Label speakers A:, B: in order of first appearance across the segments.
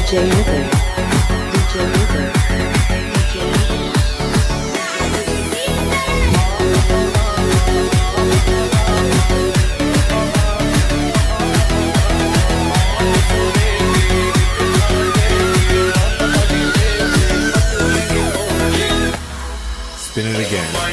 A: DJ Wither. DJ Wither. DJ Wither.
B: Spin it again.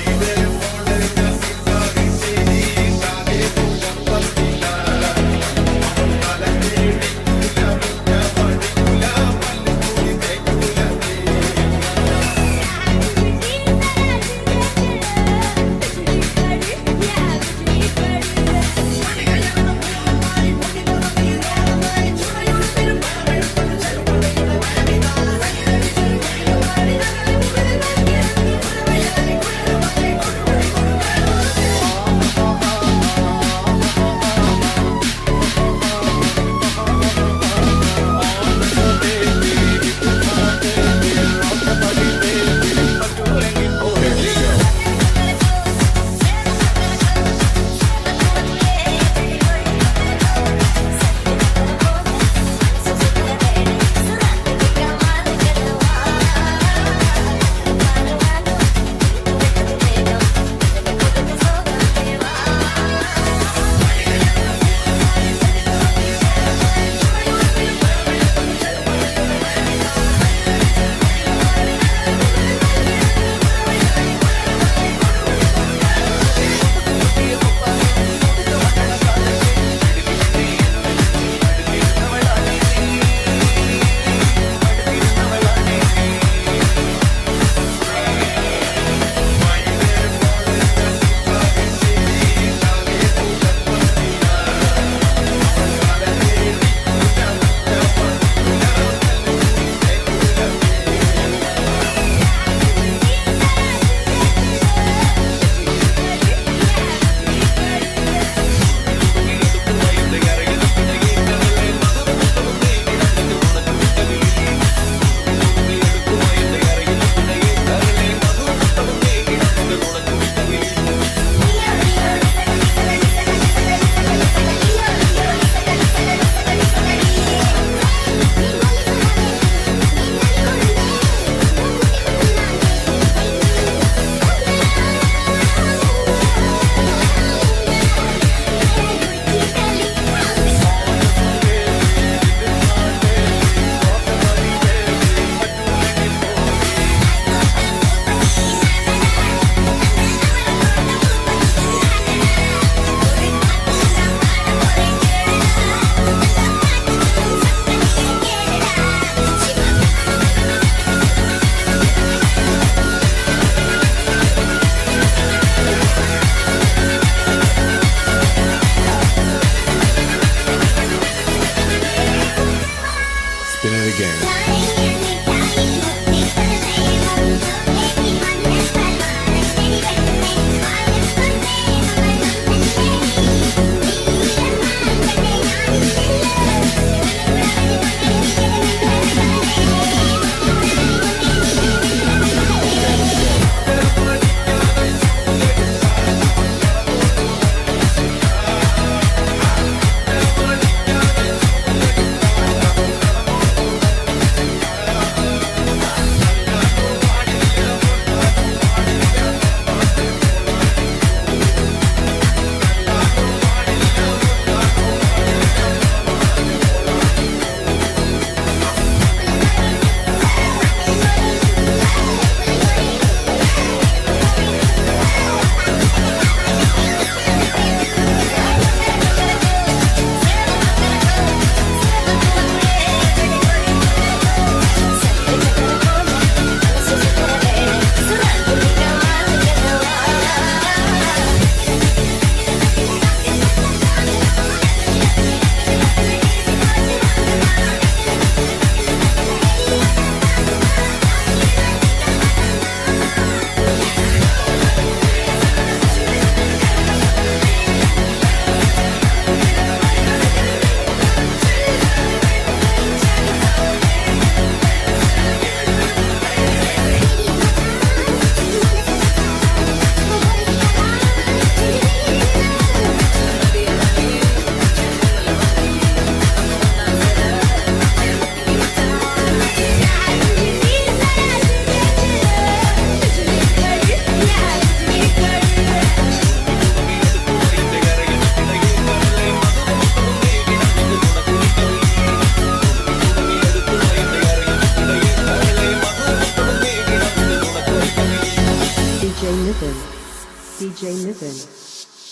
A: DJ Nitin.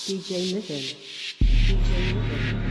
A: DJ Nitin. DJ Nitin.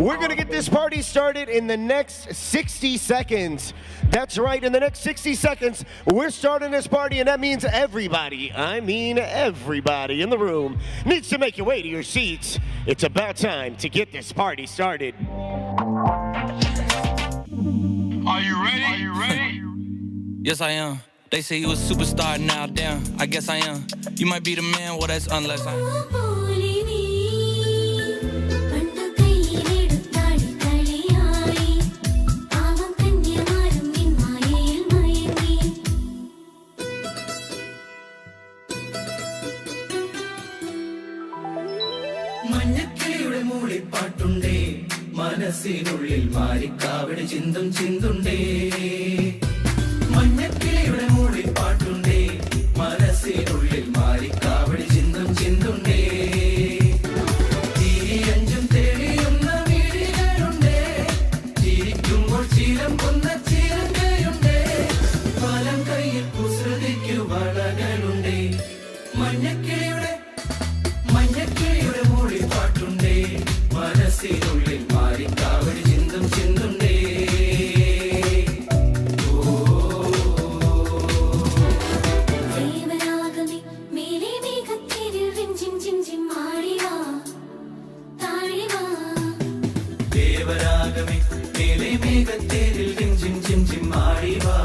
B: We're gonna get this party started in the next 60 seconds. That's right, in the next 60 seconds, we're starting this party, and that means everybody, I mean everybody in the room, needs to make your way to your seats. It's about time to get this party started.
C: Are you ready? Are you ready?
D: Yes, I am. They say you a superstar now, damn. I guess I am. You might be the man, well, that's unless I am.
E: മനസ്സിനുള്ളിൽ മാരിക്കാവടി ചിന്തും ചിന്തുണ്ടേ മഞ്ഞക്കിളിയുടെ മൂളിൽ പാട്ടുണ്ടേ മനസ്സിനുള്ളിൽ മാരിക്കാവടി ചിന്തും ചിന്തുണ്ടേ തിരിയഞ്ചും തെളിയുന്ന മിഴികളുണ്ടേ ചിരിക്കുമ്പോൾ ചിരം കൊന്ന ചിരങ്കയുണ്ടേ വലം കയ്യിൽ കുസൃതിക്കു വളകളുണ്ടേ മഞ്ഞക്കിളിയുടെ മൂളിൽ പാട്ടുണ്ടേ മനസ്സിനുള്ളിൽ മാരിക്കാവടി ചിന്തും ചിന്തുണ്ടേ
F: ദേവരാഗമേ മേലെ മേഘത്തേരിൽ റിംജിം ജിം ജിം മാറിവാ താഴെവാ
E: ദേവരാഗമേ മേലെ മേഘത്തേരിൽ റിംജിം ജിം ജിം മാറിവാ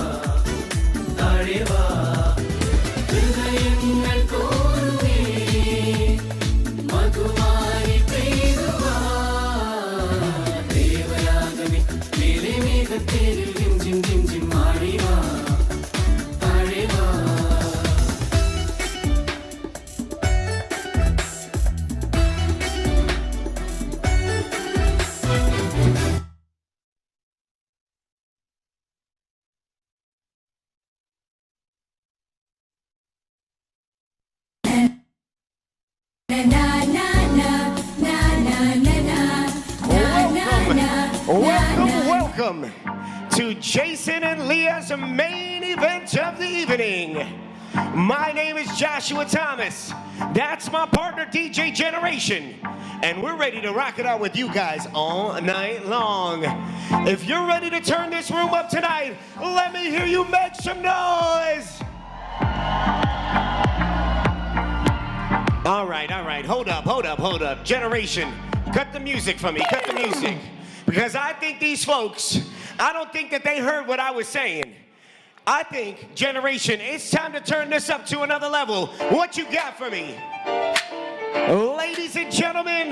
E: താഴെവാ ഹൃദയങ്ങൾ കോരുവേ മധുമാരി പെയ്തുവാ ദേവരാഗമേ മേലെ മേഘത്തേരിൽ റിംജിം ജിം ജിം മാറിവാ താഴെവാ
B: Welcome to Jason and Liya's main event of the evening. My name is Joshua Thomas. That's my partner, DJ Generation. And we're ready to rock it out with you guys all night long. If you're ready to turn this room up tonight, let me hear you make some noise. All right, hold up. Generation, cut the music for me, cut the music. Because I think these folks, I don't think that they heard what I was saying. I think, Generation, it's time to turn this up to another level. What you got for me? Ladies and gentlemen,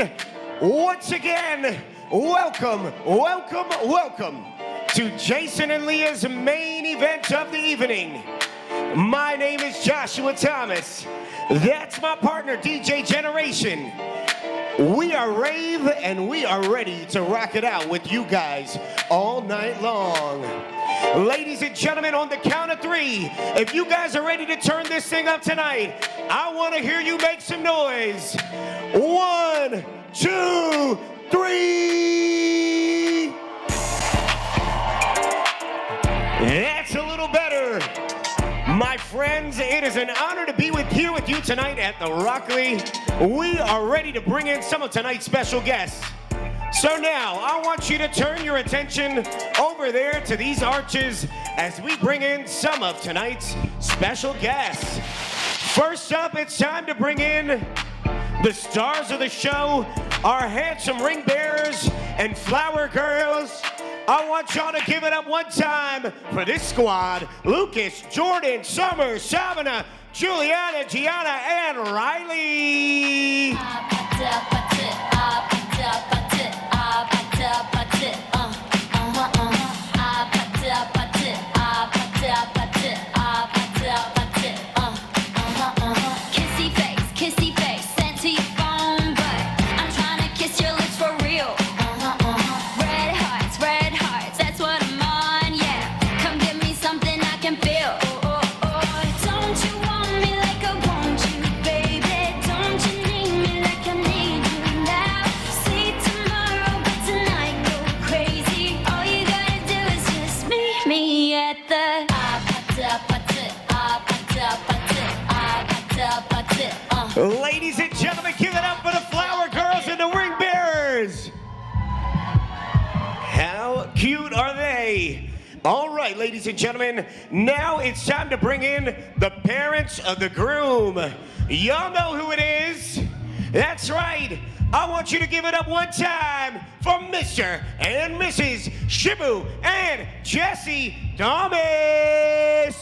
B: once again, welcome to Jason and Liya's main event of the evening. My name is Joshua Thomas. That's my partner, DJ Generation. We are rave and we are ready to rock it out with you guys all night long. Ladies and gentlemen, on the count of three, if you guys are ready to turn this thing up tonight, I want to hear you make some noise. 1, 2, 3. That's a little better. My friends, it is an honor to be here with you tonight at the Rockley. We are ready to bring in some of tonight's special guests. So now, I want you to turn your attention over there to these arches as we bring in some of tonight's special guests. First up, it's time to bring in the stars of the show, our handsome ring bearers and flower girls. I want y'all to give it up one time for this squad: Lucas, Jordan, Summer, Savannah, Juliana, Gianna, and Riley.
F: Kissy face, sent to your phone, but I'm trying to kiss your lips for real. Red hearts, that's what I'm on, yeah. Come give me something I can feel. Don't you want me like I want you, baby? Don't you need me like I need you now? See tomorrow, but tonight go crazy. All you gotta do is just meet me at the
B: Ladies and gentlemen, give it up for the flower girls and the ring bearers. ladies and gentlemen, now it's time to bring in the parents of the groom. Y'all know who it is. That's right. I want you to give it up one time for Mr. and Mrs. Shibu and Jesse Thomas.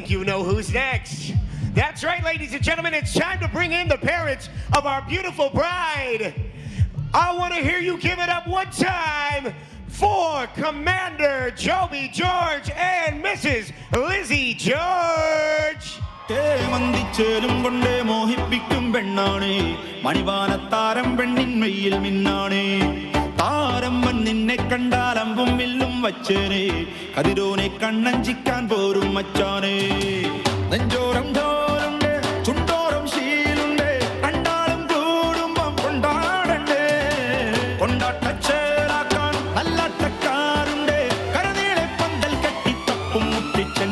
B: You know who's next. That's right, ladies and gentlemen, it's time to bring in the parents of our beautiful bride. I want to hear you give it up one time for Commander Joby George and Mrs. Lizzie George.
G: താരമ്മൻ നിന്നെ കണ്ടാലമ്പും വില്ലും വച്ചേനെ കതിരോനെ കണ്ണഞ്ചിക്കാൻ പോരും മച്ചാനെ നെഞ്ചോരം ചോരുണ്ട് ചുണ്ടോരം ശീലുണ്ട് കണ്ടാലും കൂടുമ്പം കൊണ്ടാടണ്ടേ കൊണ്ടാട്ടച്ചേരാക്കാൻ നല്ലാട്ടക്കാരുണ്ട് കരനീളെ പന്തൽ കെട്ടി തപ്പും മുട്ടിച്ചൻ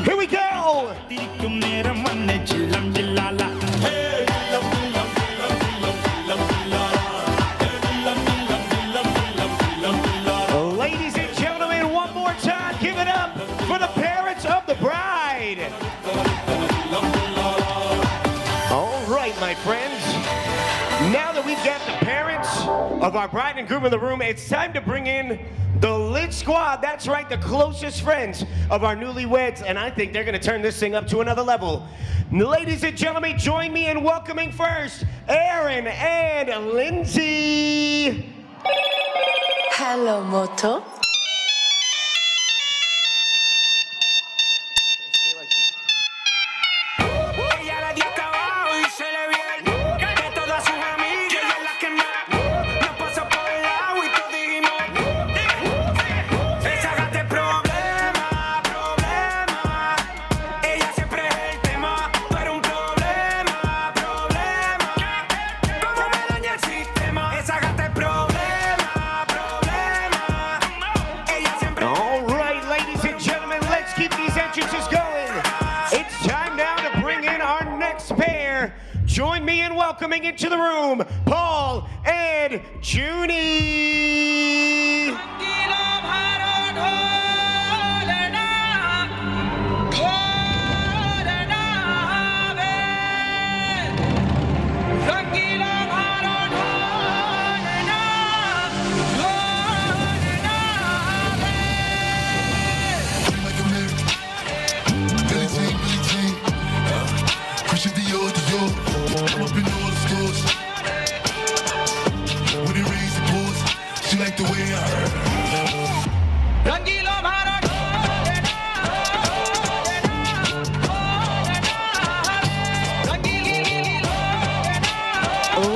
G: തിരിക്കും നേരം വന്നെ ചില്ലം ജില്ലാല
B: Now that we've got the parents of our bride and groom in the room, it's time to bring in the lit squad. That's right, the closest friends of our newlyweds, and I think they're going to turn this thing up to another level. Ladies and gentlemen, join me in welcoming first Aaron and Lindsay.
A: Hello, Moto.
B: Join me in welcoming into the room, Paul and Junie.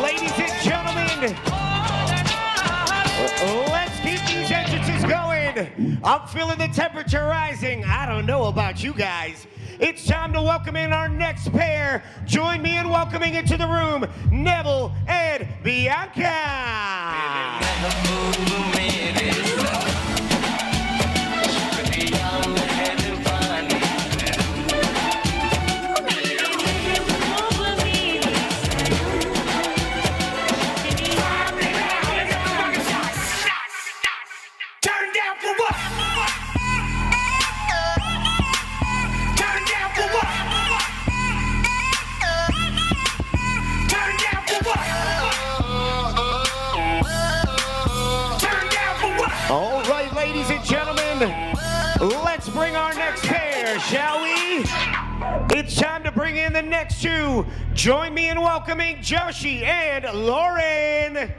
H: Ladies and gentlemen, let's keep these entrances going. I'm feeling the temperature rising. I don't know about you guys. It's time to welcome in our next pair. Join me in welcoming into the room, Neville and Bianca. All right, ladies and gentlemen, let's bring our next pair, shall we? It's time to bring in the next two. Join me in welcoming Joshi and Lauren.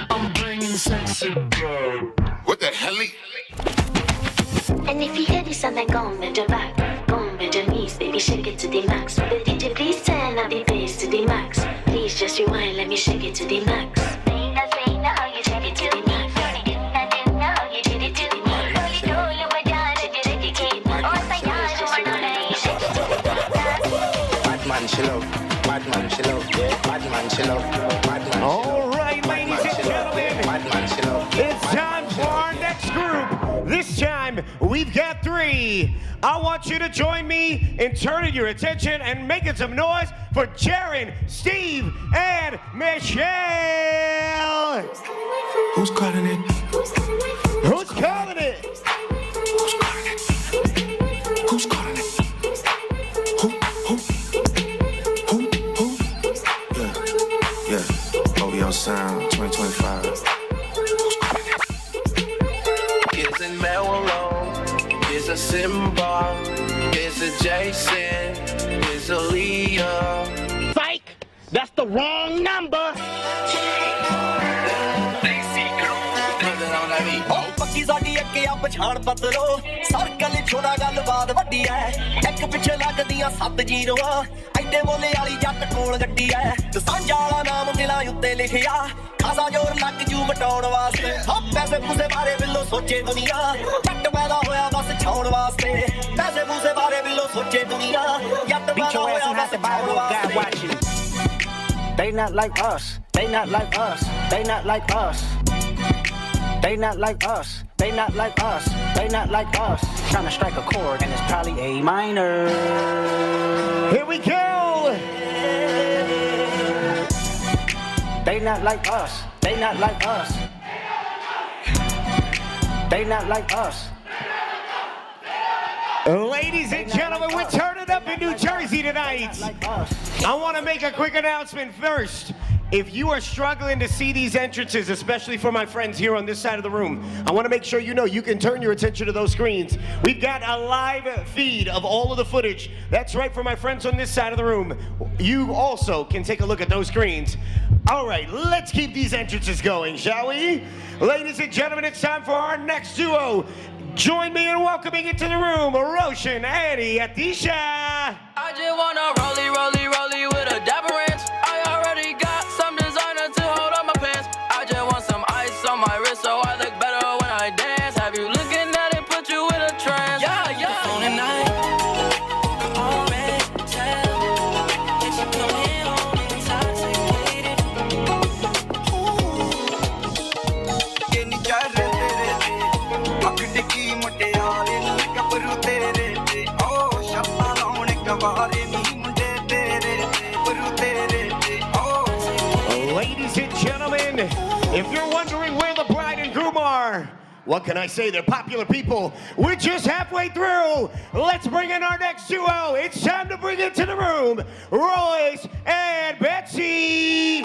C: I'm bringing sexy girl. What the hell?
I: And if you hear this, then go with the back, go with the knees, baby, shake it to the max. The DJ, please turn up the bass to the max. Please just rewind, let me shake it to the max. How you shake it to the max. How you shake it to the max.
J: Bad man, she love. Bad man, she love. Bad man, she love. Bad man.
H: All right, ladies and gentlemen,
J: Bad man, she love.
H: it's time for our next group. This time, we've got three. I want you to join me in turning your attention and making some noise for Jaron, Steve, and Michelle.
J: Who's calling it?
H: Who's calling it?
J: Who's calling it? Who? Yeah. OVO Sound 2025.
K: It's a Mellow, it's a Simba, it's a Jason, it's a Liya.
H: Psych! That's the wrong number.
L: पक्की साडी अगे आ पछाण पतरो circle छोड़ा गल बात वड्डी है एक पिछे लगदियां 7 जीरोआ ऐडे मोले वाली जट कोल गड्डी है ते सांझा वाला नाम दिलां उत्ते लिखिया खासा जोर लग जू मटाउण वास्ते सब पैसे पूसे बारे बिल्लो सोचे दुनिया जट पैदा होया बस छाउण वास्ते पैसे पूसे बारे बिल्लो सोचे दुनिया जट पैदा होया बस छाउण वास्ते
M: They not like us, they not like us, they not like us. They not like us, they not like us, they not like us. Trying to strike a chord and it's probably A minor.
H: Here we go!
M: They not like us, they not like us. They not like us.
H: Ladies and gentlemen, we're turning up in New Jersey tonight. I want to make a quick announcement first. If you are struggling to see these entrances, especially for my friends here on this side of the room, I want to make sure you know you can turn your attention to those screens. We've got a live feed of all of the footage. That's right, for my friends on this side of the room. You also can take a look at those screens. All right, let's keep these entrances going, shall we? Ladies and gentlemen, it's time for our next duo. Join me in welcoming into the room, Roshan and Atisha.
D: I just wanna rollie with a dapper ranch. I already got some designer to hold on my pants. I just want some ice on my wrist so I look better when I dance. Have you looking at it, put you in a trance? Yeah. On the night, I already tell that you coming home intoxicated.
H: Ladies and gentlemen, if you're wondering where the bride and groom are, what can I say? They're popular people. We're just halfway through. Let's bring in our next duo. It's time to bring into the room Royce and Betsy.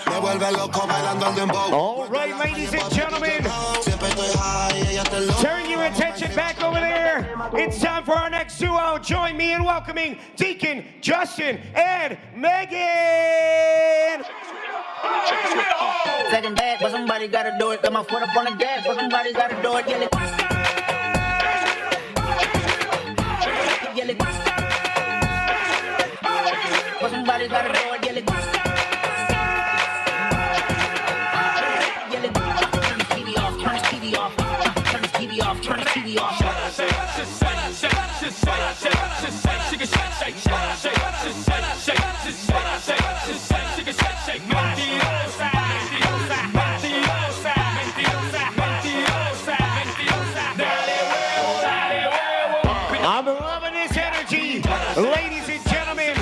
J: Me vuelve loco bailando el
H: It's time for our next duo. Join me in welcoming Deacon, Justin, and Megan.
M: Second bad, but somebody gotta do it. Got my foot up on the gas, but somebody gotta do it. Yell it. Yell it. But somebody gotta do it. Yell it. Yell it. Turn the TV off. Turn the TV off. Turn the TV off. Turn the TV off.
H: I'm loving this energy. Ladies and gentlemen,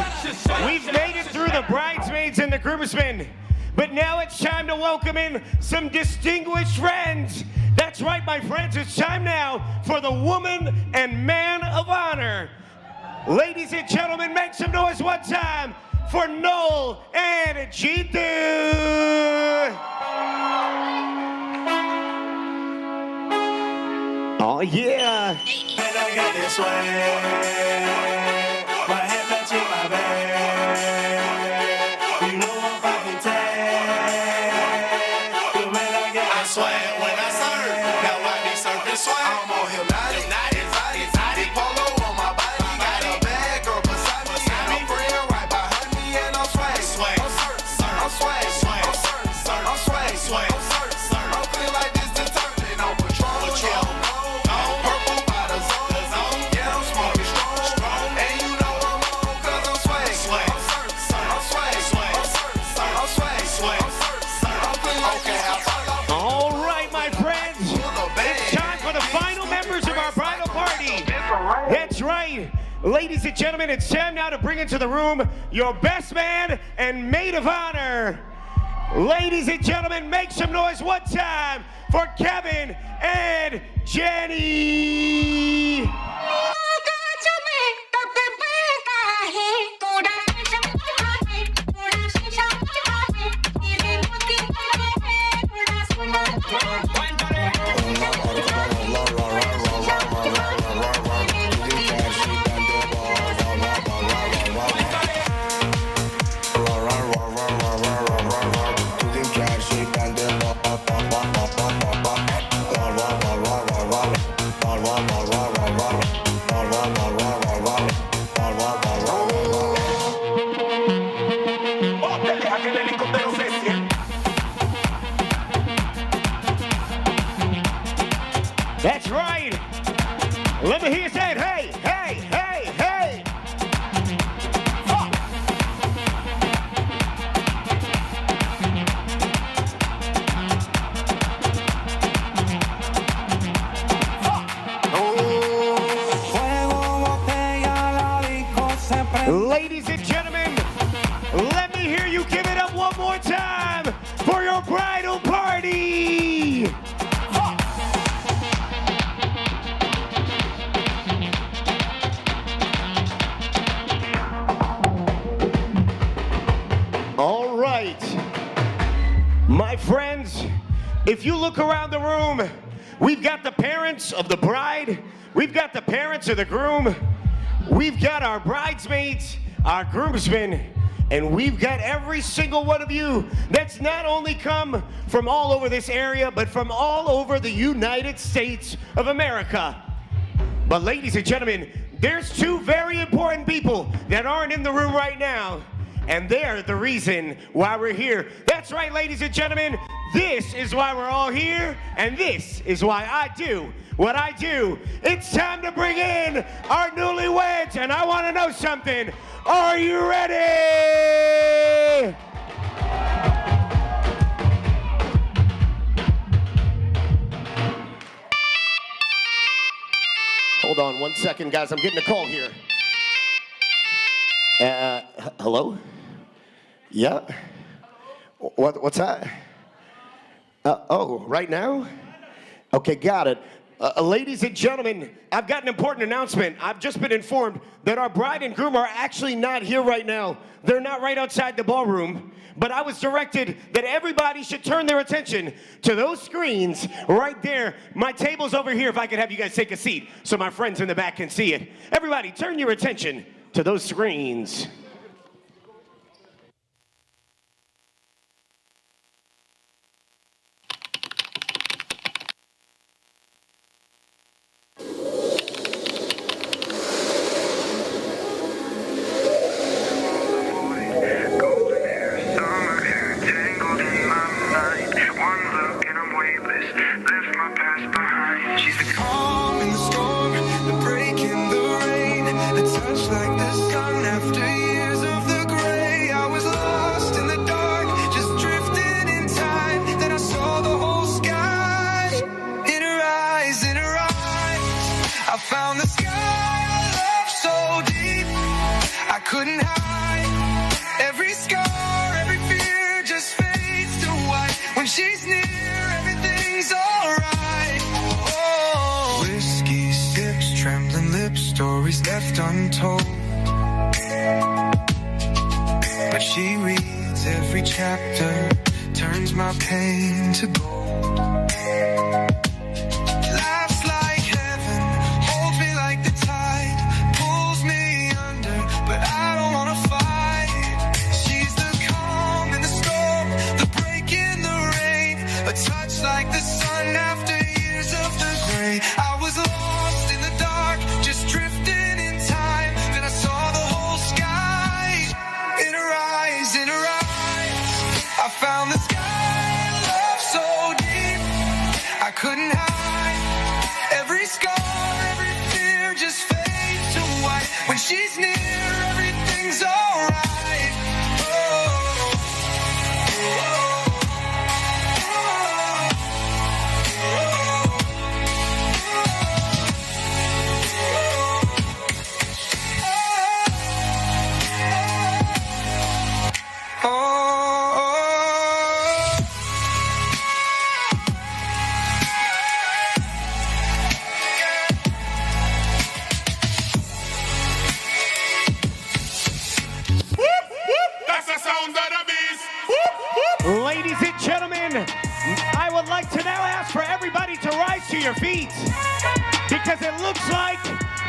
H: we've made it through the bridesmaids and the groomsmen. But now it's time to welcome in some distinguished friends. That's right, my friends, it's time now for the woman and man of honor. Ladies and gentlemen, make some noise one time for Noel and Jitu. Oh, yeah.
N: And I got this way. My head touching my bed. You know I'm popping tag. The man I get, I swag when I serve. Now I be surfing swag. I'm on hypnotic. Exotic polo on my body. Got a bad girl beside me. And a friend right behind me. And I'm swag. I'm swag. I'm swag. I'm swag. I'm feeling like this determined on patrol. Purple by the zone. Yeah, I'm smoking strong. And you know I'm on 'cause I'm swag. I'm swag. I'm feeling okay.
H: All right, my friends. It's time for the final members of our bridal party. That's right. Ladies and gentlemen, it's time now to bring into the room your best man and maid of honor. Ladies and gentlemen, make some noise one time for Kevin and Jenny. That's right. Let me hear you say it. Hey, hey, hey, hey. Ladies and gentlemen, let me hear you give it up one more time for your bridal party. All right, my friends, if you look around the room, we've got the parents of the bride, we've got the parents of the groom, we've got our bridesmaids, our groomsmen, and we've got every single one of you that's not only come from all over this area, but from all over the United States of America. But ladies and gentlemen, there's two very important people that aren't in the room right now. And they're the reason why we're here. That's right, ladies and gentlemen. This is why we're all here, and this is why I do what I do. It's time to bring in our newlyweds, and I want to know something. Are you ready? Hold on 1 second, guys. I'm getting a call here. Hello? Yeah? What's that? Oh, right now? Okay, got it.
B: Ladies and gentlemen, I've got an important announcement. I've just been informed that our bride and groom are actually not here right now. They're not right outside the ballroom, but I was directed that everybody should turn their attention to those screens right there. My table's over here if I could have you guys take a seat so my friends in the back can see it. Everybody, turn your attention to those screens.
O: She's near, everything's alright. Oh, whiskey sips, trembling lips, stories left untold. But she reads every chapter, turns my pain to gold. Laughs like heaven, holds me like the tide, pulls me under, but I don't wanna fight. She's the calm in the storm, the break in the a touch like the sun after years of the gray. I was lost in the dark, just drifting in time. Then I saw the whole sky. In her eyes, I found the sky, love so deep I couldn't hide. Every scar, every fear just fades to white. When she's near, everything's alright. Oh, oh.
B: Ladies and gentlemen, I would like to now ask for everybody to rise to your feet because it looks like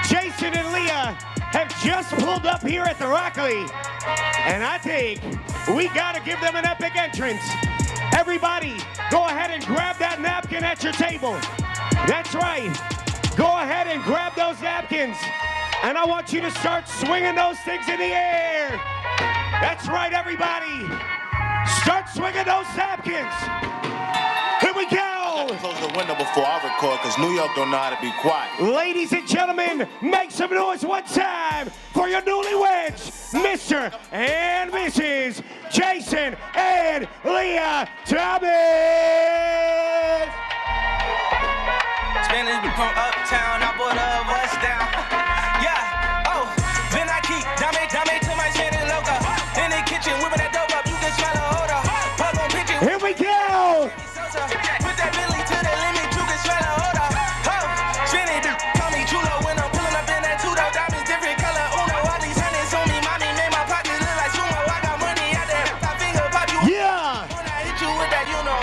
B: Jason and Liya have just pulled up here at the Rockley, and I think we gotta give them an epic entrance. Everybody, go ahead and grab that napkin at your table. That's right. Go ahead and grab those napkins, and I want you to start swinging those things in the air. That's right, everybody. Start swinging those napkins. Here we go.
P: I have to close the window before I record because New York don't know how to be quiet.
B: Ladies and gentlemen, make some noise one time for your newlyweds, Mr. and Mrs. Jason and Liya Thomas.
Q: Spanish from uptown, I bought a bus down. Yeah, oh, then I keep dame to my Spanish loca. In the kitchen, whipping that dope up, you can smell a odor. Put on picture.
B: Here we go.
Q: Put that Billy to the limit, you can smell a odor. Oh, Spanish, call me chulo when I'm pulling up in that two-door. Diamonds different color, uno. All these hundreds on me, mommy made my pockets look like sumo. I got money out there, my finger pop you.
B: Yeah.
Q: When I hit you with that, you know.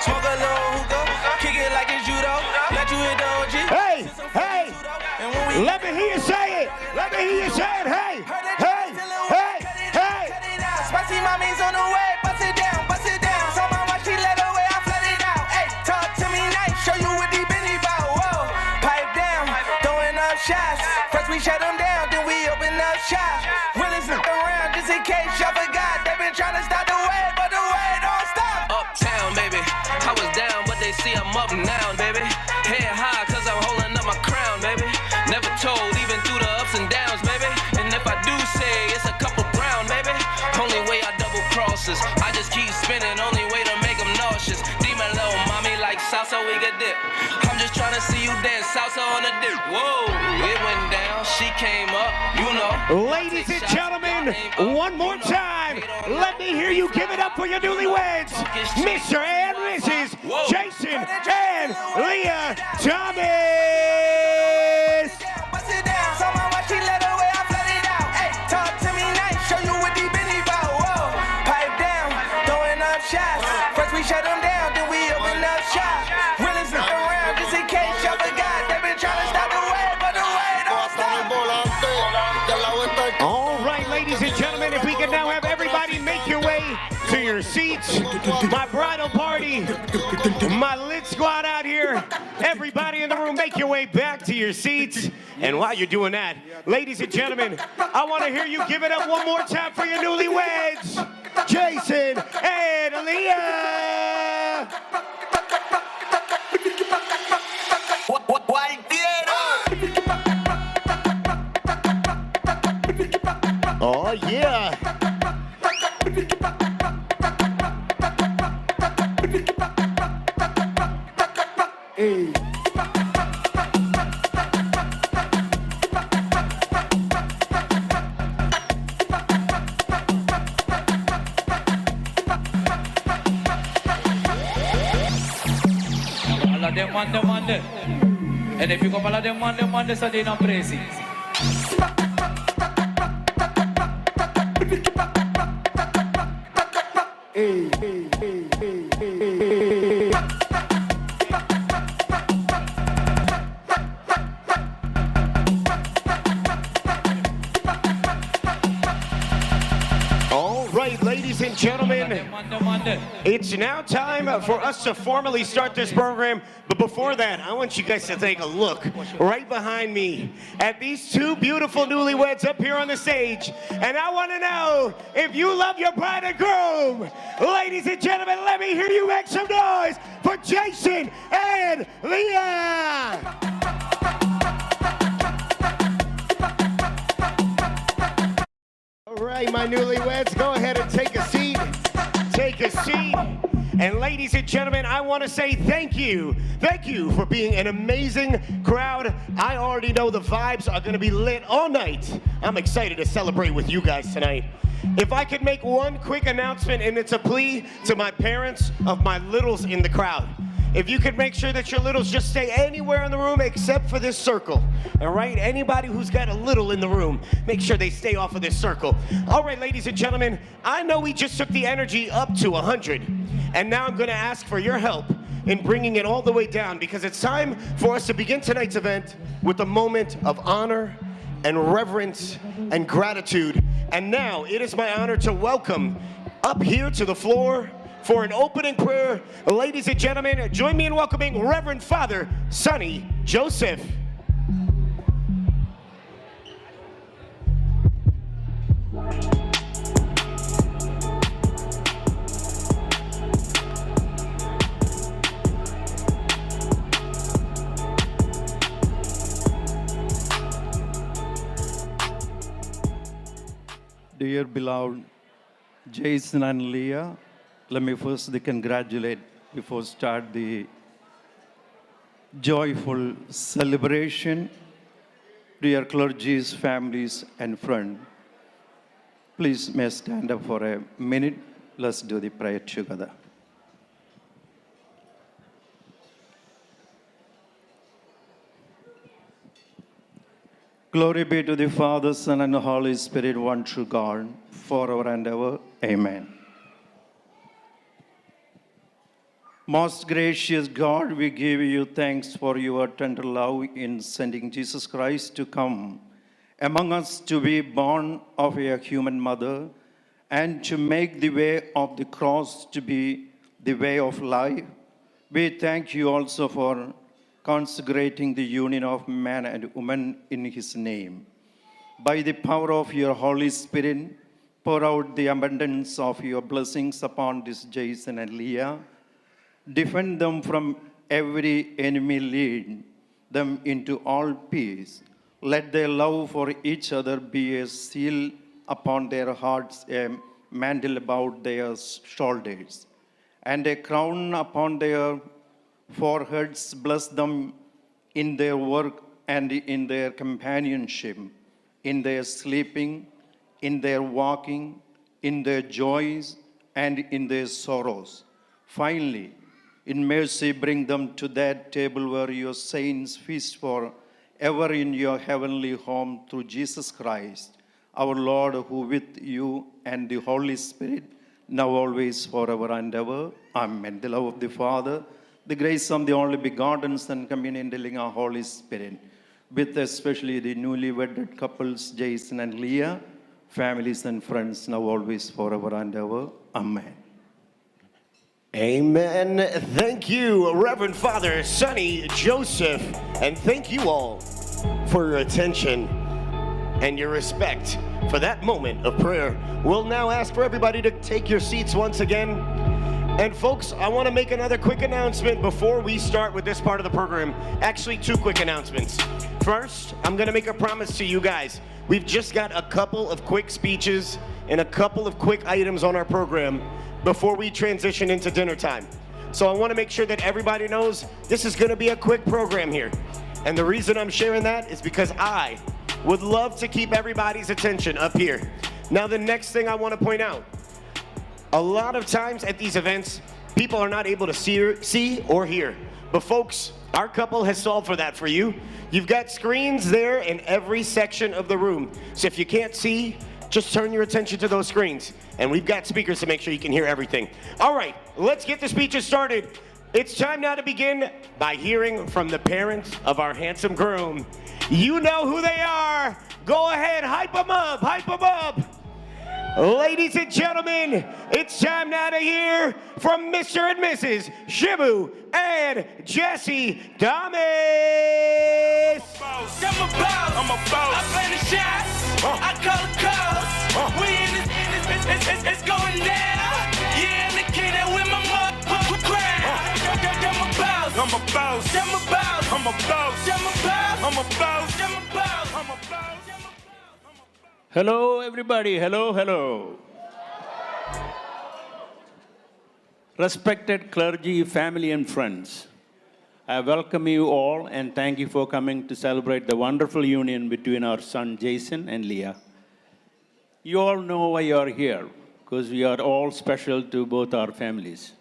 Q: Smoke a little hookah, kick it like it's judo. Let you hit the OG.
B: Hey, hey, let me hear you say it. Let me hear you say it. Hey, hey, hey, hey.
Q: Spicy mommy's on the way. Bust it down, bust it down. So my watch, she let away, I flood it out. Hey, talk to me nice, show you what deep in about. Whoa, pipe down, throwing up shots. First we shut them down, then we open up shop. Willis around just in case y'all forgot. They've been trying to stop the way, but the way don't stop.
D: Uptown, baby. I was down, but they see I'm up now, baby. Head high, cause I'm holding up my crown, baby. Never told, even through the ups and downs, baby. And if I do say it's a couple brown, baby. Only way I double crosses. I just keep spinning, only way to make them nauseous. Demon little mommy like salsa, we get dip. I'm just trying to see you dance salsa on the dip. Whoa, it went down, she came up, you know.
B: Ladies and gentlemen, one more time, let me hear you give it up for your newlyweds, Mr. and Mrs. Jason and Liya
H: seats. My bridal party, my lit squad out here. Everybody in the room, make your way back to your seats. And while you're doing that, ladies and gentlemen, I want to hear you give it up one more time for your newlyweds, Jason and Liya. Oh, yeah. Hey.
R: All of them want them. And if you go all of them want them, so they not crazy.
H: Hey. All right, ladies and gentlemen, it's now time for us to formally start this program. But before that, I want you guys to take a look right behind me at these two beautiful newlyweds up here on the stage. And I want to know if you love your bride and groom. Ladies and gentlemen, let me hear you make some noise for Jason and Liya. All right, my newlyweds, go ahead and take a seat. Take a seat. And ladies and gentlemen, I want to say thank you. Thank you for being an amazing crowd. I already know the vibes are going to be lit all night. I'm excited to celebrate with you guys tonight. If I could make one quick announcement, and it's a plea to my parents of my littles in the crowd. If you could make sure that your littles just stay anywhere in the room except for this circle, all right? Anybody who's got a little in the room, make sure they stay off of this circle. All right, ladies and gentlemen, I know we just took the energy up to 100, and now I'm gonna ask for your help in bringing it all the way down, because it's time for us to begin tonight's event with a moment of honor and reverence and gratitude. And now it is my honor to welcome up here to the floor for an opening prayer. Ladies and gentlemen, join me in welcoming Reverend Father Sonny Joseph.
S: Dear beloved Jason and Liya, let me first congratulate before start the joyful celebration. Dear clergies, families, and friends, please may stand up for a minute. Let's do the prayer together. Glory be to the Father, Son, and the Holy Spirit, one true God, forever and ever. Amen. Most gracious God, we give you thanks for your tender love in sending Jesus Christ to come among us, to be born of a human mother and to make the way of the cross to be the way of life. We thank you also for consecrating the union of man and woman in his name. By the power of your Holy Spirit, pour out the abundance of your blessings upon this Jason and Liya. Defend them from every enemy, lead them into all peace. Let their love for each other be a seal upon their hearts, a mantle about their shoulders, and a crown upon their foreheads. Bless them in their work and in their companionship, in their sleeping, in their walking, in their joys, and in their sorrows. Finally, in mercy, bring them to that table where your saints feast for ever in your heavenly home through Jesus Christ, our Lord, who with you and the Holy Spirit, now always, forever and ever. Amen. The love of the Father, the grace of the only begotten Son, communion indwelling our Holy Spirit, with especially the newly wedded couples, Jason and Liya, families and friends, now always, forever and ever. Amen.
B: Amen. Thank you, Reverend Father Sonny Joseph, and thank you all for your attention and your respect for that moment of prayer. We'll now ask for everybody to take your seats once again. And folks, I want to make another quick announcement before we start with this part of the program. Actually, two quick announcements. First, I'm going to make a promise to you guys. We've just got a couple of quick speeches and a couple of quick items on our program before we transition into dinner time. So I want to make sure that everybody knows this is going to be a quick program here. And the reason I'm sharing that is because I would love to keep everybody's attention up here. Now, the next thing I want to point out, a lot of times at these events, people are not able to see or hear. But folks, our couple has solved for that for you. You've got screens there in every section of the room. So if you can't see, just turn your attention to those screens. And we've got speakers to make sure you can hear everything. All right, let's get the speeches started. It's time now to begin by hearing from the parents of our handsome groom. You know who they are. Go ahead, hype them up, hype them up. Ladies and gentlemen, it's time now to hear from Mr. and Mrs. Shibu and Jesse Thomas.
Q: I'm a boss. I play the shots. I call the calls. We in this, it's going down. Yeah, indicated with my motherfucking crown. I'm a boss. I'm a boss. I'm a boss. I'm a boss. I'm a boss. I'm a boss. I'm a boss. I'm a boss.
T: Hello, everybody. Hello, hello. Respected clergy, family, and friends, I welcome you all and thank you for coming to celebrate the wonderful union between our son Jason and Liya. You all know why you are here, because we are all special to both our families.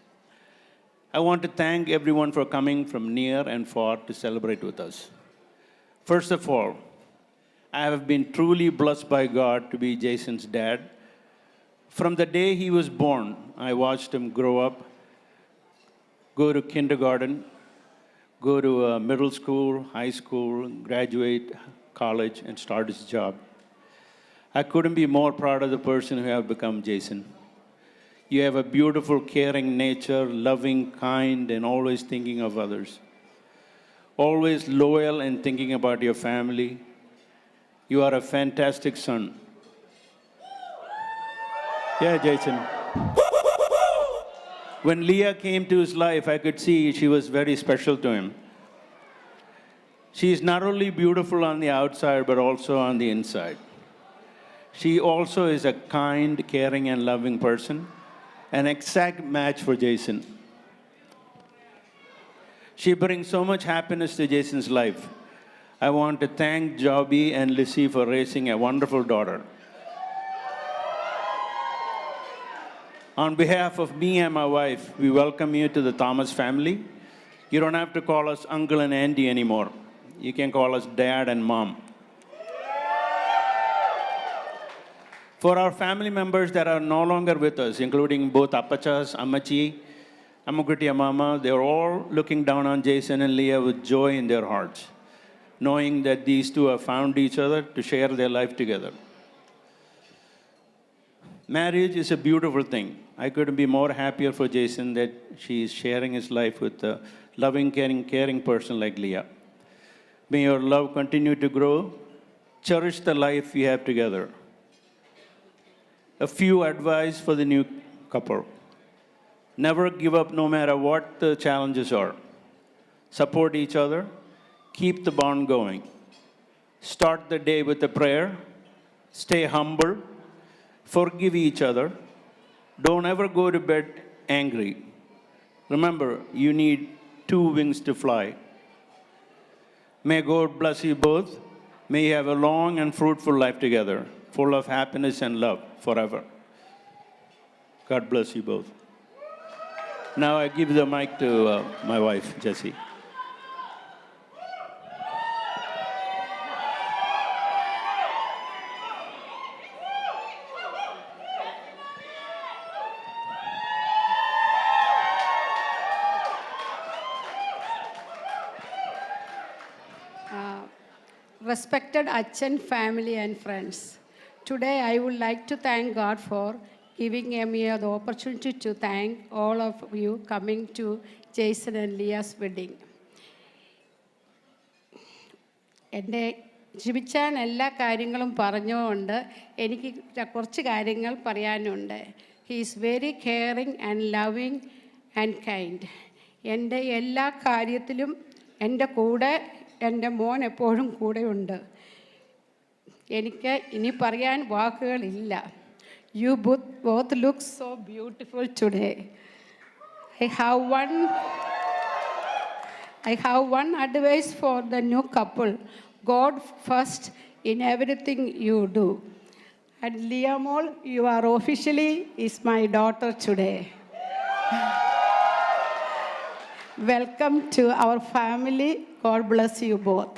T: I want to thank everyone for coming from near and far to celebrate with us. First of all, I have been truly blessed by God to be Jason's dad. From the day he was born, I watched him grow up, go to kindergarten, go to middle school, high school, graduate college, and start his job. I couldn't be more proud of the person who have become Jason. You have a beautiful, caring nature, loving, kind, and always thinking of others. Always loyal and thinking about your family. You are a fantastic son. Yeah, Jason. When Liya came to his life, I could see she was very special to him. She is not only beautiful on the outside, but also on the inside. She also is a kind, caring, and loving person, an exact match for Jason. She brings so much happiness to Jason's life. I want to thank Joby and Lissy for raising a wonderful daughter. On behalf of me and my wife, we welcome you to the Thomas family. You don't have to call us Uncle and Auntie anymore. You can call us Dad and Mom. For our family members that are no longer with us, including both Appachas, Ammachi, Ammukutti Mama, they're all looking down on Jason and Liya with joy in their hearts, knowing that these two have found each other to share their life together. Marriage is a beautiful thing. I couldn't be more happier for Jason that she is sharing his life with a loving, caring person like Liya. May your love continue to grow. Cherish the life you have together. A few advice for the new couple. Never give up no matter what the challenges are. Support each other. Keep the bond going. Start the day with a prayer. Stay humble. Forgive each other. Don't ever go to bed angry. Remember, you need two wings to fly. May God bless you both. May you have a long and fruitful life together, full of happiness and love forever. God bless you both. Now I give the mic to my wife, Jessie.
U: Respected Achan family and friends, today I would like to thank God for giving me the opportunity to thank all of you coming to Jason and Liya's wedding. എൻ്റെ ജിബിച്ചാൻ എല്ലാ കാര്യങ്ങളും പറഞ്ഞുകൊണ്ട് എനിക്ക് കുറച്ച് കാര്യങ്ങൾ പറയാനുണ്ട്. He is very caring and loving and kind. എൻ്റെ എല്ലാ കാര്യത്തിലും എൻ്റെ കൂടെ എൻ്റെ മോൻ എപ്പോഴും കൂടെയുണ്ട്. എനിക്ക് ഇനി പറയാൻ വാക്കുകളില്ല. You both look so beautiful today. I have one advice for the new couple. God first in everything you do. And Liya Mol, you are officially is my daughter today. Welcome to our family. God bless you both.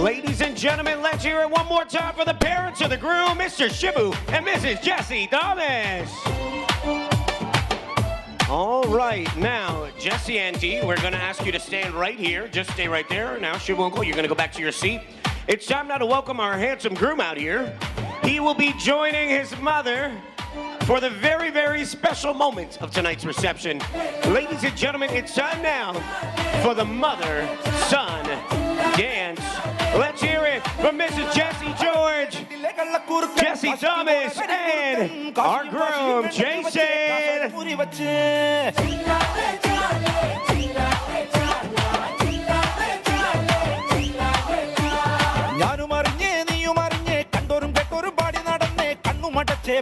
B: Ladies and gentlemen, let's hear it one more time for the parents of the groom, Mr. Shibu and Mrs. Jessie Thomas. All right, now, Jessie Auntie, we're going to ask you to stand right here. Just stay right there. Now, Shibu Uncle, you're going to go back to your seat. It's time now to welcome our handsome groom out here. He will be joining his mother for the very, very special moment of tonight's reception. Ladies and gentlemen, it's time now for the mother-son dance. Let's hear it from Mrs. Jessie George, Jessie Thomas, and our groom, Jason.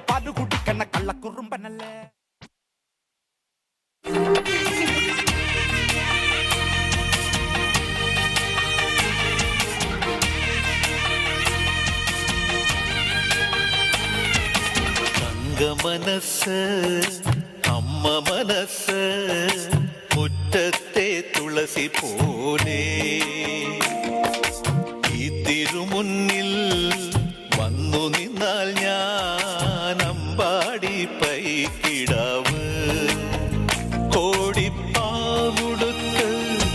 G: പാലു കുടിക്കണ കള്ളക്കുറുമ്പനല്ലേ.
V: മനസ്സ് അമ്മ മനസ്സ് മുറ്റത്തെ തുളസി പോലെ ഈ തിരുമുന്നിൽ വന്നു നിന്നാൽ ഞാൻ അമ്പാടി പൈക്കിടാവ് കോടിപ്പാവുടുത്ത്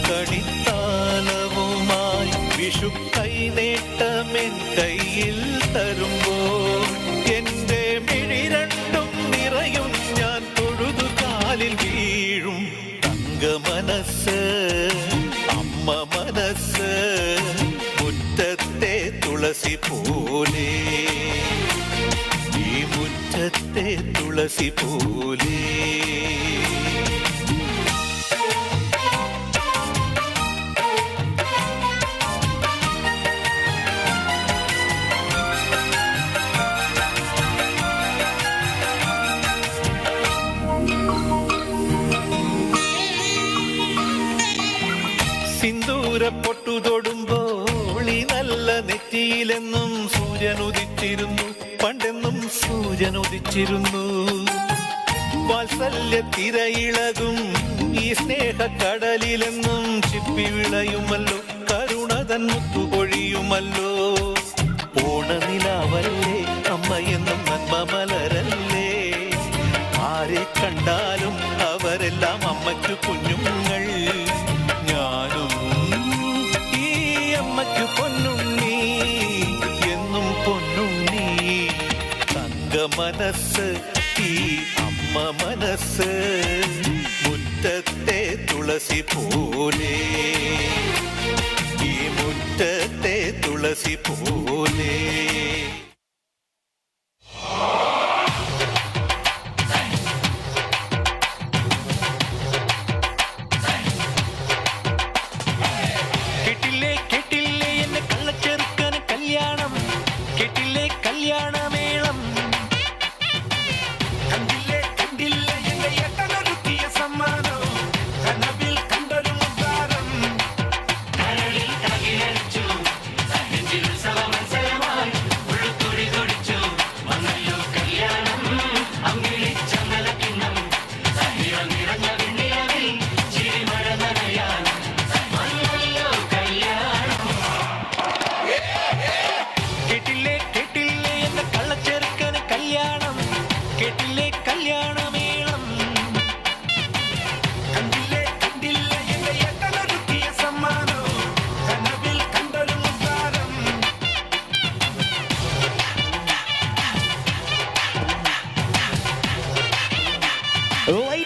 V: കണിത്താലവുമായി വിഷു കൈനേട്ടമെൻ കയ്യിൽ തരുമ്പോൾ എന്റെ മിഴി രണ്ടും നിറയും ഞാൻ തൊഴുതു കാലിൽ വീഴും തങ്ക മനസ്സ് അമ്മ മനസ്സ് മുറ്റത്തെ തുളസി പോലെ ഈ മുറ്റത്തെ തുളസി പോലെ സിന്ദൂര പൊട്ടു തൊടുമ്പോൾ ഈ നല്ല നെറ്റിയിലെന്നും സൂര്യൻ ഉദിച്ചിരുന്നു പണ്ടെന്നും സൂര്യൻ ഉദിച്ചിരുന്നു വാത്സല്യ തിരയിളകും ഈ സ്നേഹക്കടലിലെന്നും ചിപ്പി വിളയുമല്ലോ കരുണതൻ മുത്തുപൊഴിയുമല്ലോ ഓണനിലാവല്ലേ അമ്മയെന്നും നന്മ മലരല്ലേ ആരെ കണ്ടാലും അവരെല്ലാം അമ്മയ്ക്കു കുഞ്ഞുങ്ങൾ ഞാനും ഈ അമ്മയ്ക്കു പൊന്നുണ്ണി എന്നും പൊന്നുണ്ണി തങ്ക മനസ്സ് ഈ അമ്മ മനസ്സ് മുറ്റത്തെ തുളസി പോലെ ഈ മുറ്റത്തെ തുളസി പോലെ
E: Summer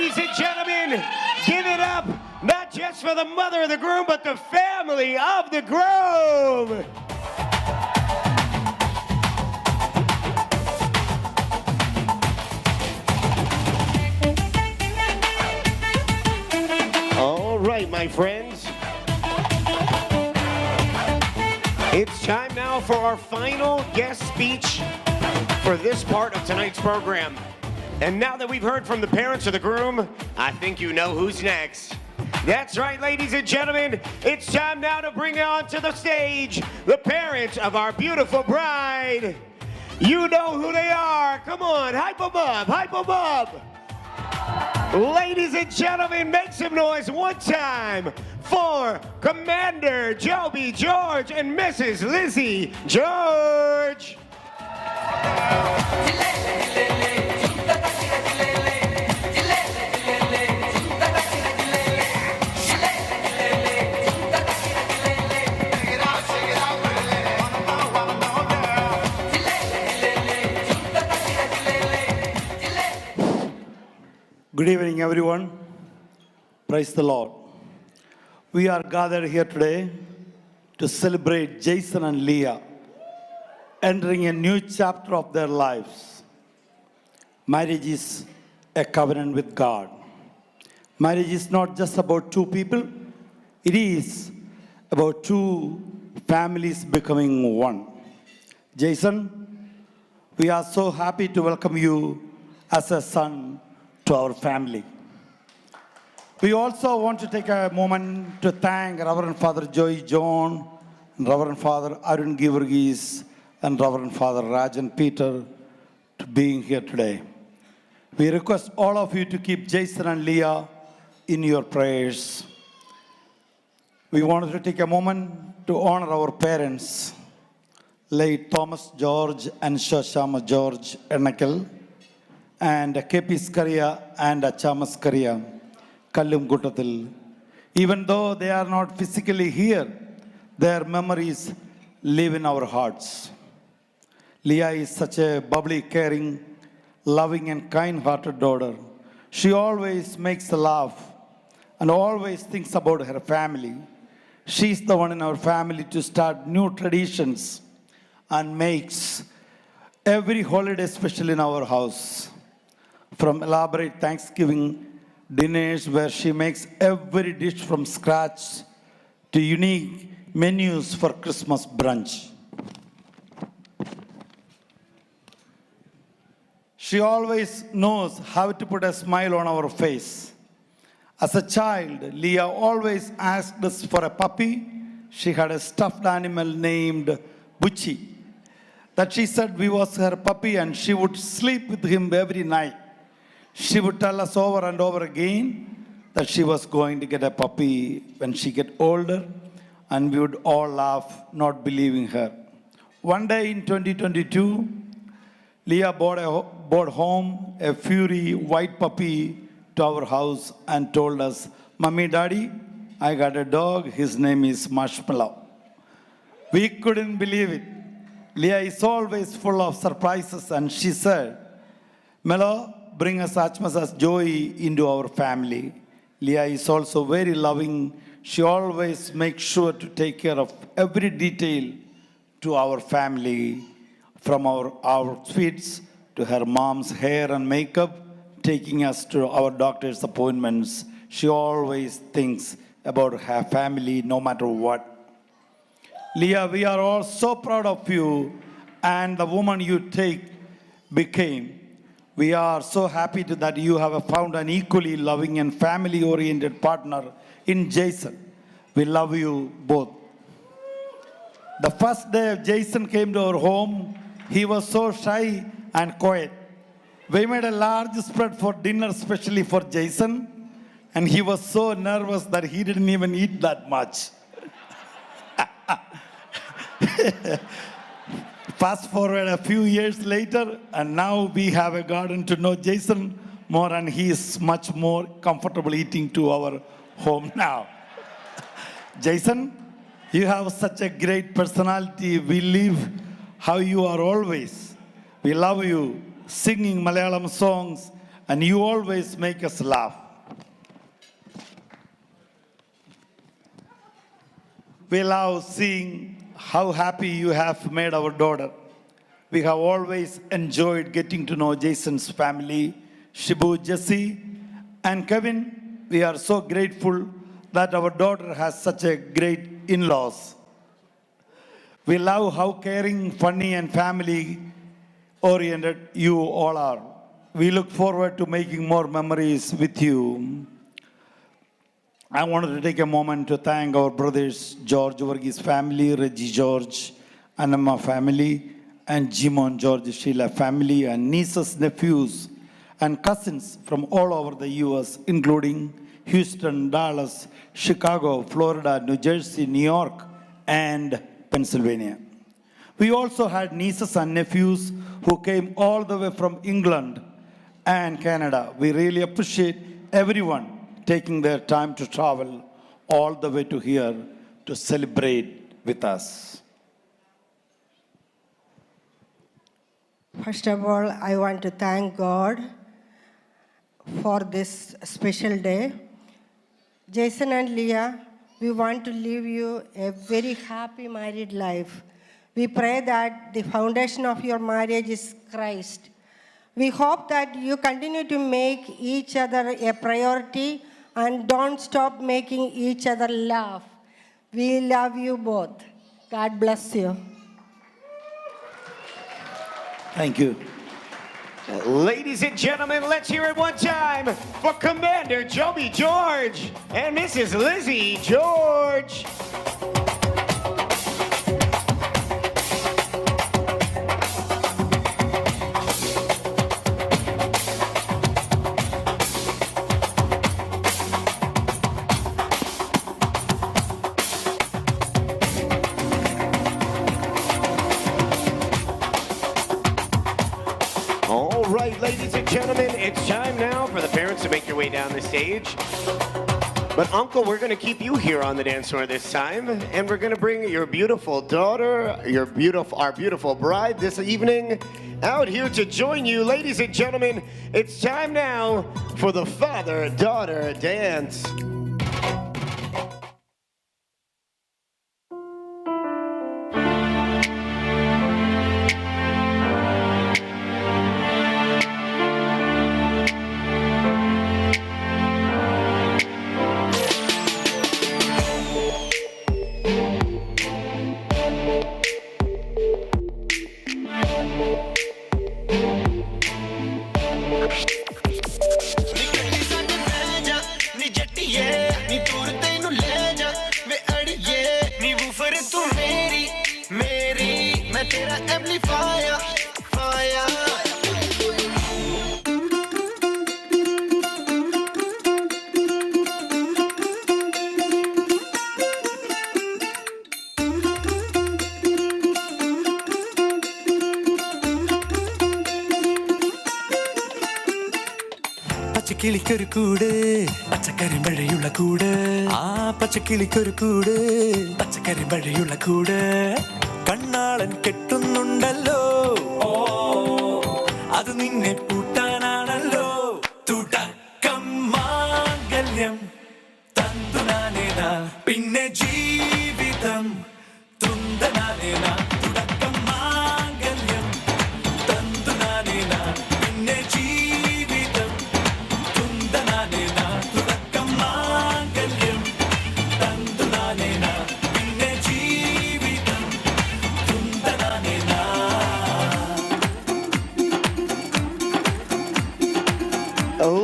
H: Ladies and gentlemen, give it up, not just for the mother of the groom, but the family of the groom. All right, my friends. It's time now for our final guest speech for this part of tonight's program. And now that we've heard from the parents of the groom, I think you know who's next. That's right, ladies and gentlemen. It's time now to bring on to the stage the parents of our beautiful bride. You know who they are. Come on, hype them up, hype them up. Ladies and gentlemen, make some noise one time for Commander Joby George and Mrs. Lizzie George.
A: Good evening, everyone. Praise the Lord. We are gathered here today to celebrate Jason and Liya entering a new chapter of their lives. Marriage is a covenant with God. Marriage is not just about two people, it is about two families becoming one. Jason, we are so happy to welcome you as a son to our family. We also want to take a moment to thank Reverend Father Joey John, and Reverend Father Arun Givargis, and Reverend Father Rajan Peter to being here today. We request all of you to keep Jason and Liya in your prayers. We wanted to take a moment to honor our parents, late Thomas George and Shoshama George Ernakil, and KP Skaria and Achamas Skaria, Kallum Guttathil. Even though they are not physically here, their memories live in our hearts. Liya is such a bubbly, caring, loving and kind-hearted daughter. She always makes a laugh and always thinks about her family. She's the one in our family to start new traditions and makes every holiday special in our house. From elaborate Thanksgiving dinners where she makes every dish from scratch to unique menus for Christmas brunch. She always knows how to put a smile on our face. As a child, Liya always asked us for a puppy. She had a stuffed animal named Buchi. That she said we was her puppy and she would sleep with him every night. She would tell us over and over again that she was going to get a puppy when she get older, and we would all laugh, not believing her. One day in 2022, Liya brought home a furry white puppy to our house and told us, "Mommy, Daddy, I got a dog, his name is Marshmallow." We couldn't believe it. Liya is always full of surprises, and she said, "Mello, bring us as much as joy into our family." Liya is also very loving. She always makes sure to take care of every detail to our family, from our outfits to her mom's hair and makeup, taking us to our doctor's appointments. She always thinks about her family no matter what. Liya, we are all so proud of you and the woman you became. We are so happy that you have found an equally loving and family-oriented partner in Jason. We love you both. The first day Jason came to our home, he was so shy and quiet. We made a large spread for dinner, especially for Jason, and he was so nervous that he didn't even eat that much. Fast forward a few years later, and now we have a garden to know Jason more, and he is much more comfortable eating to our home now. Jason, you have such a great personality. We live how you are always. We love you, singing Malayalam songs and you always make us laugh. We love seeing how happy you have made our daughter. We have always enjoyed getting to know Jason's family, Shibu, Jesse, and Kevin. We are so grateful that our daughter has such a great in-laws. We love how caring, funny, and family-oriented you all are. We look forward to making more memories with you. I wanted to take a moment to thank our brothers, George Varghese family, Reggie George, Anama family, and Jimon George Sheila family, and nieces, nephews, and cousins from all over the US, including Houston, Dallas, Chicago, Florida, New Jersey, New York, and Pennsylvania. We also had nieces and nephews who came all the way from England and Canada. We really appreciate everyone taking their time to travel all the way to here to celebrate with us.
C: First of all, I want to thank God for this special day. Jason and Liya, we want to leave you a very happy married life. We pray that the foundation of your marriage is Christ. We hope that you continue to make each other a priority and don't stop making each other laugh. We love you both. God bless you.
A: Thank you.
H: Ladies and gentlemen, let's hear it one time for Commander Joby George and Mrs. Lizzie George. Ladies and gentlemen, it's time now for the parents to make your way down the stage. But Uncle, we're going to keep you here on the dance floor this time, and we're going to bring your beautiful daughter, our beautiful bride this evening out here to join you. Ladies and gentlemen, it's time now for the father-daughter dance.
F: പച്ചക്കിളിക്കൊരു കൂട് പച്ചക്കരിമ്പഴയുള്ള കൂട് ആ പച്ചക്കിളിക്കൊരു കൂട് പച്ചക്കരിമ്പഴയുള്ള കൂട് കണ്ണാളൻ കെട്ടുന്നുണ്ടല്ലോ ഓ അത് നിന്നെ പൂട്ടാനാണല്ലോ തുടക്കം മാംഗല്യം തന്തുനാനേന പിന്നെ ജീവിതം തുന്തനാനേന തുടക്കം മാംഗല്യം തന്തുനാനേന പിന്നെ ജീവിതം തുന്തനാനേന തുടക്കം മാംഗല്യം തന്തുനാനേന പിന്നെ ജീവിതം തുന്തനാനേന.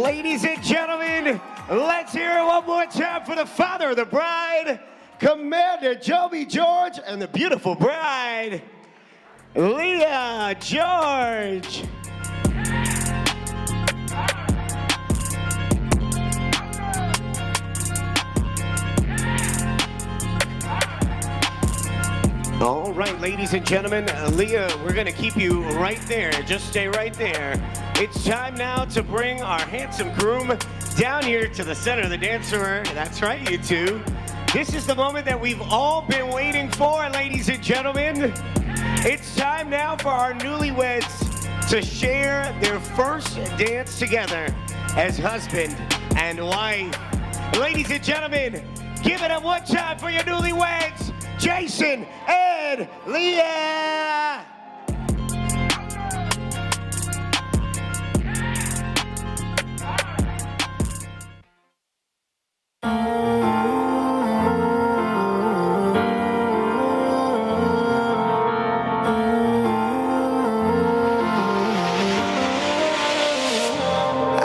H: Ladies and gentlemen, let's hear it one more time for the father of the bride, Commander Joby George, and the beautiful bride, Liya George. All right, ladies and gentlemen, Liya, we're going to keep you right there. Just stay right there. It's time now to bring our handsome groom down here to the center of the dance floor. That's right, you two. This is the moment that we've all been waiting for, ladies and gentlemen. It's time now for our newlyweds to share their first dance together as husband and wife. Ladies and gentlemen, give it up one time for your newlyweds, Jason and Liya.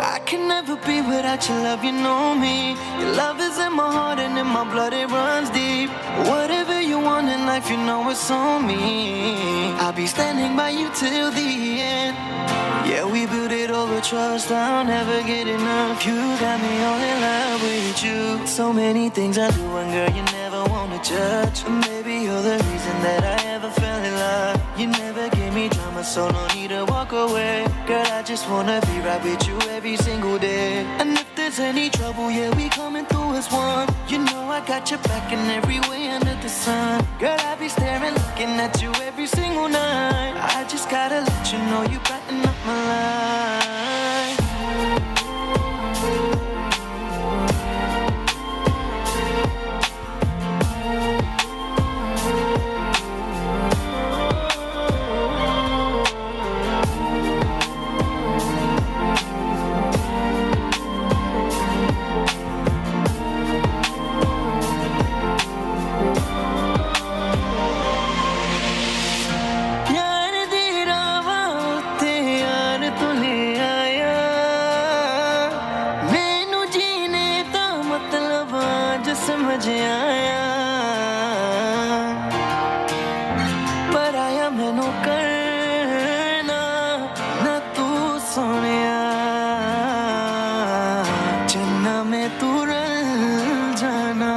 I: I can never be without your love, you know me. Your love is in my heart and in my blood, it runs deep. Whatever you want in life, you know it's on me. I'll be standing by you till the end. Yeah, we built it over trust, I'll never get enough. You got me all in love with you. So many things I do, and girl, you never wanna judge. And maybe you're the reason that I ever fell in love. You never gave me drama, so no need to walk away. Girl, I just wanna be right with you every single day. And if there's any trouble, yeah, we coming through as one. You know I got your back in every way under the sun. Girl, I be staring, looking at you every single night. I just gotta let you know you brighten up my life. समझ आया पर आया मैनू करना ना तू सोनिया चन्ना में तू रल जाना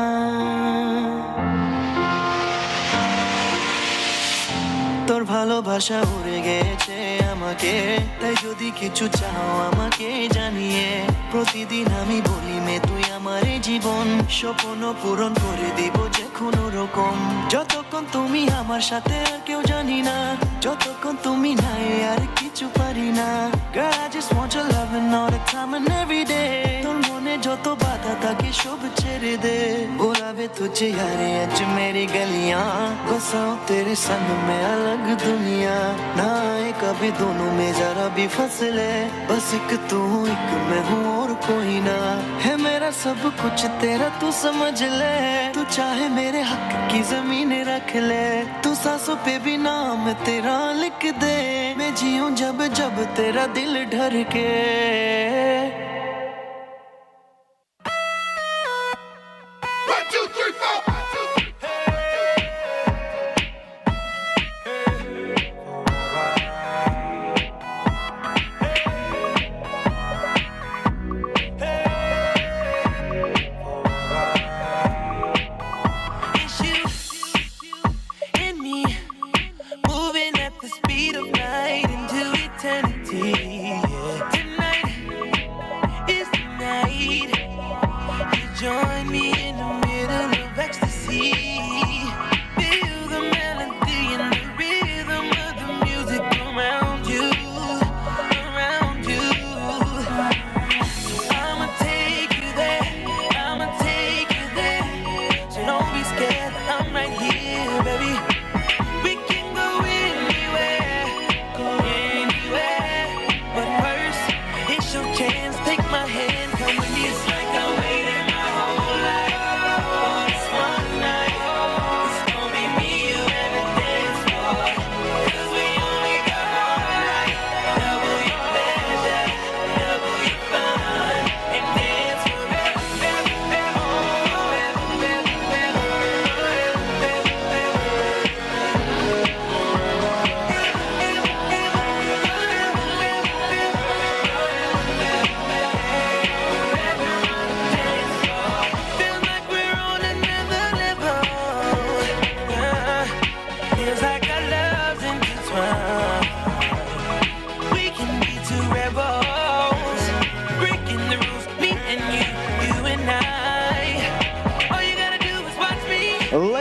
I: তোর ভালোবাসা উড়ে গেছে আমাকে তাই যদি কিছু চাও আমাকে জানিয়ে প্রতিদিন আমি বলি মে তুই আমার জীবন স্বপ্ন পূরণ করে দিব যে কোনো রকম যতক্ষণ তুমি আমার সাথে আর কেউ জানি না যতক্ষণ তুমি নাই আর কিছু পারি না Girl I just want your love and all the time and every day তোর মনে যত বাধা থাকে সব ছেড়ে দে बुलावे तुझे यारे आज मेरी गलियां बसाऊं तेरे संग में अलग दुनिया ना आए कभी दोनों में जरा भी फसले बस एक तू एक मैं हूँ और कोई ना है मेरा सब कुछ तेरा तू समझ ले तू चाहे मेरे हक की जमीन रख ले तू सांसों पे भी नाम तेरा लिख दे मैं जीऊं जब जब तेरा दिल ढर के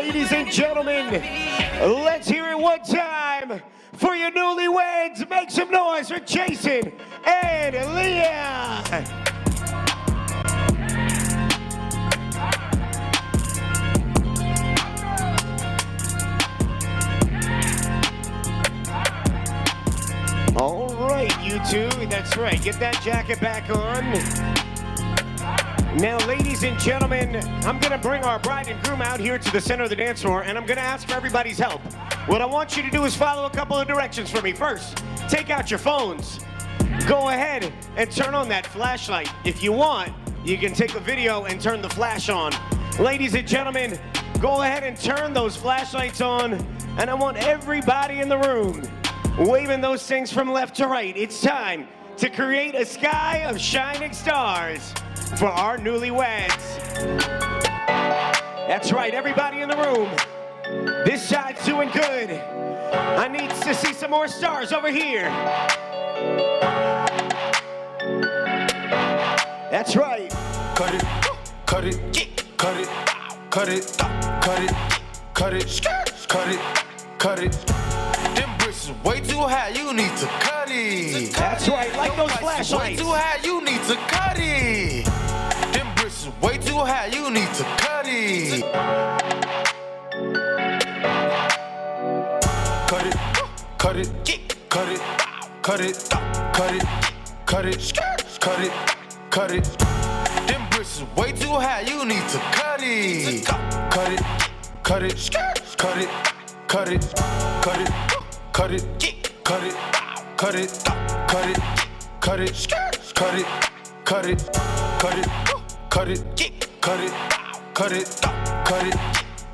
H: Ladies and gentlemen, let's hear it one time for your newlyweds. Make some noise for Jason and Liya. All right, you two, that's right. Get that jacket back on. Now, ladies and gentlemen, I'm gonna bring our bride and groom out here to the center of the dance floor, and I'm gonna ask for everybody's help. What I want you to do is follow a couple of directions for me. First, take out your phones. Go ahead and turn on that flashlight. If you want, you can take a video and turn the flash on. Ladies and gentlemen, go ahead and turn those flashlights on, and I want everybody in the room waving those things from left to right. It's time to create a sky of shining stars for our newlyweds. That's right, everybody in the room. This side's doing good. I need to see some more stars over here. That's right.
N: Cut it, cut it, cut it, cut it, cut it, cut it, cut it, cut it. Them bricks is way too high, you need to cut it.
H: That's right, like those flashlights.
N: Way too high, you need to cut it. Them bricks is way too high, you need to cut it. Cut it, cut it, cut it, cut it, cut it, cut it, cut it, cut it. Them bricks is way too high, you need to cut it. Cut it, cut it, cut it, cut it, cut it, cut it, cut it, cut it, cut it, cut it, cut it, cut it, cut it, cut it, cut it, cut it, cut it,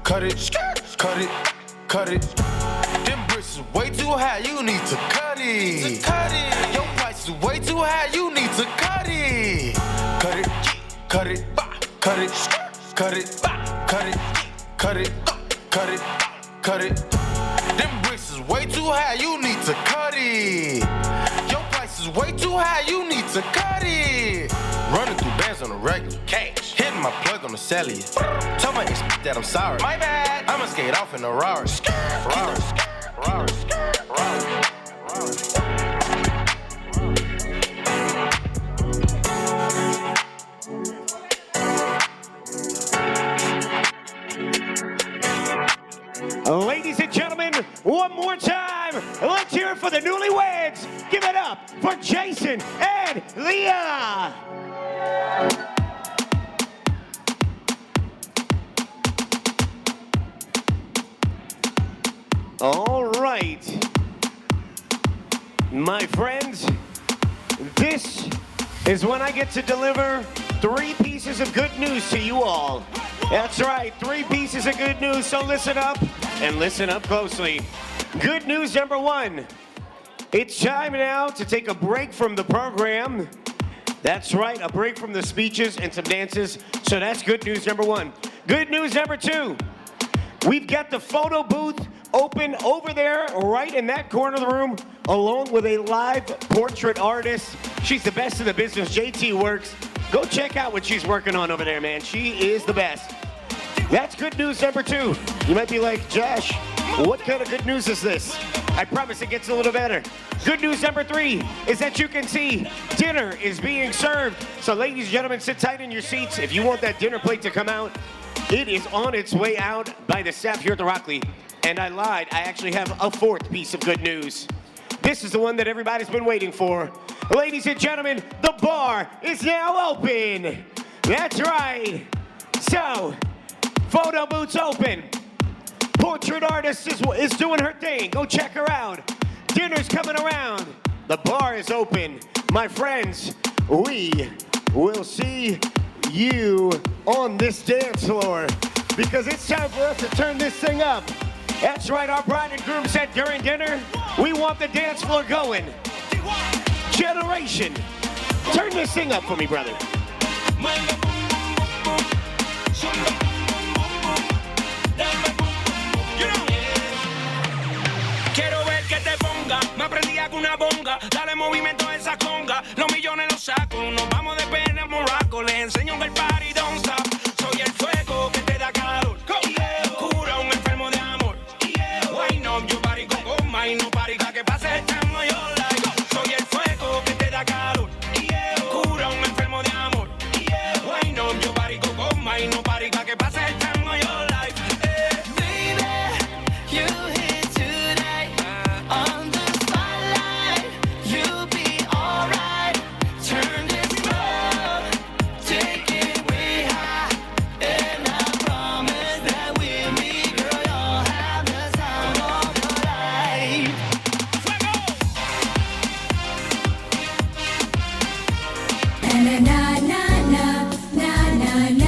N: cut it, cut it, cut it. Them bricks is way too high, you need to cut it. Cut it. Your price is way too high, you need to cut it. Cut it, cut it, cut it, cut it, cut it, cut it, cut it, cut it. Them bricks is way too high, you need to cut it. Your price is way too high, you need to cut it. Running through bands on a regular. Cash. Hitting my plug on the cellular. Tell my ex that I'm sorry. My bad. I'ma skate off in a Rari. Rari. Rari. Rari.
H: Ladies and gentlemen, one more time, let's hear it for the newlyweds. Give it up for Jason and Liya. All right, my friends, this is when I get to deliver 3 pieces of good news to you all. That's right, 3 pieces of good news, so listen up and listen up closely. Good news number 1. It's time now to take a break from the program. That's right, a break from the speeches and some dances. So that's good news number 1. Good news number 2. We've got the photo booth open over there, right in that corner of the room, along with a live portrait artist. She's the best in the business, JT Works. Go check out what she's working on over there, man. She is the best. That's good news number 2. You might be like, Josh, what kind of good news is this? I promise it gets a little better. Good news number 3 is that you can see dinner is being served. So ladies and gentlemen, sit tight in your seats. If you want that dinner plate to come out, it is on its way out by the staff here at the Rockley. And I lied, I actually have a 4th piece of good news. This is the one that everybody's been waiting for. Ladies and gentlemen, the bar is now open. That's right. So, photo booth's open. Portrait artist is doing her thing. Go check her out. Dinner's coming around. The bar is open. My friends, we will see you on this dance floor because it's time for us to turn this thing up. That's right, our bride and groom said during dinner, we want the dance floor going. Generation, turn this thing up for me, brother.
K: Quiero ver que te ponga, me aprendí con una bonga, dale movimiento a esa conga, los millones los saco, nos vamos de pena en Morocco, les enseño que el party don't stop, soy el fuego que te da calor, cura un enfermo de amor, why not, yo party con goma y no party, que pase el time, yo like, come. Yo parico con my, no parica que pase el time of your life.
E: Baby, you here tonight on the spotlight. You'll be alright. Turn this up, take it way high, and I promise that we'll meet, girl. You'll have the time of your life.
J: Na na na na na na na.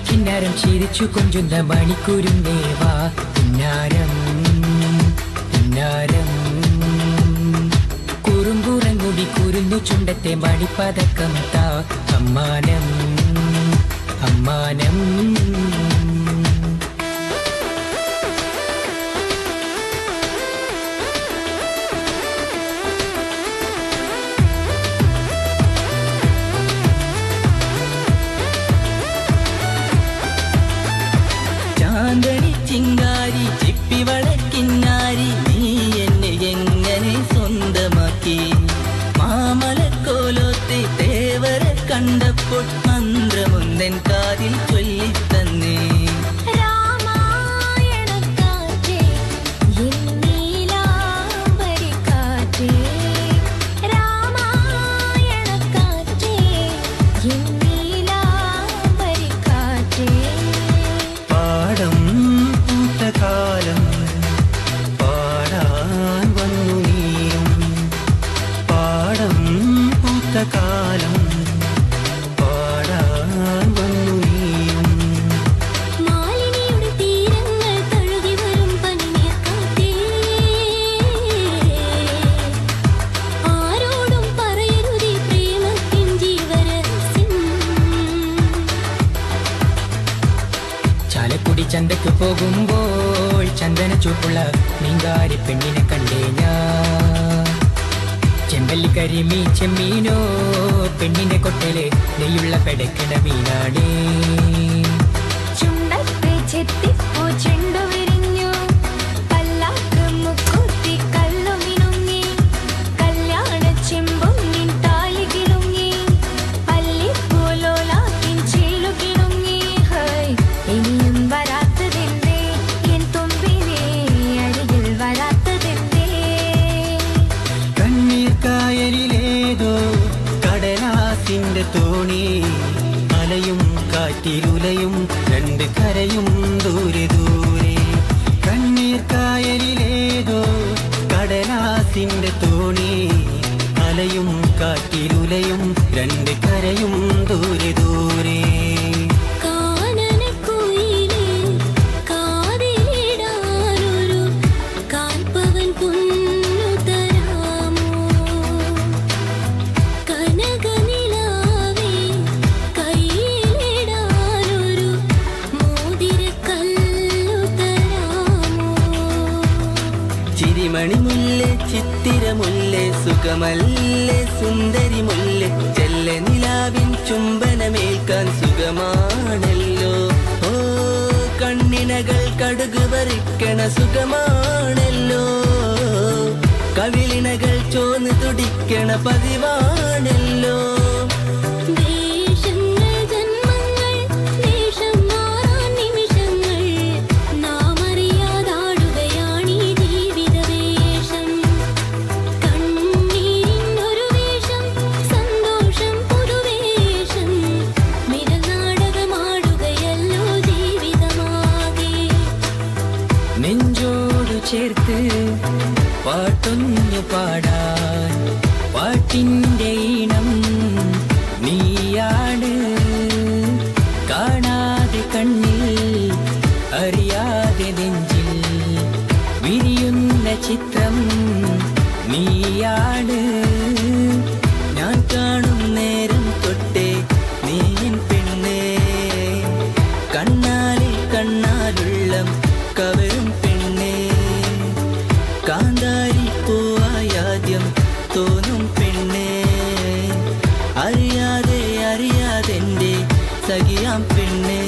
J: കിന്നാരം ചിരിച്ചു കൊഞ്ചുന്ന മണിക്കൂരുന്നേവാ കിന്നാരം കിന്നാരം കുറുമ്പുറങ്ങുടി കുരുന്നു ചുണ്ടത്തെ മണിപ്പതക്കം താ അമ്മാനം അമ്മാനം ചാന്തണി ചിങ്കാരി ചിപ്പി വളക്കിന്നാരി നീ എന്നെ എങ്ങനെ സ്വന്തമാക്കി മാമലക്കോലോത്തെ തേവരെ കണ്ടപ്പോൾ മന്ത്രമൊന്നൻ കാതിൽ ചൊല്ലിത്തന്നേ കാലം പാടാൻ വന്നു നീയും മാലിനിയുടെ തീരങ്ങൾ തഴുകി വരും പനിനീർക്കാറ്റേ ആരോടും പറയരുതീ പ്രേമത്തിൻ ജീവരഹസ്യം ചാലക്കുടി ചന്തക്ക് പോകുമ്പോൾ ചന്ദന ചുവപ്പുള്ള മീൻകാരി പെണ്ണിനെ കണ്ടേ ഞാൻ ചെമ്പല്ലി കരിമീൻ ചെമ്മീനോ പെണ്ണിന്റെ കൊട്ടയിലെ നെയ്യുള്ള പെടക്കണ മീനാടേ ചുണ്ടത്തെ ചെത്തിപ്പൂ ചെണ്ടു വിരിഞ്ഞു പല്ലാക്ക് മുക്കുത്തി കല്ലു മിനുങ്ങി കല്യാണ ചെമ്പൊന്നിൻ താലി കിടുങ്ങി പല്ലിപ്പൂലോലാത്തിൻ ചേലു കിടുങ്ങി ഇനിയും വരാത്തതെന്തേ എൻ തുമ്പിനെ അരികിൽ വരാത്തതെന്തേ കായലിലേതോ കടലാസിന്റെ തോണി അലയും കാറ്റിലുലയും രണ്ട് കരയും ദൂരെ ദൂരെ കണ്ണീർ കായലിലേതോ കടലാസിന്റെ തോണി അലയും കാറ്റിലുലയും രണ്ട് കരയും ദൂരെ ദൂരെ മണിമുല്ലേ ചിത്തിരമുല്ലേ സുഖമല്ലേ സുന്ദരി മുല്ലേ ചെല്ല നിലാവിൻ ചുംബനമേൽക്കാൻ സുഖമാണല്ലോ ഓ കണ്ണിനകൾ കടുക് പറിക്കണ സുഖമാണല്ലോ കവിളിനകൾ ചോന്ന് തുടിക്കണ പതിവാണല്ലോ ചേർത്ത് പാട്ടൊന്നു പാടാൻ പാട്ടിൻ്റെ ഈണം നീയാണ് കാണാതെ കണ്ണിൽ അറിയാതെ നെഞ്ചിൽ വിരിയുന്ന ചിത്രം നീയാണ് ഞാൻ കാണും നേരം തൊട്ടേ നീ എൻ പെണ്ണേ കണ്ണാലിൽ കണ്ണാലുള്ള കവരും പെണ്ണേ കാന്താരി പൂവായാദ്യം തോന്നും പെണ്ണേ അറിയാതെ അറിയാതെന്റെ സഖിയാം പെണ്ണേ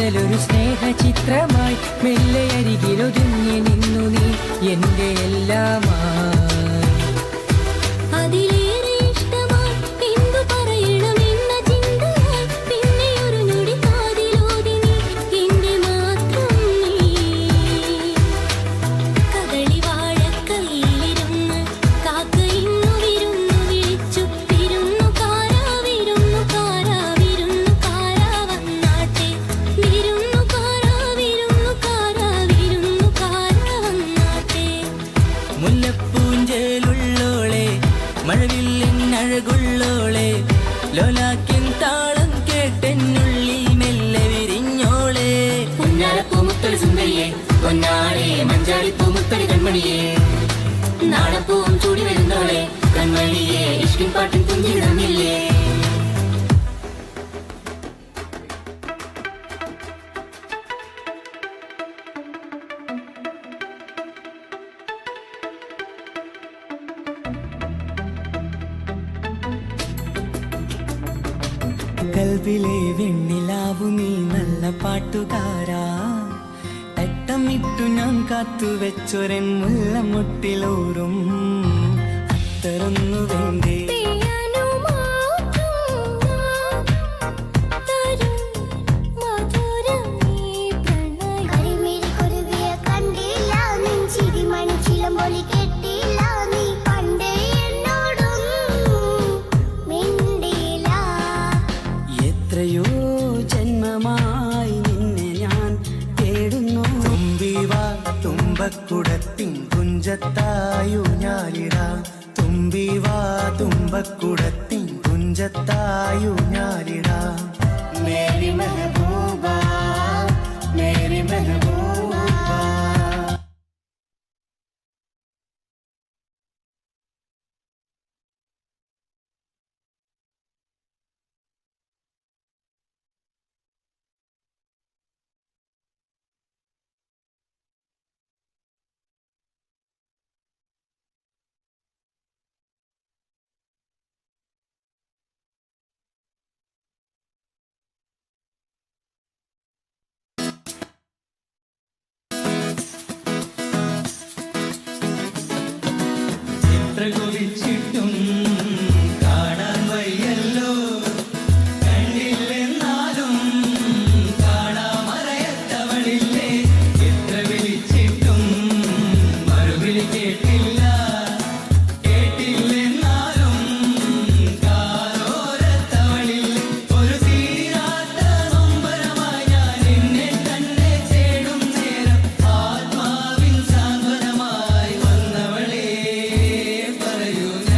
J: കാതലൊരു സ്നേഹചിത്രമായി മെല്ലെ അരികിലൊതുങ്ങി നിന്നു നീ എൻ്റെ എല്ലാമായി. അതിലേറെ ഇഷ്ടമായി എന്തു പറയണമെന്ന ചിന്തയായി പിന്നെ ഒരു ഞൊടി കാതിലോതി നീ എൻ്റെ മാത്രം നീ. കദളി വാഴക്കൈയിലിരുന്ന് കാക്ക ഇന്നു വിരുന്നു വിളിച്ചു വിരുന്നുകാരാ വിരുന്നുകാരാ വിരുന്നുകാരാ വന്നാട്ടെ വിരുന്നുകാരാ വിരുന്നുകാരാ വിരുന്നുകാരാ വന്നാട്ടെ. മുല്ലപ്പൂഞ്ചേലുള്ളോളെ മഴവില്ലെന്നഴകുള്ളോളെ ലോലാക്കിൻ താളം കേട്ടെന്നുള്ളിൽ മെല്ലെ വിരിഞ്ഞോളെ. പുന്നാരപ്പൂമുത്തടി സുന്ദരിയെ പൊന്നാളെ മഞ്ചാടിപ്പൂമുത്തടി കൺമണിയെ നാണപ്പൂവും ചൂടി വരുന്നോളെ കൺമണിയെ ഇഷ്കിൻ പാട്ടിൻ പുഞ്ചിരി തന്നില്ലേ. കൽവിലെ വെണ്ണിലാവു നീ നല്ല പാട്ടുകാരാ തട്ടമിട്ടു ഞാൻ കാത്തുവെച്ചൊരൻ മുല്ലമുട്ടിലോറും അത്തരൊന്നു വേണ്ടേ. എത്രയോ ജന്മമായി നിന്നെ ഞാൻ തേടുന്നു. തുമ്പിവാ തുമ്പക്കുടത്തിൻ കുഞ്ചത്തായു ഞാലിടാ. തുമ്പിവാ തുമ്പക്കുടത്തിൻ കുഞ്ചത്തായു ഞാലിടാ. മേരി മെഹബൂബ മേരി മെഹബൂബ. എത്ര കൊതിച്ചിട്ടും കാണാൻ വയ്യല്ലോ കണ്ടില്ലെന്നാലും കാണാമറയത്തവളില്ലേ. എത്ര വിളിച്ചിട്ടും മറുവിളി കേട്ടില്ല കേട്ടില്ലെന്നാലും കാതോരത്തവളില്ലേ. ഒരു തീരാത്ത നൊമ്പരമായി ഞാൻ എന്നെ തന്നെ തേടും നേരം ആത്മാവിൻ സാന്ത്വനമായി വന്നവളെ പറയൂ ഞാൻ.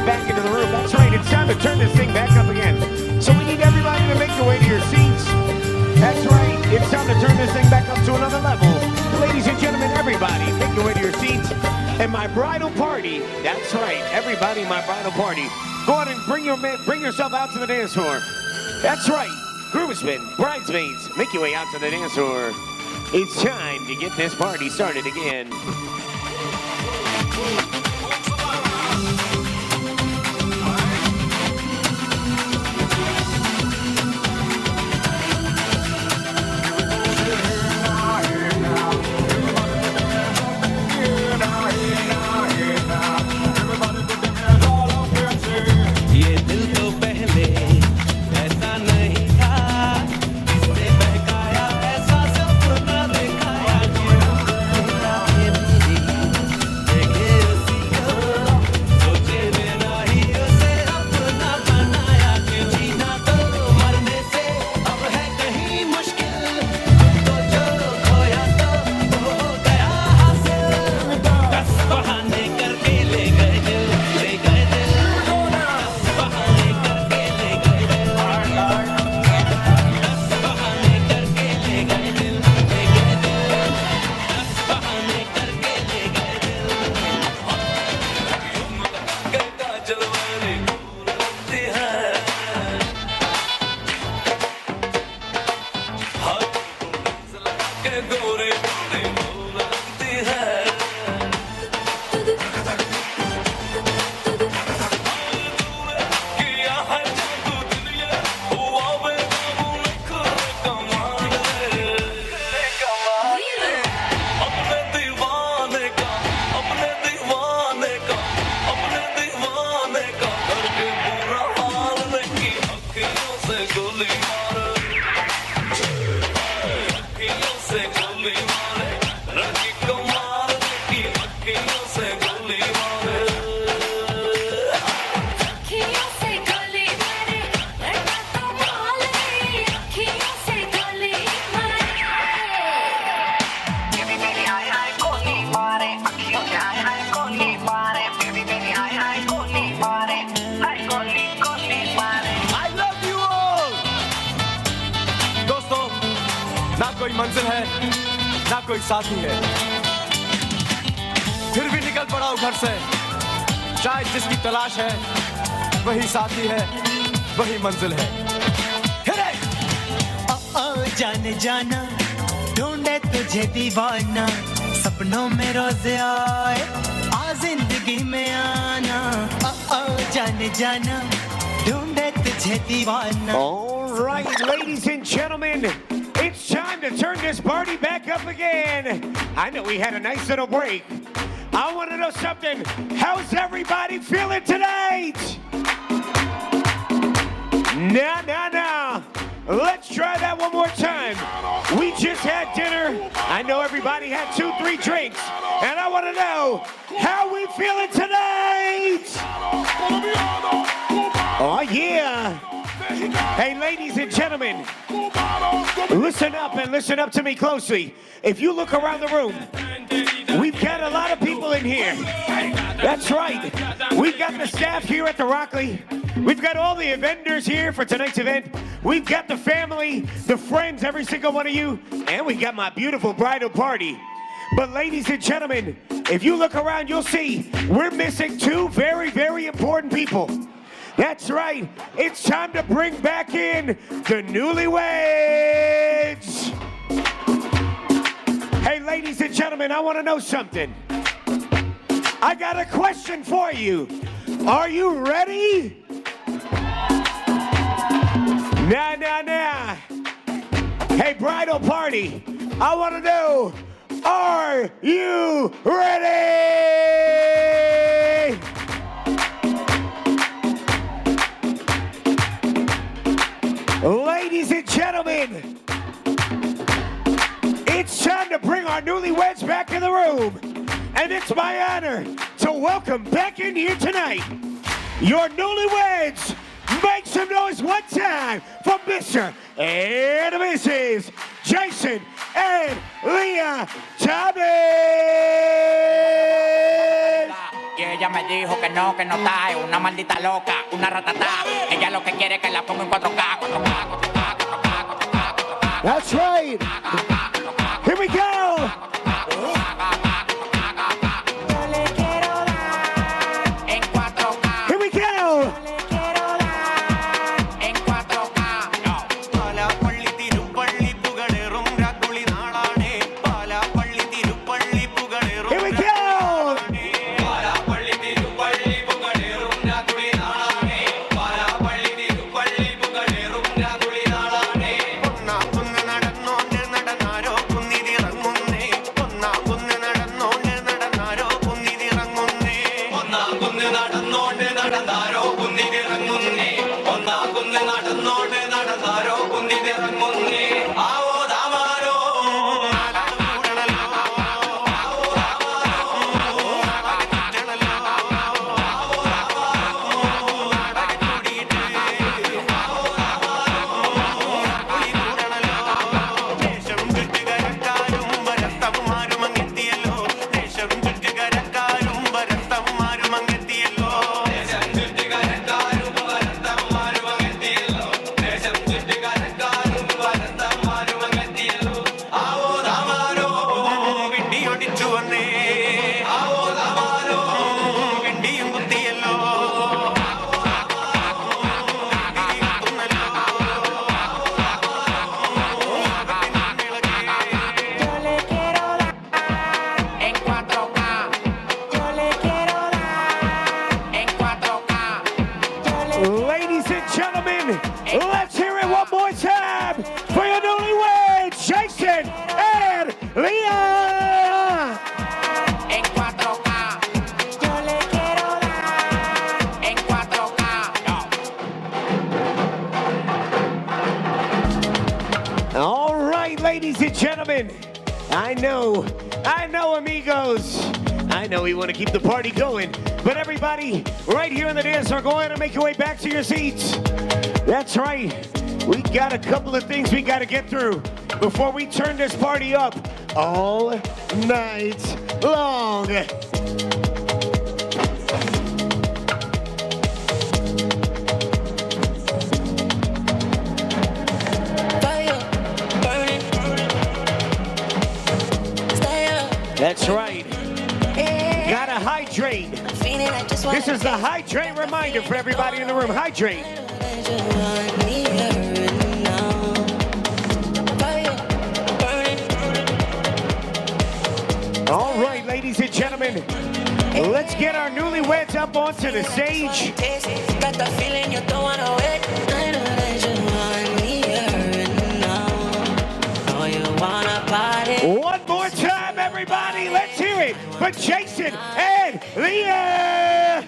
H: back into the room. That's right, it's time to turn this thing back up again. So we need everybody to make their way to your seats. That's right, it's time to turn this thing back up to another level. Ladies and gentlemen, everybody, make your way to your seats. And my bridal party, that's right, everybody, my bridal party. Go on and bring yourself out to the dance floor. That's right, groomsmen, bridesmaids, make your way out to the dance floor. It's time to get this party started again.
V: ये दिल तो पहले ऐसा नहीं था, इसने बहकाया ऐसा सपना दिखाया ये मेरी देखे उसी को, सोचे बिना ही उसे अपना बनाया कि जीना तो मरने से अब है कहीं मुश्किल, तो जो खोया तो हो गया हासिल, दस बहाने करके ले गए दिल, ले गए दिल, दस बहाने करके ले गए दिल, दस बहाने करके ले गए दिल, ले गए दिल, दस बहाने करके ले गए दिल, गंगा जलवाने पूरती है, हाथ के गोरे गोरे बोलती है, किया है जादू दुनिया, हुआ बेकाबू लिखो कमाल है, कमाल है, अपने दीवाने का, अपने दीवाने का, अपने दीवाने का करके बुरा हाल की अखियों से गोली मारे, अखियों से गोली मारे, रखी कमाल की अखियों से गोली मारे,
J: अखियों से गली मारे लड़का कमाल है अखियों से गली मारे बेबी बेबी हाय हाय गोली मारे अखियों से हाय हाय गोली मारे बेबी बेबी हाय हाय गोली मारे हाय गोली गोली मारे
L: I love you all! दोस्तों, ना कोई मंजिल है, ना कोई साथी है, फिर भी निकल पड़ा हूं घर से, शायद जिसकी तलाश है, वही साथी है, वही मंजिल है।
I: ओ जाने जाना ढूंढे तुझे दीवाना सपनों में रोज आए आ जिंदगी में आना ओ जाने जाना ढूंढे तुझे दीवाना
H: All right, ladies and gentlemen, it's time to turn this party back up again. I know we had a nice little break. I want to know something. How's everybody feeling tonight? Nah. Let's try that one more time. We just had dinner. I know everybody had 2-3 drinks. And I want to know, how we feeling tonight? Oh, yeah. Hey, ladies and gentlemen, listen up and listen up to me closely. If you look around the room, we've got a lot of people in here. That's right. We've got the staff here at the Rockley. We've got all the vendors here for tonight's event. We've got the family, the friends, every single one of you. And we got my beautiful bridal party. But ladies and gentlemen, if you look around, you'll see we're missing 2 very, very important people. That's right. It's time to bring back in the Newlyweds. Hey, ladies and gentlemen, I want to know something. I got a question for you. Are you ready? Nah. Hey, bridal party, I want to know, are you ready? Ladies and gentlemen, it's time to bring our newlyweds back in the room. And it's my honor to welcome back in here tonight your newlyweds. Make some noise one time for Mr. and Mrs. Jason and Liya Thomas.
B: Yeah.
M: ella me dijo que no está, es una maldita loca, una ratata. Ella lo que quiere es que la ponga en 4K, 4K, 4K, 4K, 4K.
B: That's right. Here we go. Here we go. Here we go. Ladies and gentlemen, let's hear it one more time for your newlyweds, Jason and Liya.
M: En 4K. Yo le quiero dar en 4K.
B: All right, ladies and gentlemen, I know, amigos. I know we want to keep the party going, but everybody right here in the dance floor, go ahead and make your way back to your seats. That's right. We got a couple of things we got to get through before we turn this party up all night long. That's right. Gotta hydrate. This is the hydrate reminder for everybody in the room. Hydrate. All right, ladies and gentlemen, let's get our newlyweds up onto the stage.
E: Got the feeling you don't wanna wait. I know that you want me here and now. Oh, you wanna party?
B: One more time, everybody. Let's hear it for Jason and Liya.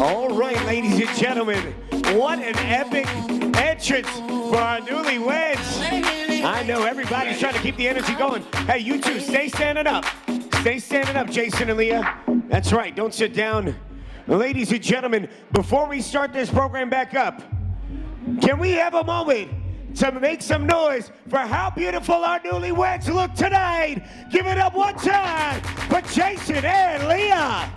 B: All right, ladies and gentlemen, what an epic entrance for our newlyweds. I know everybody's trying to keep the energy going. Hey, you two, stay standing up. Stay standing up, Jason and Liya. That's right, don't sit down. Ladies and gentlemen, before we start this program back up, can we have a moment to make some noise for how beautiful our newlyweds look tonight? Give it up one time for Jason and Liya.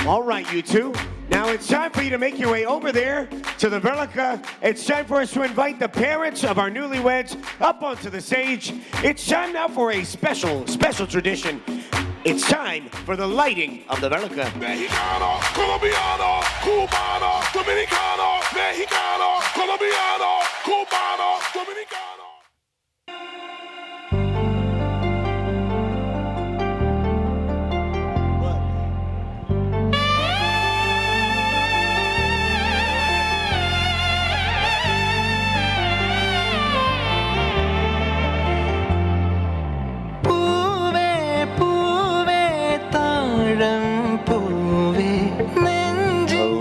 B: All right, you two. Now it's time for you to make your way over there to the Verlica. It's time for us to invite the parents of our newlyweds up onto the stage. It's time now for a special tradition. It's time for the lighting of the Verlica.
N: Mexicano, colombiano, cubano, dominicano, mexicano, colombiano, cubano, dominicano.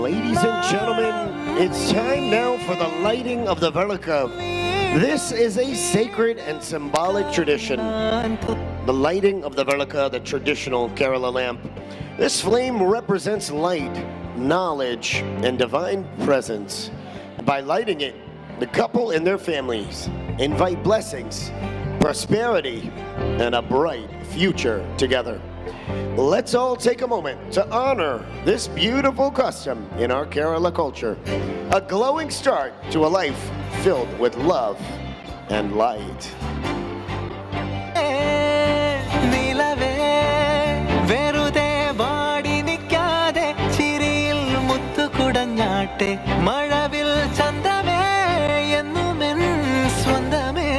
B: Ladies and gentlemen, it's time now for the lighting of the Verlica. This is a sacred and symbolic tradition. The lighting of the Verlica, the traditional Kerala lamp. This flame represents light, knowledge, and divine presence. By lighting it, the couple and their families invite blessings, prosperity, and a bright future together. Let's all take a moment to honor this beautiful custom in our Kerala culture, a glowing start to a life filled with love and light.
I: നിലവേ വെറുതെ വാടി നിൽക്കാതെ ചിരിയിൽ മുത്തുകുടഞ്ഞാട്ടെ മഴവിൽ ചന്തമേ എന്നുമെൻ സ്വന്തമേ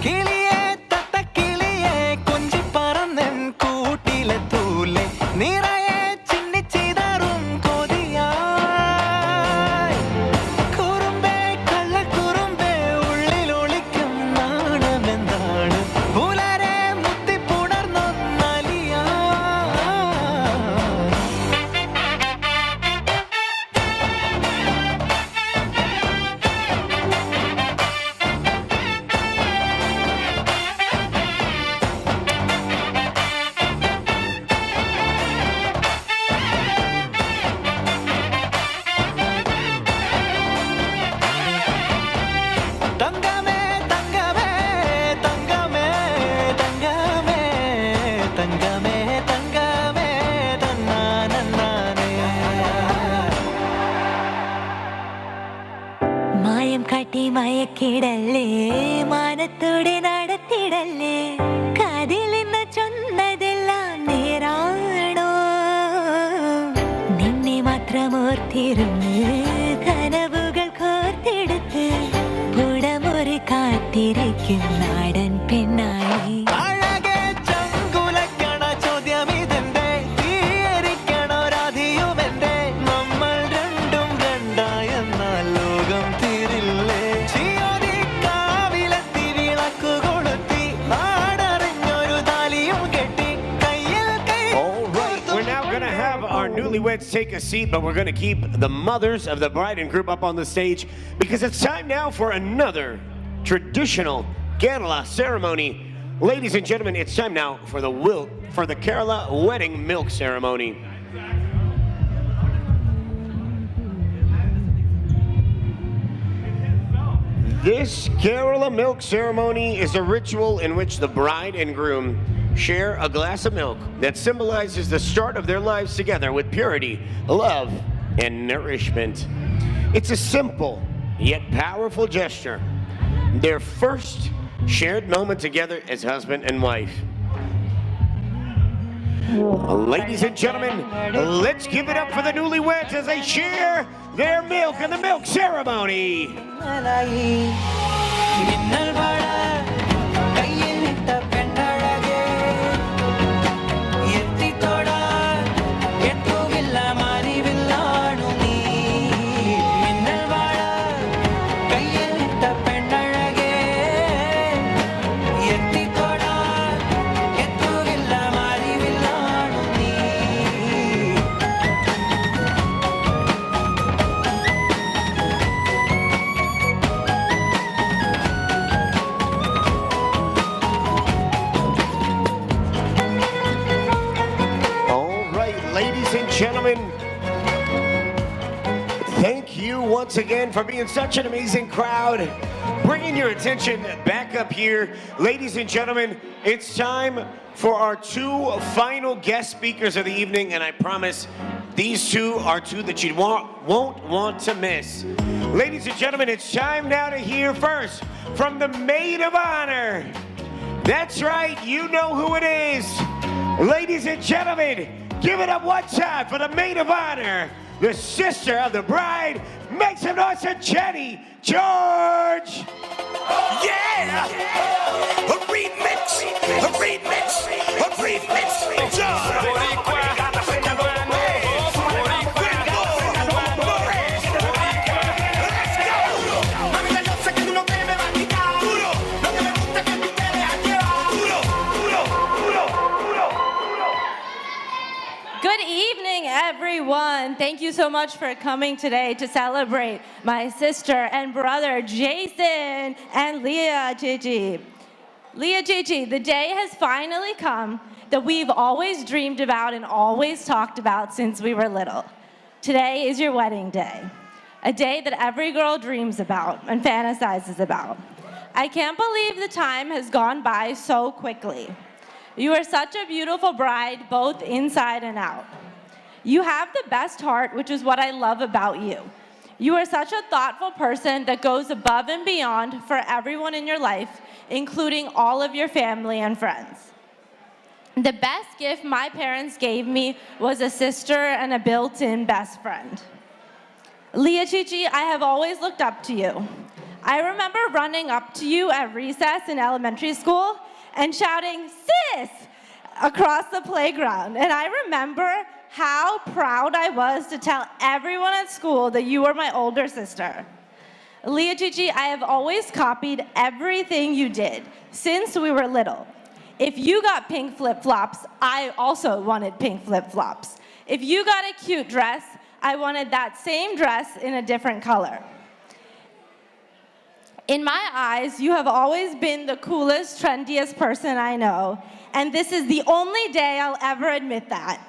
I: കിളിയേ തത്തക്കിളിയേ കൊഞ്ചി പറന്നൻ കൂട്ടിലെ തൂലെ നിറയെ ചിന്നിച്ചിതറും കൊതിയായി കുറുമ്പേ കള്ളക്കുറുമ്പേ ഉള്ളിലൊളിക്കും നാണമെന്താണ് പുലരെ മുത്തിപ്പുണർന്നൊന്നലിയാ തങ്കമേ തങ്കമേ തങ്കമേ തങ്കമേ തങ്കമേ തങ്കമേ തന്നാനന്നാനേ
J: മായം കാട്ടി മയക്കിടല്ലേ മാനത്തോടെ നടത്തിടല്ലേ കാതിലെന്ന് ചൊന്നതെല്ലാം നേരാണോ നിന്നെ മാത്രം ഓർത്തിരുന്ന് കനവുകൾ കോർത്തെടുത്ത് പുടമുറി കാത്തിരിക്കും നാടൻ പെണ്ണായി
I: അഴകേ ചങ്കുലക്കണ ചോദ്യമിതെന്തേ തീയരിക്കണ രാധിയുമെന്തേ നമ്മൾ രണ്ടും രണ്ടായെന്നാൽ ലോകം തീരില്ലേ ചിയോതി കാവിലെത്തി വിളക്കു കൊളുത്തി നാടറിഞ്ഞൊരു താലിയും കെട്ടി കയ്യിൽ കൈ
B: We're now going to have our newlyweds take a seat, but we're going to keep the mothers of the bride and groom up on the stage because it's time now for another traditional Kerala ceremony. Ladies and gentlemen, it's time now for the Kerala wedding milk ceremony. This Kerala milk ceremony is a ritual in which the bride and groom share a glass of milk that symbolizes the start of their lives together with purity, love, and nourishment. It's a simple yet powerful gesture, their first shared moment together as husband and wife. Ladies and gentlemen, let's give it up for the newlyweds as they share their milk in the milk ceremony.
I: മിന്നൽ വാഴ കയ്യിലിട്ട പെണ്ണഴകേ എത്തിത്തോടാൻ എത്തുകില്ല മാറിവില്ലാണു നീ മിന്നൽ വാഴ കയ്യിലിട്ട പെണ്ണഴകേ എത്തിത്തോടാൻ എത്തുകില്ല മാറിവില്ലാണു നീ
B: All right, ladies and gentlemen, thank you once again for being such an amazing crowd. Bringing your attention back up here. Ladies and gentlemen, it's time for our two final guest speakers of the evening, and I promise these two are two that you won't want to miss. Ladies and gentlemen, it's time now to hear first from the Maid of Honor. That's right, you know who it is. Ladies and gentlemen, give it up one time for the Maid of Honor, the sister of the bride. Make some noise for Jenny George.
K: Yeah! A remix! A remix! A remix!
O: Good evening, everyone. Thank you so much for coming today to celebrate my sister and brother, Jason and Liya Gigi. Liya Gigi, the day has finally come that we've always dreamed about and always talked about since we were little. Today is your wedding day. a day that every girl dreams about and fantasizes about. I can't believe the time has gone by so quickly. You are such a beautiful bride, both inside and out. You have the best heart, which is what I love about you. You are such a thoughtful person that goes above and beyond for everyone in your life, including all of your family and friends. The best gift my parents gave me was a sister and a built-in best friend. Liya Chichi, I have always looked up to you. I remember running up to you at recess in elementary school and shouting, "Sis!" across the playground. And I remember how proud I was to tell everyone at school that you were my older sister. Liya Chichi, I have always copied everything you did since we were little. If you got pink flip-flops, I also wanted pink flip-flops. If you got a cute dress, I wanted that same dress in a different color. In my eyes, you have always been the coolest, trendiest person I know, and this is the only day I'll ever admit that.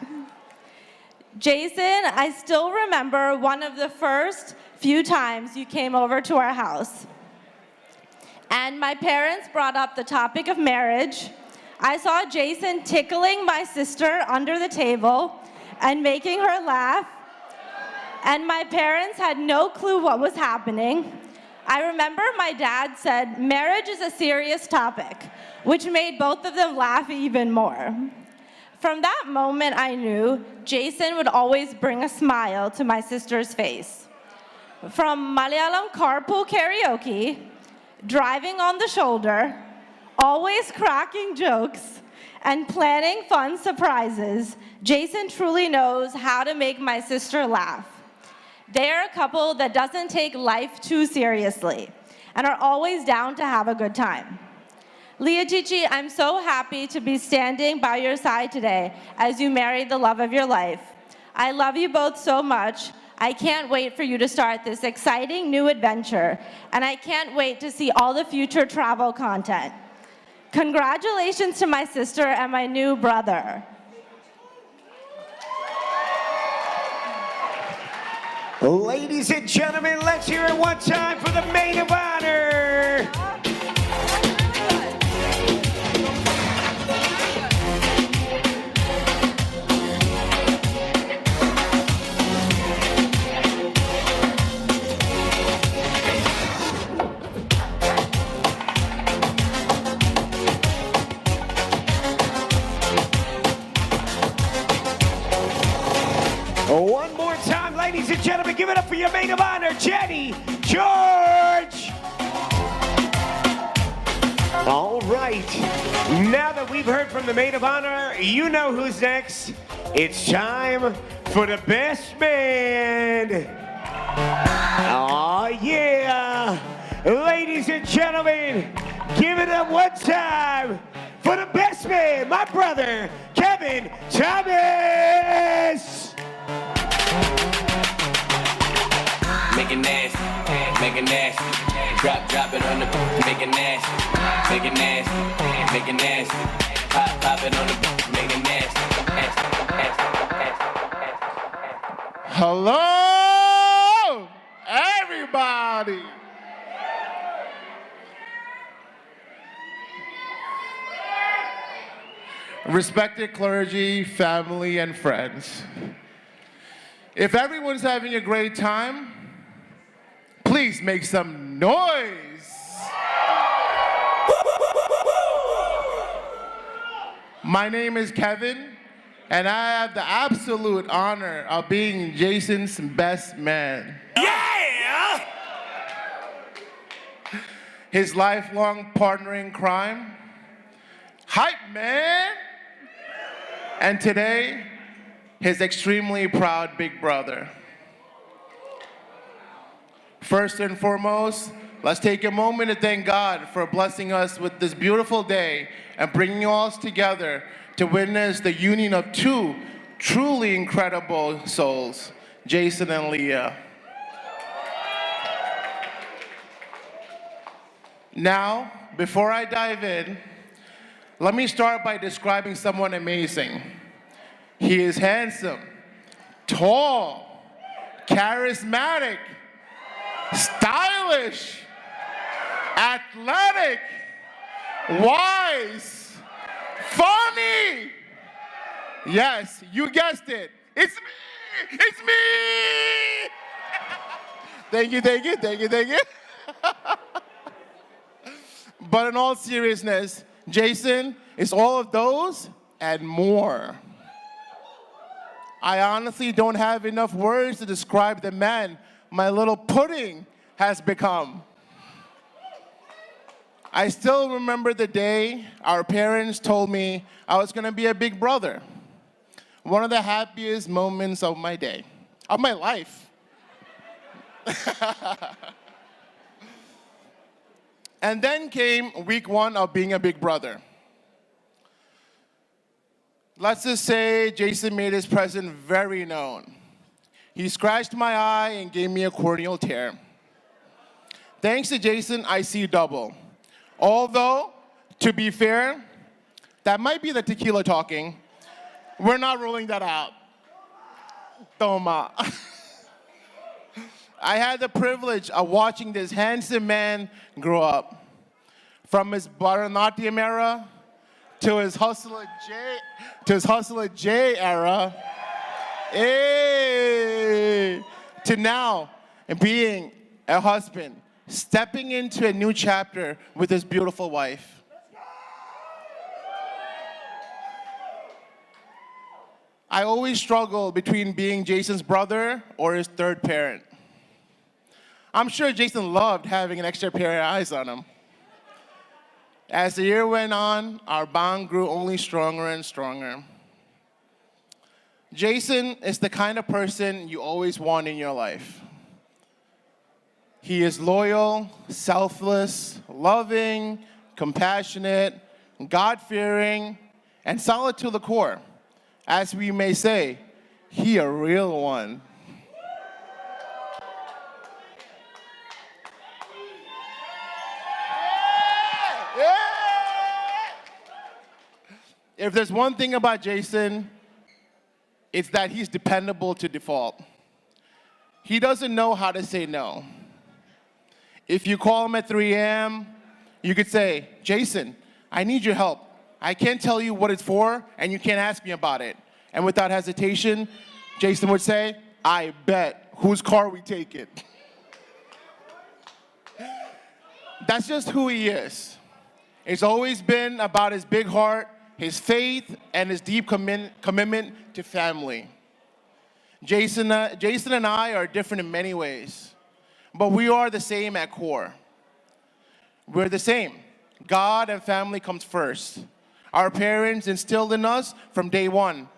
O: Jason, I still remember one of the first few times you came over to our house. And my parents brought up the topic of marriage. I saw Jason tickling my sister under the table and making her laugh. And my parents had no clue what was happening. I remember my dad said, "Marriage is a serious topic," which made both of them laugh even more. From that moment, I knew Jason would always bring a smile to my sister's face. From Malayalam carpool karaoke, driving on the shoulder, always cracking jokes, and planning fun surprises, Jason truly knows how to make my sister laugh. They're a couple that doesn't take life too seriously and are always down to have a good time. Liya Chichi, I'm so happy to be standing by your side today as you marry the love of your life. I love you both so much. I can't wait for you to start this exciting new adventure, and I can't wait to see all the future travel content. Congratulations to my sister and my new brother.
B: Ladies and gentlemen, let's hear it one time for the maid of honor. One more time, ladies and gentlemen, give it up for your maid of honor, Jenny George. All right, now that we've heard from the maid of honor, you know who's next. It's time for the best man. Oh yeah, ladies and gentlemen, give it up one time for the best man, my brother, Kevin Thomas.
D: Make it nasty, make it nasty. Drop it on the make it nasty, make it nasty, make it nasty. Pop it on the make it nasty, nasty, nasty, nasty.
P: Hello, everybody. Respected clergy, family, and friends. If everyone's having a great time, please make some noise. My name is Kevin, and I have the absolute honor of being Jason's best man.
B: Yeah!
P: His lifelong partner in crime, hype man, and today, his extremely proud big brother. First and foremost, let's take a moment to thank God for blessing us with this beautiful day and bringing us together to witness the union of two truly incredible souls, Jason and Liya. Now, before I dive in, let me start by describing someone amazing. He is handsome, tall, charismatic, stylish, athletic, wise, funny. Yes, you guessed it. It's me! It's me! Thank you, thank you, thank you, thank you. But in all seriousness, Jason is all of those and more. I honestly don't have enough words to describe the man my little pudding has become. I still remember the day our parents told me I was gonna be a big brother. One of the happiest moments of my day, of my life. And then came week one of being a big brother. Let's just say Jason made his presence very known. He scratched my eye and gave me a corneal tear. Thanks to Jason, I see double. Although, to be fair, that might be the tequila talking. We're not ruling that out. Toma. I had the privilege of watching this handsome man grow up. From his Bharatanatyam era to his Hustler J era, to now being a husband, stepping into a new chapter with his beautiful wife. I always struggle between being Jason's brother or his third parent. I'm sure Jason loved having an extra pair of eyes on him. As the year went on, our bond grew only stronger and stronger. Jason is the kind of person you always want in your life. He is loyal, selfless, loving, compassionate, God-fearing, and solid to the core. As we may say, he a real one. If there's one thing about Jason, it's that he's dependable to default. He doesn't know how to say no. If you call him at 3 a.m., you could say, Jason, I need your help. I can't tell you what it's for, and you can't ask me about it. And without hesitation, Jason would say, I bet. Whose car we take it? That's just who he is. It's always been about his big heart, his faith, and his deep commitment to family. Jason and I are different in many ways, but we are the same at core. We're the same. God and family comes first. Our parents instilled in us from day one,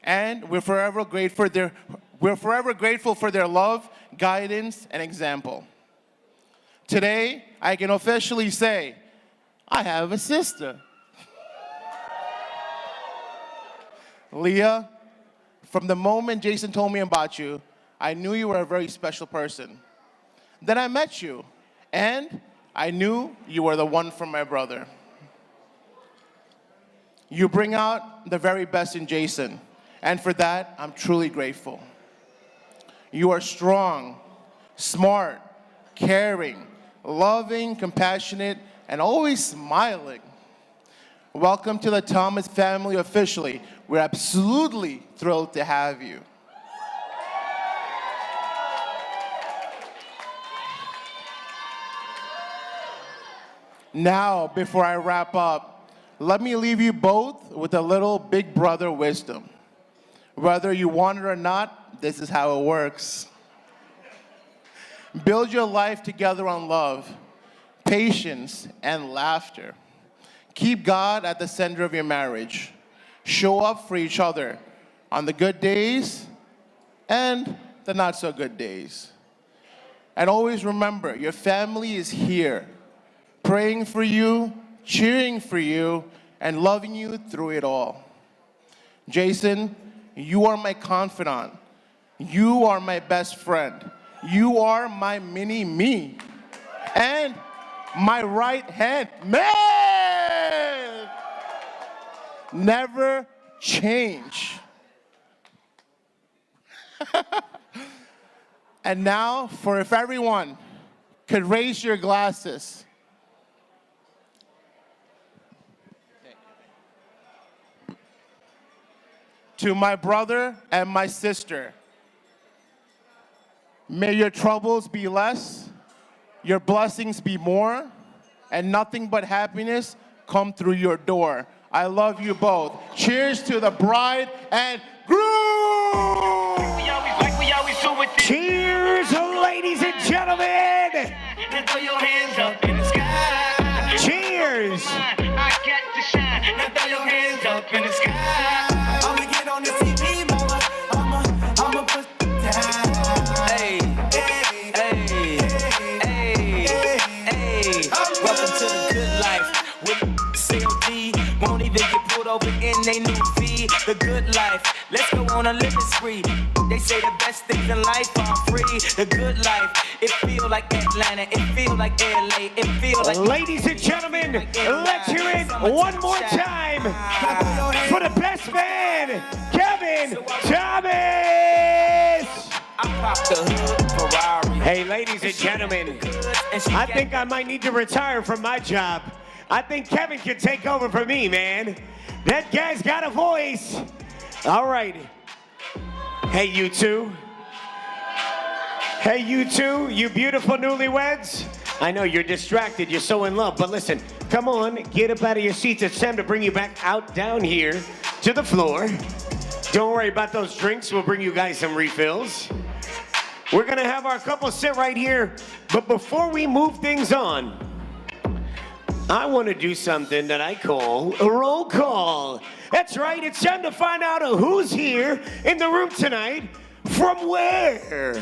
P: and we're forever grateful for their love, guidance, and example. Today, I can officially say, I have a sister. Liya, from the moment Jason told me about you, I knew you were a very special person. Then I met you, and I knew you were the one for my brother. You bring out the very best in Jason, and for that, I'm truly grateful. You are strong, smart, caring, loving, compassionate, and always smiling. Welcome to the Thomas family officially. We're absolutely thrilled to have you. Now, before I wrap up, let me leave you both with a little big brother wisdom. Whether you want it or not, this is how it works. Build your life together on love, patience, and laughter. Keep God at the center of your marriage. Show up for each other on the good days and the not so good days. And always remember, your family is here, praying for you, cheering for you, and loving you through it all. Jason, you are my confidant. You are my best friend. You are my mini-me. And my right-hand man. Never change. And now, for if everyone could raise your glasses. To my brother and my sister, may your troubles be less, your blessings be more, and nothing but happiness come through your door. I love you both. Cheers to the bride and groom!
B: Cheers, ladies and gentlemen!
E: Now throw your hands up in the sky.
B: Cheers!
E: I get to shine. Now throw your hands up in the sky. I'ma get on the TV, mama. I'ma put it down.
I: Hey, hey, hey. Welcome to the good life with COD. Won't even get pulled over in they new V. The good life. Let's go on a living spree. They say the best things in life are free. The good life. It feel like Atlanta. It feel like LA. It feel like.
B: Ladies and gentlemen, let's hear it one more time for the best man, Kevin Thomas. Hey, ladies and gentlemen, I think I might need to retire from my job. I think Kevin can take over for me, man. That guy's got a voice. All right. Hey, you two. Hey, you two, you beautiful newlyweds. I know you're distracted, you're so in love, but listen, come on, get up out of your seats. It's time to bring you back out down here to the floor. Don't worry about those drinks. We'll bring you guys some refills. We're gonna have our couple sit right here, but before we move things on, I want to do something that I call a roll call. That's right, it's time to find out who's here in the room tonight, from where.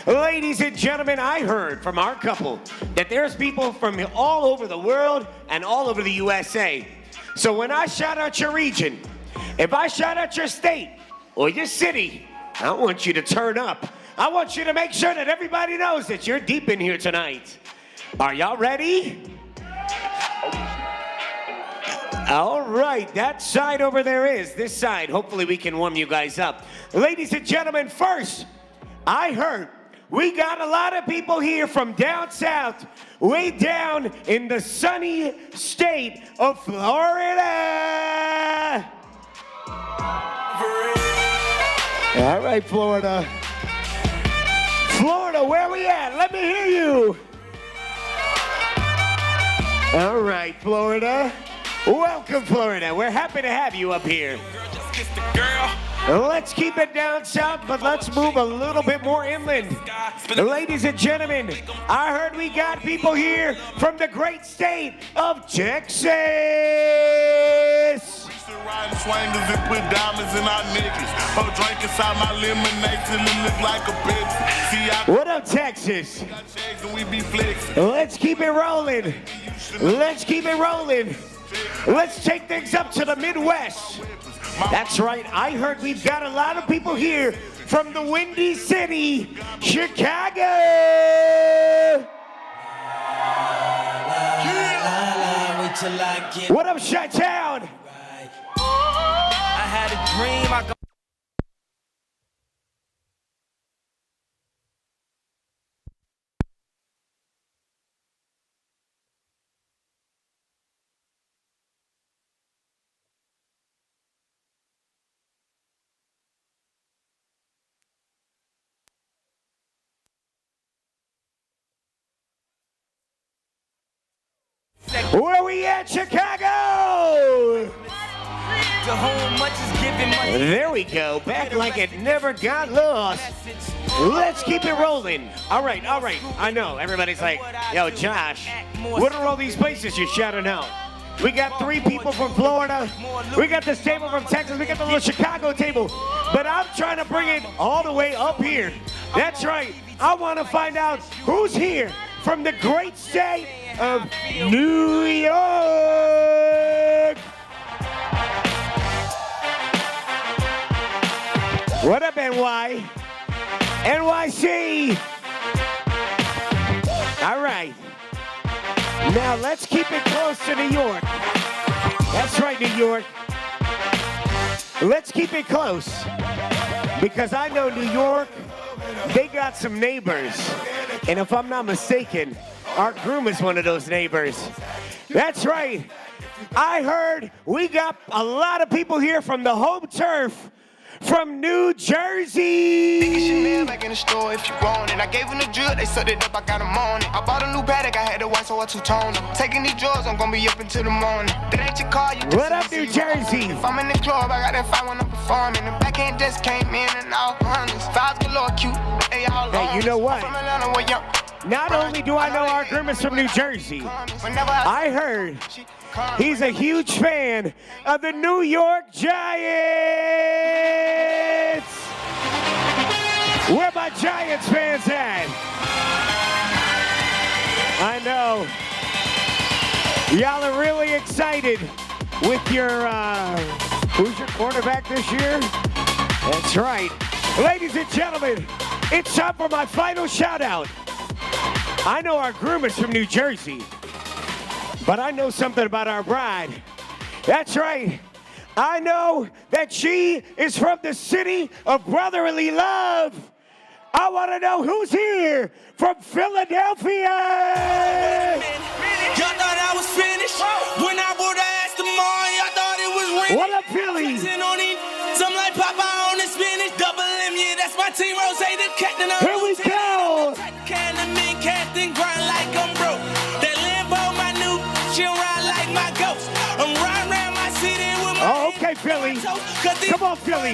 B: Ladies and gentlemen, I heard from our couple that there's people from all over the world and all over the USA. So when I shout out your region, if I shout out your state or your city, I want you to turn up. I want you to make sure that everybody knows that you're deep in here tonight. Are y'all ready? All right, that side over there is. This side, hopefully we can warm you guys up. Ladies and gentlemen, first, I heard we got a lot of people here from down south, way down in the sunny state of Florida. All right, Florida. Florida, where we at? Let me hear you. All right, Florida. Welcome, Florida. We're happy to have you up here. Let's keep it down south, but let's move a little bit more inland. Ladies and gentlemen, I heard we got people here from the great state of Texas.
N: Riding swingers and put diamonds in our necklace. Pour drink inside my lemonade till it look like a Pepsi. See,
B: what up, Texas?
N: And we be flexing.
B: Let's keep it rolling. Let's keep it rolling. Let's take things up to the Midwest. That's right, I heard we've got a lot of people here from the Windy City, Chicago. What up, Chi-Town?
I: I had a dream. I
B: Where we at, Chicago?
I: To whom much is given, much is
B: There we go, back like it never got lost. Let's keep it rolling. All right, I know, everybody's like, yo, Josh, what are all these places you're shouting out? We got 3 people from Florida. We got this table from Texas. We got the little Chicago table. But I'm trying to bring it all the way up here. That's right. I want to find out who's here from the great state of New York. What up, NY? NYC. All right. Now let's keep it close to New York. That's right, New York. Let's keep it close. Because I know New York, they got some neighbors.
H: And if I'm not mistaken, our groom is one of those neighbors. That's right. I heard we got a lot of people here from the home turf from New Jersey.
R: Chanel back in the store if you want it. I gave them the drill, they set it up, I got them on it. I bought a new paddock, I had to white, so I two-toned them. Taking these drugs, I'm gonna be up until the morning. That ain't your car, you just
H: what up, New Jersey?
R: If I'm in the club, I got that fight when I'm performing. The backhand just came in and all hundreds. Fives galore cute, they all
H: Hey, you know what?
R: From Atlanta, where young.
H: Not only do I know our groom is from New Jersey, I heard he's a huge fan of the New York Giants. Where my Giants fans at? I know. Y'all are really excited with your, who's your quarterback this year? That's right. Ladies and gentlemen, it's time for my final shout out. I know our groom is from New Jersey, but I know something about our bride. That's right. I know that she is from the city of brotherly love. I want to know who's here from Philadelphia.
Q: Y'all thought I was finished when I bought the ass tomorrow. Y'all thought it was ring.
H: What up, Philly?
Q: Some like Papa on the spinach, double M, yeah, that's my team. Rose, the captain.
H: Here we go.
Q: Can the mean captain grind like I'm broke. That Lambo, my new, she'll ride like my ghost. I'm riding around my city with my.
H: Oh, okay, Philly. Come on, Philly.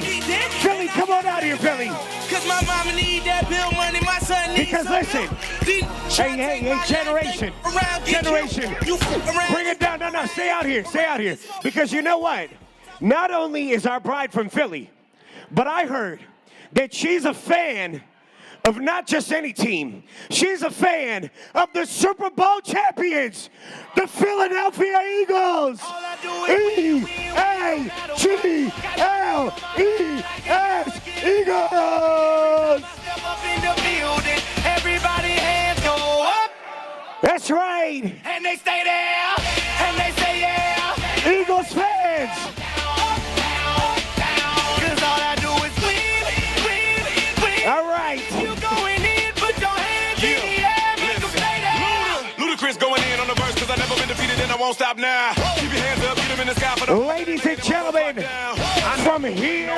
H: Philly, come on out here, Philly.
Q: Cause my mama need that bill money, my son needs.
H: Because listen, hey, generation, bring it down. No, stay out here. Because you know what? Not only is our bride from Philly, but I heard that she's a fan of not just any team. She's a fan of the Super Bowl champions, the Philadelphia Eagles. E-A-G-L-E-S, Eagles.
Q: Everybody hands go up.
H: That's right.
Q: And they stay there. And they say yeah.
H: Eagles fans.
Q: Cause all I do is win.
H: All right.
Q: You going in, put your hands in the air, make them stay there.
K: Ludacris going in on the verse, cause I never been defeated and I won't stop now. Keep your hands up, get them in the sky for the.
H: Ladies and gentlemen, from here,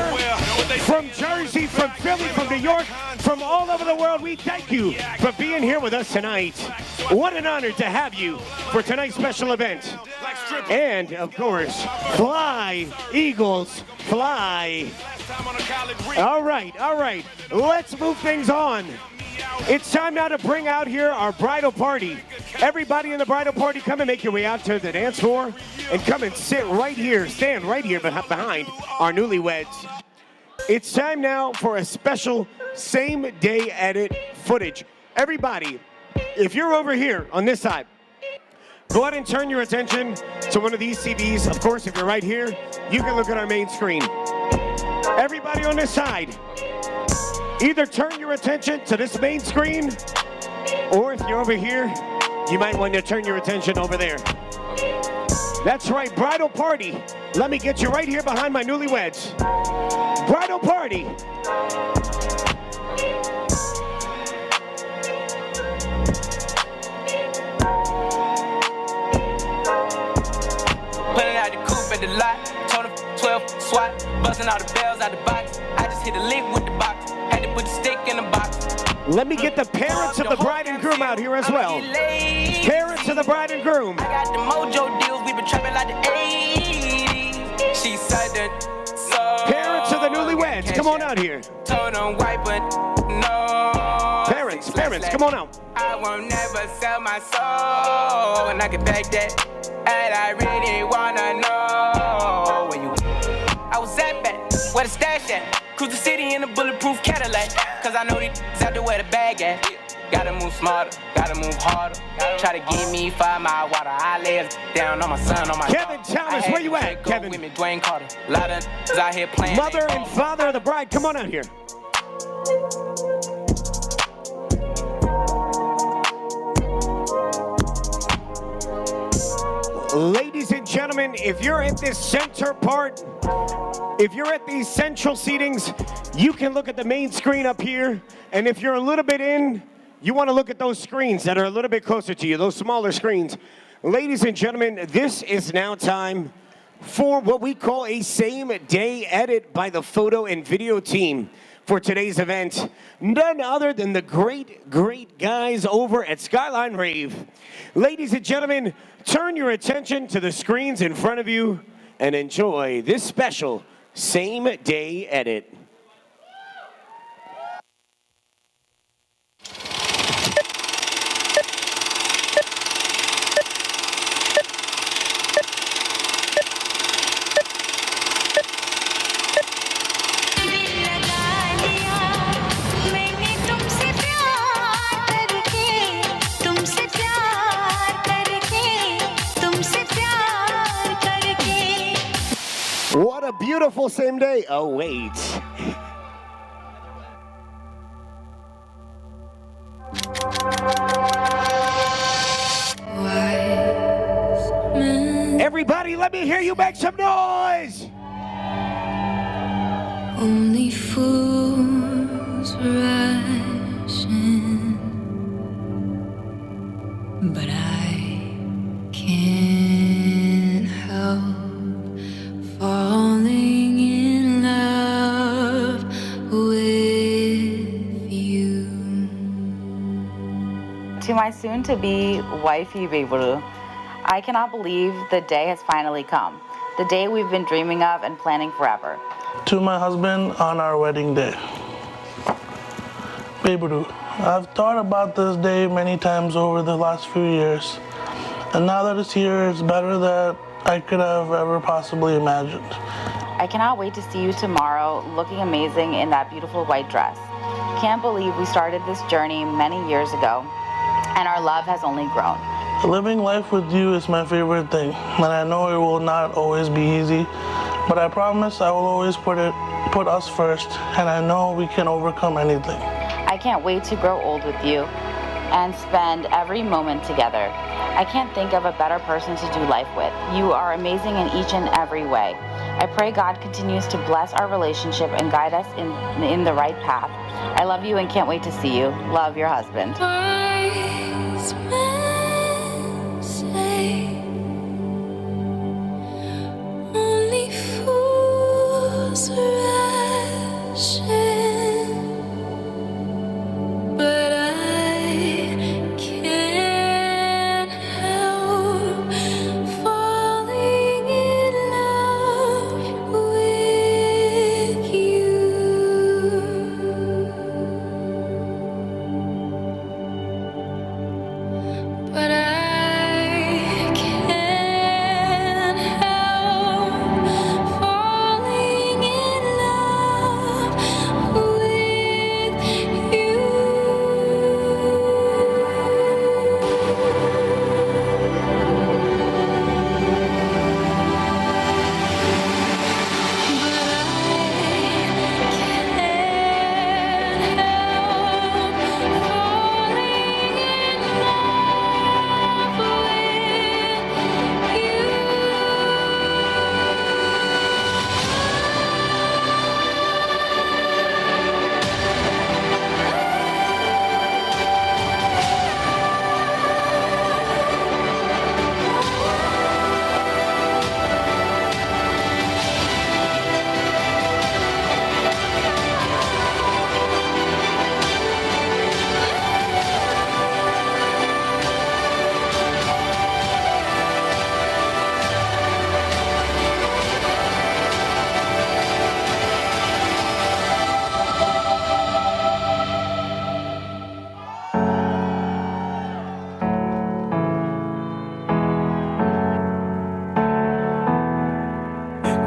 H: from Jersey, from Philly, from New York, from all over the world, we thank you for being here with us tonight. What an honor to have you for tonight's special event. And, of course, fly, Eagles, fly. All right. Let's move things on. It's time now to bring out here our bridal party. Everybody in the bridal party, come and make your way out to the dance floor and come and sit right here, stand right here behind our newlyweds. It's time now for a special same-day edit footage. Everybody, if you're over here on this side, go ahead and turn your attention to one of these TVs. Of course, if you're right here, you can look at our main screen. Everybody on this side, either turn your attention to this main screen, or if you're over here, you might want to turn your attention over there. That's right, bridal party. Let me get you right here behind my newlyweds. Bridal party.
S: Pulling out the coupe at the lot, told him 12 swat, buzzing all the bells out the box. I just hit a lick with the box, had to put the stick in the box.
H: Let me get the parents of the bride and groom out here as well. Parents of the bride and groom.
S: I got the mojo deals, we been trapping like the 80s. She said that.
H: Parents of the newlyweds, come on out here.
S: Told them white, but no.
H: Parents, come on out.
S: I won't never sell my soul, and I can back that. And I really wanna know where you. I was at back, where the stash at? Cruise the city in a bulletproof Cadillac. Cause I know these out there where the bag at. Gotta move smarter, gotta move harder. Try to give me 5 mile water. I lay down on my son, on my
H: Kevin Thomas, where you at, Kevin?
S: With me, Dwayne Carter. A lot of out here playing.
H: Mother and father of the bride, come on out here. Ladies and gentlemen, if you're at this center part, if you're at these central seatings, you can look at the main screen up here. And if you're a little bit in, you want to look at those screens that are a little bit closer to you, those smaller screens. Ladies and gentlemen, this is now time for what we call a same-day edit by the photo and video team for today's event. None other than the great, great guys over at Skyline Rave. Ladies and gentlemen, turn your attention to the screens in front of you and enjoy this special same-day edit. What a beautiful same day. Oh, wait. Everybody, let me hear you make some noise.
J: Only fools rush in, but I can't help falling in love with you.
T: To my soon-to-be wifey, Bridal, I cannot believe the day has finally come. The day we've been dreaming of and planning forever.
U: To my husband on our wedding day. Bridal, I've thought about this day many times over the last few years, and now that it's here, it's better than I could have ever possibly imagined.
T: I cannot wait to see you tomorrow looking amazing in that beautiful white dress. Can't believe we started this journey many years ago, and our love has only grown.
U: Living life with you is my favorite thing, and I know it will not always be easy, but I promise I will always put us first, and I know we can overcome anything.
T: I can't wait to grow old with you and spend every moment together. I can't think of a better person to do life with. You are amazing in each and every way. I pray God continues to bless our relationship and guide us in the right path. I love you and can't wait to see you. Love, your husband.
J: Wise men say only fools rush in, but I can't help falling in love with you. But I can't help falling in love with you.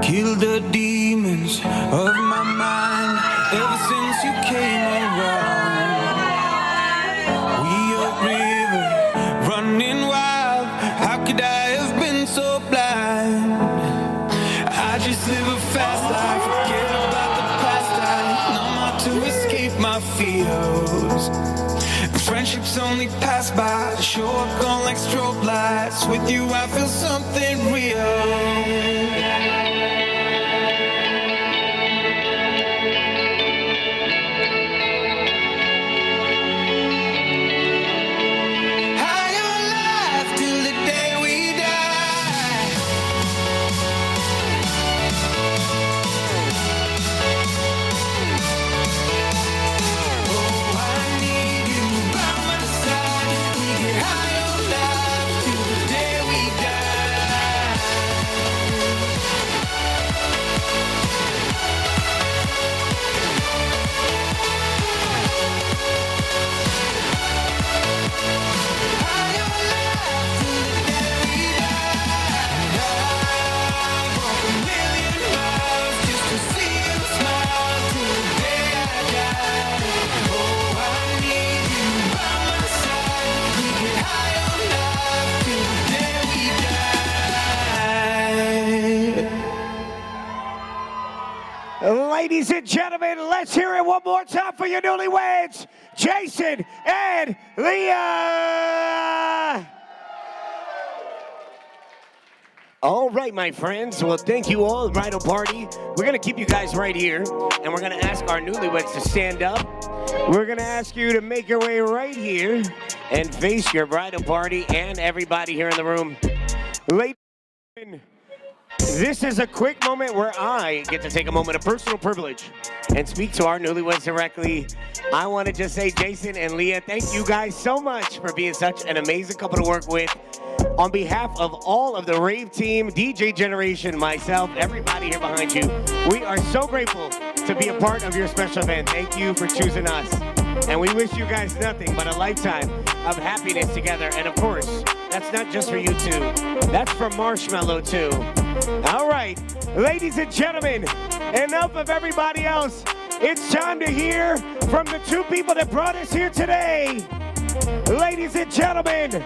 V: Kill the demons of my mind ever since you came around. We a river running wild. How could I have been so blind? I just live a fast life, forget about the past. I numb out to escape my fears. Friendships only pass by, show up gone like strobe lights. With you I feel something real.
H: gentlemen, let's hear it one more time for your newlyweds, Jason and Liya. All right, my friends. Well, thank you all, Bridal Party. We're going to keep you guys right here, and we're going to ask our newlyweds to stand up. We're going to ask you to make your way right here and face your bridal party and everybody here in the room. Ladies and gentlemen, this is a quick moment where I get to take a moment of personal privilege and speak to our newlyweds directly. I want to just say, Jason and Liya, thank you guys so much for being such an amazing couple to work with. On behalf of all of the Rave team, DJ Generation, myself, everybody here behind you, we are so grateful to be a part of your special event. Thank you for choosing us. And we wish you guys nothing but a lifetime of happiness together. And of course, that's not just for you two. That's for Marshmallow too. All right, ladies and gentlemen, enough of everybody else. It's time to hear from the two people that brought us here today. Ladies and gentlemen,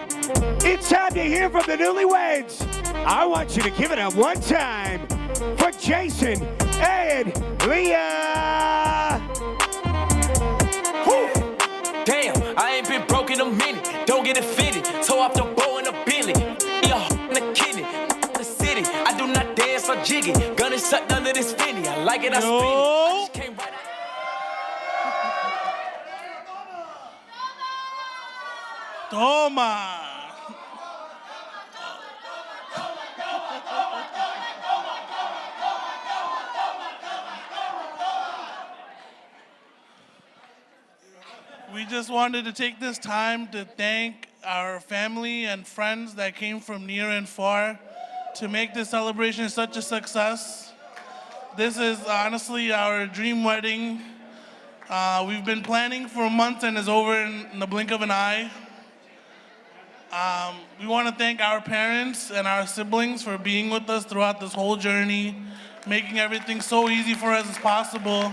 H: it's time to hear from the newlyweds. I want you to give it up one time for Jason and Liya.
C: Woo. Damn, I ain't been broke in a minute. Don't get it fitted. So off the bow in a Billy. Yeah, in the kidney. The city. I do not dance or jiggy. Gun is sucked under this finny. I like it, I spin it. I just came right out.
U: Toma. We just wanted to take this time to thank our family and friends that came from near and far to make this celebration such a success. This is honestly our dream wedding. We've been planning for months and it's over in the blink of an eye. We want to thank our parents and our siblings for being with us throughout this whole journey, making everything so easy for us as possible,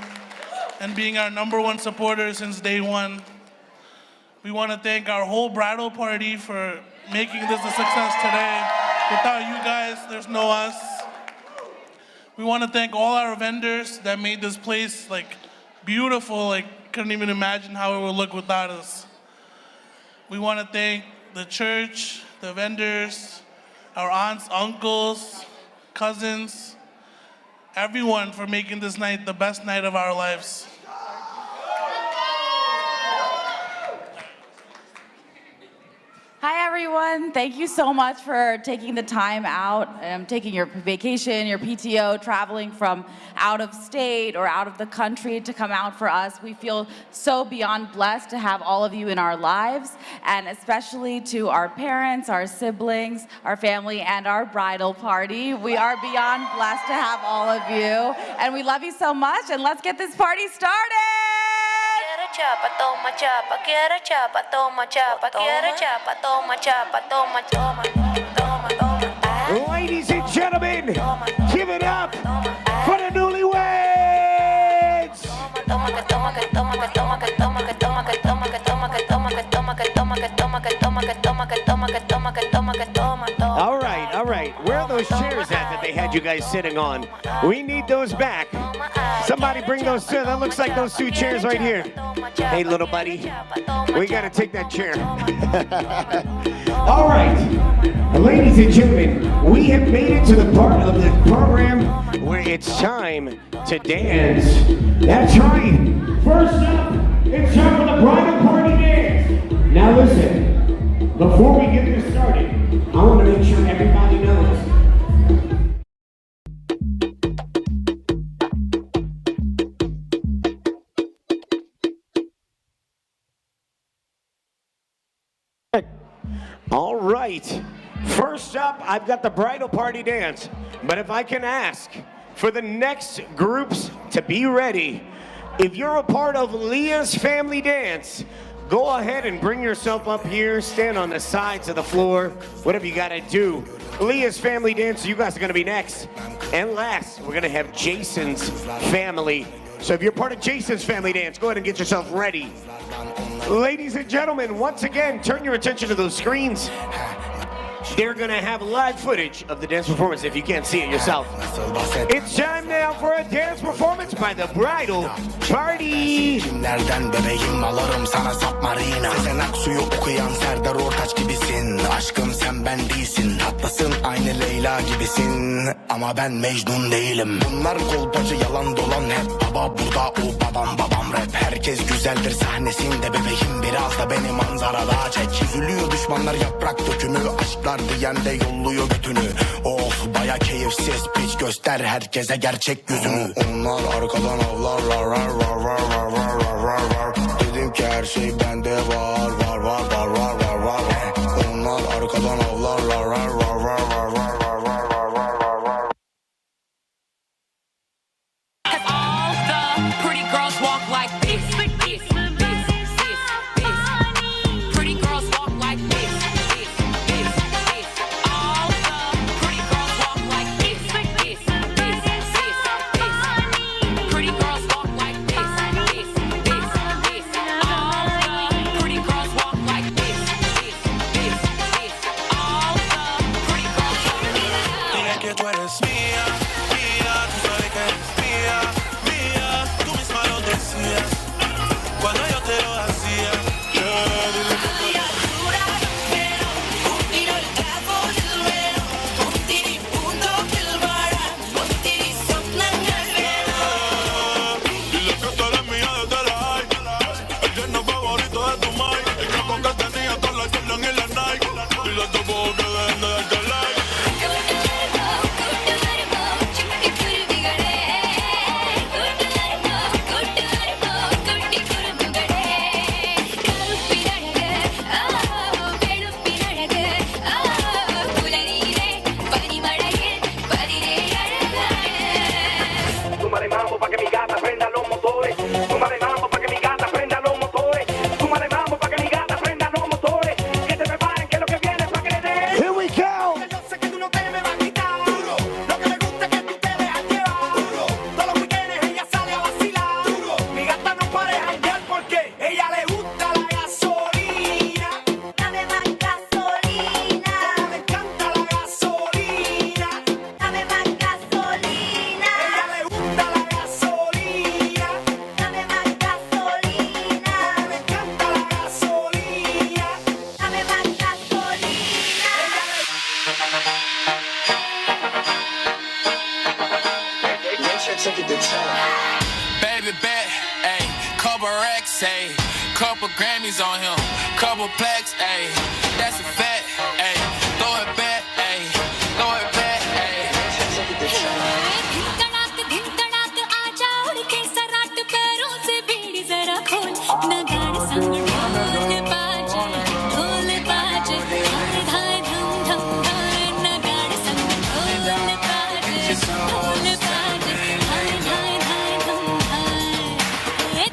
U: and being our #1 supporter since day one. We want to thank our whole bridal party for making this a success today. Without you guys, there's no us. We want to thank all our vendors that made this place beautiful. Couldn't even imagine how it would look without us. We want to thank the church, the vendors, our aunts, uncles, cousins, everyone for making this night the best night of our lives.
T: Hi everyone, thank you so much for taking the time out, taking your vacation, your PTO, traveling from out of state or out of the country to come out for us. We feel so beyond blessed to have all of you in our lives, and especially to our parents, our siblings, our family, and our bridal party. We are beyond blessed to have all of you, and we love you so much, and let's get this party started!
J: Chapa, toma, chapa, quiero chapa, toma, chapa, quiero chapa, toma, chapa, toma, toma, toma, toma.
H: Ladies and gentlemen, give it up for the newlyweds. All right. Where are those chairs at that they had you guys sitting on? We need those back. Somebody bring those two. That looks like those two chairs right here. Hey, little buddy, we got to take that chair. All right, ladies and gentlemen, we have made it to the part of the program where it's time to dance. That's right. First up, it's time for the bridal party dance. Now listen, before we get this started, I want to make sure everybody knows. All right, first up, I've got the bridal party dance. But if I can ask for the next groups to be ready, if you're a part of Liya's family dance, go ahead and bring yourself up here, stand on the sides of the floor, whatever you gotta do. Liya's family dance, you guys are gonna be next. And last, we're gonna have Jason's family. So if you're part of Jason's family dance, go ahead and get yourself ready. Ladies and gentlemen, once again, turn your attention to those screens.
B: They're gonna have live footage of the dance performance if you can't see it yourself. It's time now for a dance performance by the Bridal Party.
A: Nereden bebeğim alırım sana submarina. Sezen Aksu'yu okuyan Serdar Ortaç gibisin. Aşkım sen ben değilsin. Tatlısın aynı Leyla gibisin. Ama ben Mecnun değilim. Bunlar kolpacı yalan dolan hep. Baba burada o babam rap. Herkes güzeldir sahnesinde bebeğim. Biraz da beni manzarada çek. Üzülüyor düşmanlar yaprak dökümü. Aşklar diyen de yolluyor götünü. Of baya keyifsiz piç göster herkese gerçek yüzünü. Onlar arkadan avlarlar rar rar rar rar rar rar rar. Dedim ki her şey bende var var var var var var var. Onlar arkadan avlarlar rar rar rar rar rar rar rar rar rar.
C: All the pretty girls walk like this. Pretty girls walk like this. All the pretty girls walk like this. Pretty girls walk like this. All the pretty girls walk like this. All the pretty girls walk like this.
V: Dile que tú eres mía, mía, tú sabes que eres mía, mía, tú misma lo decías cuando yo te lo hacía. Dile que tú eres Dile que tú eres mía desde la high. El lleno favorito de tu mic. El capo que tenía con la Jordan y la Nike. Dile a tu bobo que dejen de darte like.
K: Súmale mambo pa' que mi gata prenda los motores. Súmale mambo pa' que mi gata prenda los motores. Súmale mambo pa' que mi gata prenda los motores. Que se preparen que lo que viene es pa' que le den.
B: Here we go.
K: Yo sé que tú no te me vas a quitar. Lo que me gusta es que tú te dejas llevar. Todos los weekends ella sale a vacilar. Mi gata no para de janguear porque ella le gusta la gasolina.
J: Dame más gasolina,
K: Me encanta la gasolina.
J: dame más gasolina,
K: Ella le gusta la gasolina.
J: dame más gasolina,
K: Me encanta la gasolina.
J: dame más gasolina.
C: Baby bet, ayy, couple racks, ayy, couple Grammys on him, couple plaques, ayy, that's a fact, ayy, throw it back, ayy, throw it back, ayy.
J: दिन तड़ाक आजा उड़ के सराट पैरों से बीड़ी जरा खोल नगाड़ संग ढोल बाजे हाय हाय धम धम हाय नगाड़ संग ढोल बाजे हाय हाय हाय धम हाय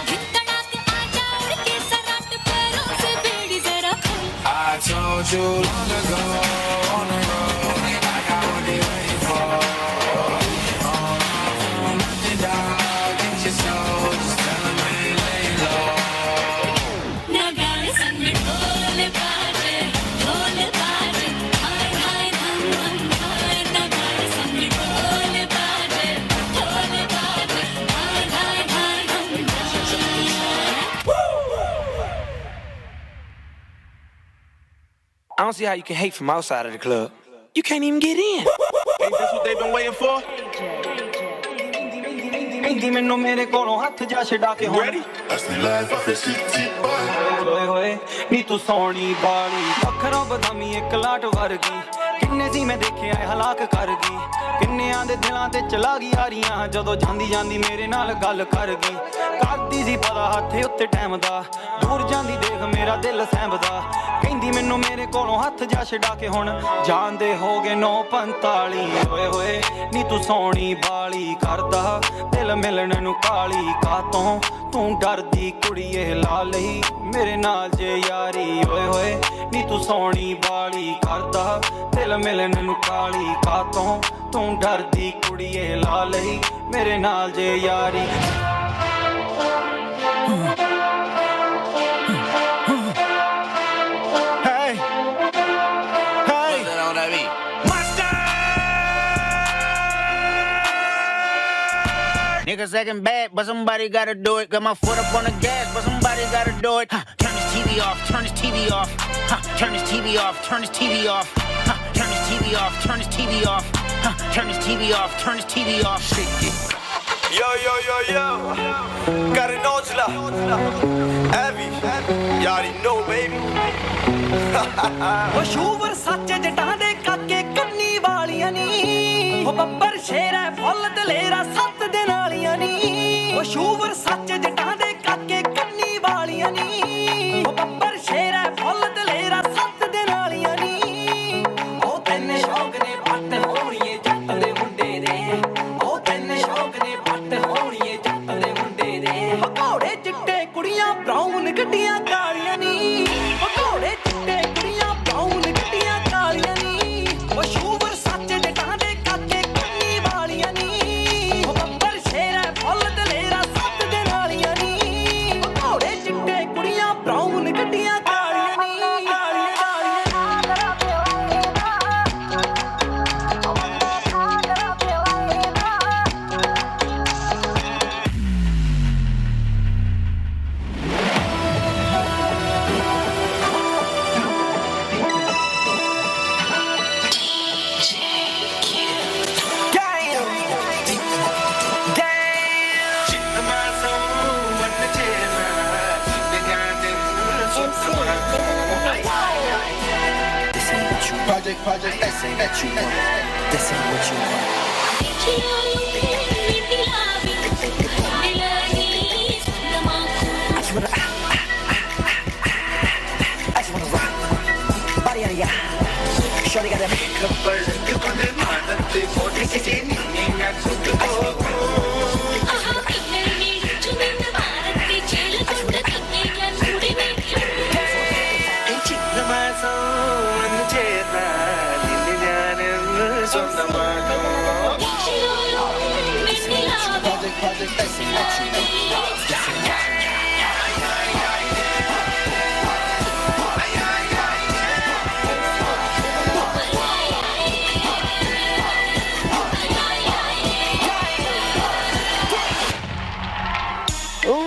J: दिन तड़ाक आजा उड़ के सराट पैरों से बीड़ी जरा खोल
V: I told you long ago on the road, I got what they waiting for. Nothing down, get your soul, just tell them they lay low.
J: नगाड़ संग ढोल बाजे हाय हाय धम धम हाय नगाड़ संग ढोल बाजे हाय हाय हाय धम
S: I don't see how you can hate from outside of the club. You can't even get in.
K: Ain't this what they've been waiting for?
G: ਕਹਿੰਦੀ ਮੈਨੂੰ ਮੇਰੇ ਕੋਲੋਂ ਹੱਥ ਜਾ ਛਡਾ ਕੇ ਹੁਣ
N: Asli life of a city boy.
G: ਓਏ ਹੋਏ ਨੀ ਤੂੰ ਸੋਹਣੀ ਬਾਲੀ ਅੱਖਰਾਂ ਬਦਾਮੀ ਇੱਕ ਲਾਟ ਵਰਗੀ ਕਿੰਨੇ ਸੀ ਮੈਂ ਦੇਖਿਆ ਹਲਾਕ ਕਰ ਗਈ ਕਿੰਨਿਆਂ ਦੇ ਦਿਲਾਂ ਤੇ ਚਲਾ ਗਈ ਯਾਰੀਆਂ ਜਦੋਂ ਜਾਂਦੀ ਜਾਂਦੀ ਮੇਰੇ ਨਾਲ ਗੱਲ ਕਰ ਗਈ ਕਰਦੀ ਸੀ ਪਤਾ ਹੱਥ ਉੱਤੇ ਟਾਈਮ ਦਾ ਦੂਰ ਜਾਂਦੀ ਦੇਖ ਮੇਰਾ ਦਿਲ ਸਹਿੰਬਦਾ ਕਹਿੰਦੀ ਮੈਨੂੰ ਮੇਰੇ ਕੋਲੋਂ ਹੱਥ ਜਾ ਛਡਾ ਕੇ ਹੁਣ ਜਾਂਦੇ ਹੋ ਗਏ 9:45 ਓਏ ਹੋਏ ਨੀ ਤੂੰ ਸੋਹਣੀ ਬਾਲੀ ਕਰਦਾ ਦਿਲ ਮਿਲਣ ਨੂੰ ਕਾਲੀ ਕਾਤੋਂ ਤੂੰ ਡਰਦੀ ਕੁੜੀਏ ਲਾ ਲਈ ਮੇਰੇ ਨਾਲ ਜੇ ਯਾਰੀ ਓਏ ਹੋਏ ਨੀ ਤੂੰ ਸੋਹਣੀ ਬਾਲੀ ਕਰਦਾ ਦਿਲ ਮਿਲਣ ਨੂੰ ਕਾਲੀ ਕਾਤੋਂ ਤੂੰ ਡਰਦੀ ਕੁੜੀਏ ਲਾ ਲਈ ਮੇਰੇ ਨਾਲ ਜੇ ਯਾਰੀ
F: take a second back, but somebody gotta do it. Got my foot up on the gas, but somebody gotta do it. Turn this TV off, turn this TV off. Turn this TV off, turn this TV off. Turn this TV off, turn this TV off. Turn this TV off, turn this TV off. Shake it.
L: Yo, yo, yo, yo. Got an Ojla. Heavy. You already know, baby.
W: ਉਹ sure ਸੱਚ ਜਟਾਂ ਦੇ ਕਾਕੇ ਕੰਨੀ ਵਾਲੀਆਂ ਨੀ ਉਹ ਬੱਬਰ ਸ਼ੇਰ ਹੈ ਫੁੱਲ ਦਲੇਰਾ ਸੱਤ ਦੇ ਨਾਲੀਆਂ ਨੀ ਉਹ ਸ਼ੂਵਰ ਸੱਚ ਜਟਾਂ ਦੇ ਕਾਕੇ ਕੰਨੀ ਵਾਲੀਆਂ ਨੀ ਉਹ ਬੱਬਰ ਸ਼ੇਰ ਹੈ ਫੁੱਲ ਦਲੇਰਾ ਸੱਤ ਦੇ ਨਾਲੀਆਂ ਨੀ ਉਹ ਤੈਨੇ ਸ਼ੌਕ ਨੇ ਪੱਟ ਹੋਣੀਏ ਜੱਟ ਦੇ ਮੁੰਡੇ ਦੇ ਉਹ ਤੈਨੇ ਸ਼ੌਕ ਨੇ ਪੱਟ ਹੋਣੀਏ ਜੱਟ ਦੇ ਮੁੰਡੇ ਦੇ ਘੋੜੇ ਚਿੱਟੇ ਕੁੜੀਆਂ ਬਰਾਊਨ ਗੱਡੀਆਂ ਕਾਲੀਆਂ ਨੀ ਘੋੜੇ ਚਿੱਟੇ ਕੁੜੀਆਂ ਬਰਾਊਨ ਗੱਡੀਆਂ ਕਾਲੀਆਂ ਨੀ ਉਹ ਸ਼ੂਵਰ ਸੱਚ ਜਟਾਂ ਦੇ ਕਾਕੇ ਕੰਨੀ ਵਾਲੀਆਂ ਨੀ ਉਹ ਬੱਬਰ ਸ਼ੇਰ ਹੈ ਫੁੱਲ ਦਲੇਰਾ ਸੱਤ ਦੇ ਨਾਲੀਆਂ ਨੀ ਉਹ ਘੋੜੇ ਚਿੱਟੇ ਕੁੜੀਆਂ ਬਰਾਊਨ ਗੱਡੀਆਂ ਕਾਲੀਆਂ ਨੀ
I: Project, this ain't what you want. This ain't what you want. I just wanna rock. Body on ya. Shorty got that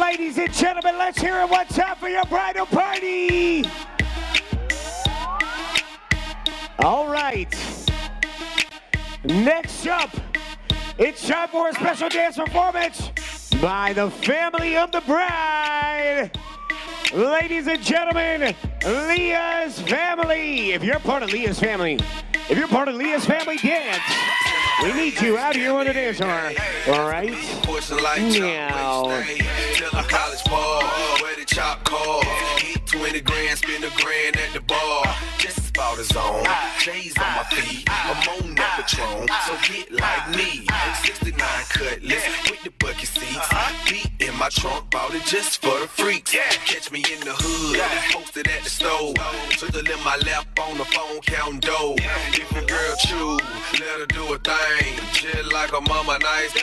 H: Ladies and gentlemen, let's hear it one time for your bridal party. All right. Next up, it's time for a special dance performance by the family of the bride. Ladies and gentlemen, Liya's family. If you're part of Liya's family, dance. We need you out here on the dance floor. All right? Now.
N: Till a college ball, where the chop call. Eat 20 grand, spend a grand at the bar. Just about his own. J's on my feet. I'm on that Patron, so get like me. 69 cutlass with the bucket seats. Beat in my trunk, bought it just for the freaks. Catch me in the hood, posted at the stove. Twiddle in my lap on the phone, counting dough. If your girl choose, let her do a thing. Just like a mama, nice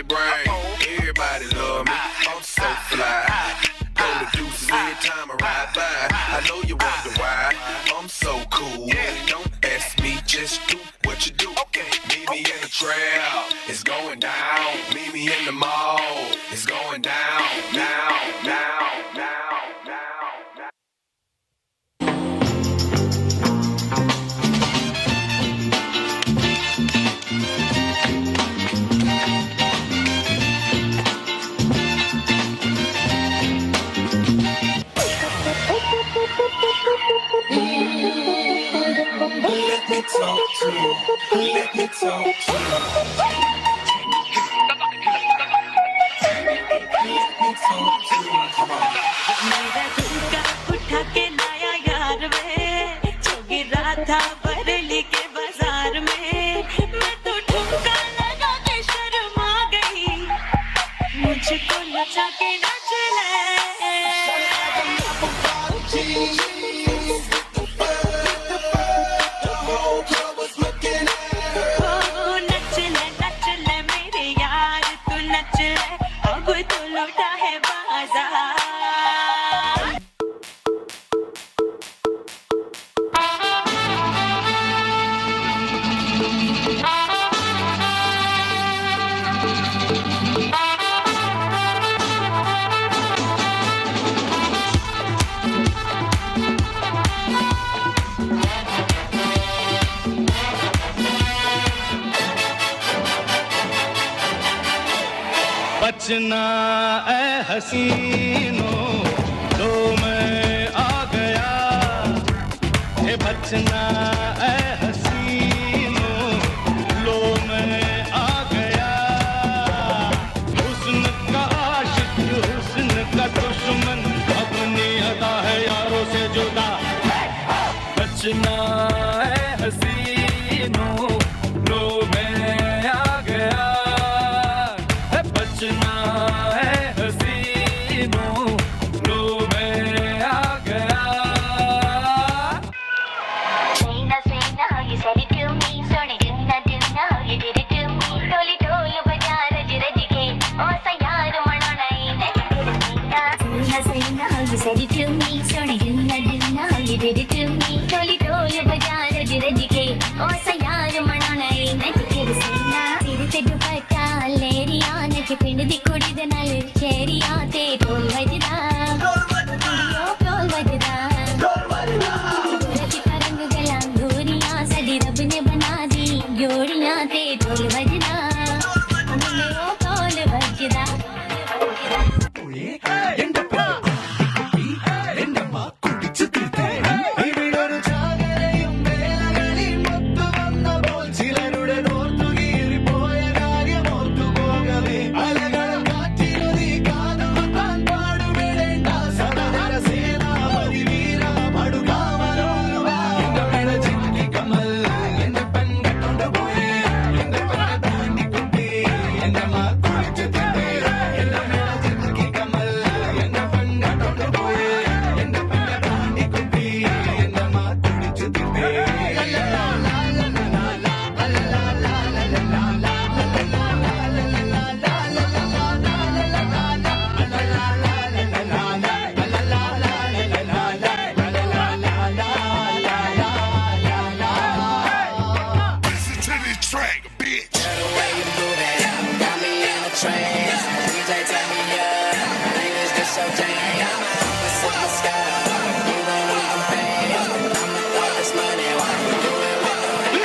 N: brain. Everybody love me, I'm so fly. Go to deuces every time I ride by. I know you wonder why I'm so cool. Don't ask me, just do what you do. Meet me in the trail, it's going down. Meet me in the mall, it's going down. Now.
I: Let me talk to you. Let me talk to you.
J: मेरा झुमका उठा के लाया यार वे जो गिरा था बरेली के बाजार में मैं तो ठुमका लगा के शर्मा गई मुझको नचा के नाच ले नच ले मेरे यार तू नच ले अब तो लौटा है बाजार
V: बचना ऐ हसीनों लो मैं आ गया हे बचना ऐ हसीनों लो मैं आ गया हुस्न का आशिक हुस्न का दुश्मन अपनी अदा है यारों से जुदा बचना ऐ हसीनों लो मैं आ गया है बचना है हसीनों लो मैं आ गया
J: Sayna, sayna, how you said it to me. Sorry, do now, you did it to me. Toli, toli, baja, raj, raj ke. Oh, sayar, manana, sayna, sayna, how you said it to me. Sorry, do now, you did it to me. Toli, toli, baja, raj, raj ke. Oh, sayar, manana, sayna, teri te dupatta, leriya, na ke pind di kudi de naal cheriya te ढोल बजदा, ढोल बजदा, रचिता रंग गला गोरियां साडी रब ने बना दी जोड़ियां ते ढोल बजदा, ढोल बजदा.
I: ഇവിടൊരു ചാകരയും വേലകളിൽ മൊത്തു വന്നപ്പോൾ ചിലരുടെ ഓർത്തുകീറിപ്പോയ കാര്യം ഓർത്തുപോകവേ അലകളും കാറ്റിലൊതി കാതുകുത്താൻ പാടുപെടേണ്ട സദനര സേനാപതി വീര പടുകാമലോലുവ എന്റെ മേല ചിക്കി കമൽ എന്റെ പെൺകെട്ടോണ്ട് പോയി എന്റെ പെണ്ണെ താണ്ടിക്കുട്ടി എന്റെ മാ കുളിച്ചു തിന്നേ എന്റെ മേല ചിക്കി കമൽ എന്റെ പെൺകെട്ടോണ്ട് പോയി എന്റെ പെണ്ണെ താണ്ടിക്കുട്ടി എന്റെ മാ കുളിച്ചു തിന്നേ
N: Listen to this track, bitch.
C: The way you move it, got me in a trance. DJ turn me up, ladies get so jam. I'm a superstar, you ain't even pay. I'ma throw this money while you do it with no hands.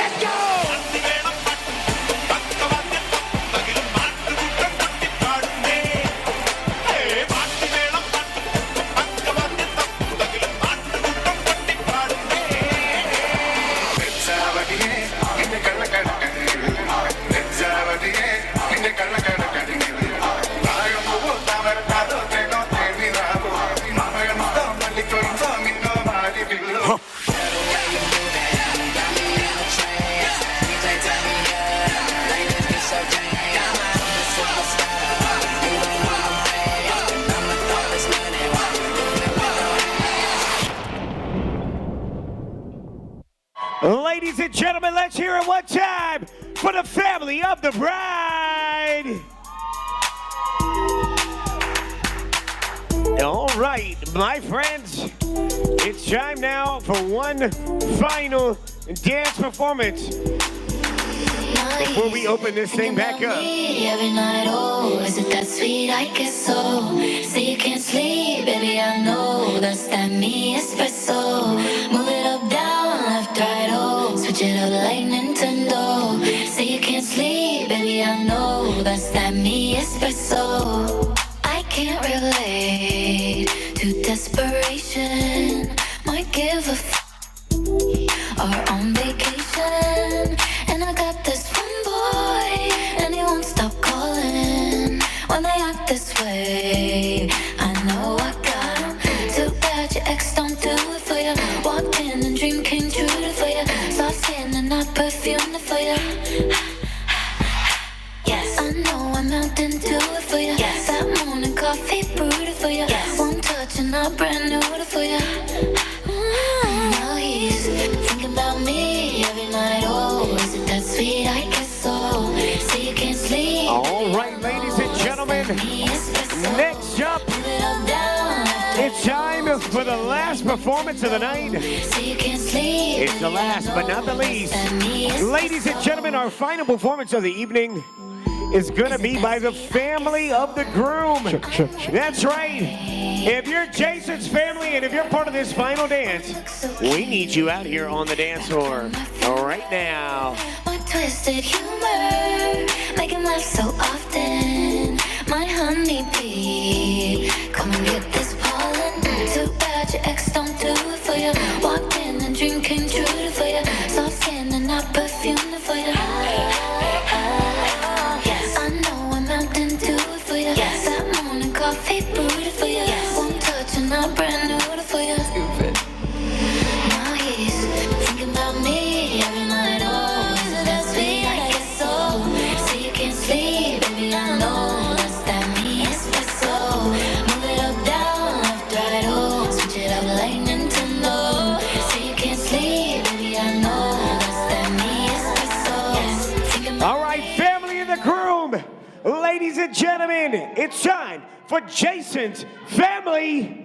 C: Let's go!
B: Ladies and gentlemen, let's hear it one time for the family of the bride. All right, my friends, it's time now for one final dance performance before we open this thing back up.
J: Every night, oh, is it that sweet? I guess so. Say you can't sleep, baby, I know that's that me espresso. Move it up, down, left, right, oh, switch it up like Nintendo. Say you can't sleep, baby, I know that's that me espresso. I can't relate to desperation. Might give a or on vacation. And I got this one boy, and he won't stop calling when they act this way. I know I got him. Too bad your ex don't do it for you. Walked in and dream came true for you. Soft skin and I perfumed it for you. Yes, I know I'm out and do it for you. Yes, that morning coffee brewed it for you. Yes, one touch and I brand new it for you. Now he's thinking about me every night. Oh, is it that sweet? I guess so. Say you can't sleep.
B: All right, ladies and gentlemen, next up, it's time for the last performance of the night. It's the last but not the least. Ladies and gentlemen, our final performance of the evening is going to be by the family of the groom. That's right. If you're Jason's family and if you're part of this final dance, we need you out here on the dance floor right now.
J: My twisted humor, make him laugh so often. my honeybee. Come and get this pollen. Too bad your ex don't do it for you. Walked in and dream came true for you. Soft skin and not perfume for you. Yes, I know I'm out and do it for you. Yes, that morning coffee brewed it for you. Yes, one touch and I'm brand new for you. Stupid. Now he's thinking about me every night. Oh, is it that sweet? I guess so. So you can't sleep, baby, I know. That's that me espresso. Move it up, down, left, right, oh. Switch it up like Nintendo. So you can't sleep, baby, I know. That's that me espresso.
B: All right, family of the groom, ladies and gentlemen, it's time for Jason's family.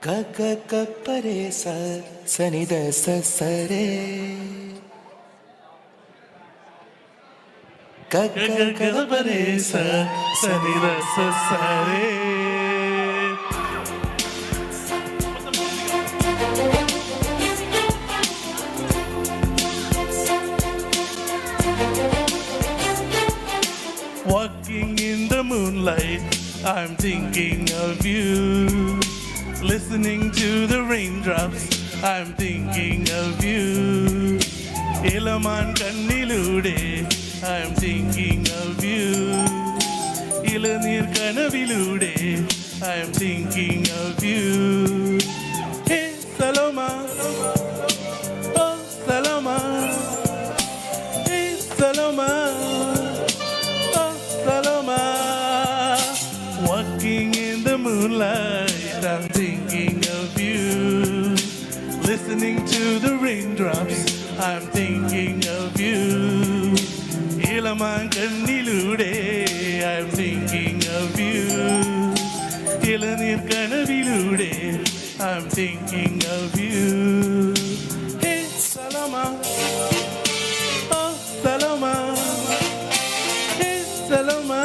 I: Ka ka ka pare sa sani da sa sa re. Ka ka ka pare sa sani da sa sa re. Walking in the moonlight, I'm thinking of you. Listening to the raindrops, I'm thinking of you. Ilaman kannilude, I'm thinking of you. Ilanir kanavilude, I'm thinking of you. Hey Saloma, oh Saloma, hey Saloma, oh Saloma. Walking in the moonlight, I'm thinking of you. Listening to the raindrops, I'm thinking of you. Ilaman kannilude, I'm thinking of you. Ilanir kanavilude, I'm thinking of you. Hey Saloma, oh Saloma, hey Saloma,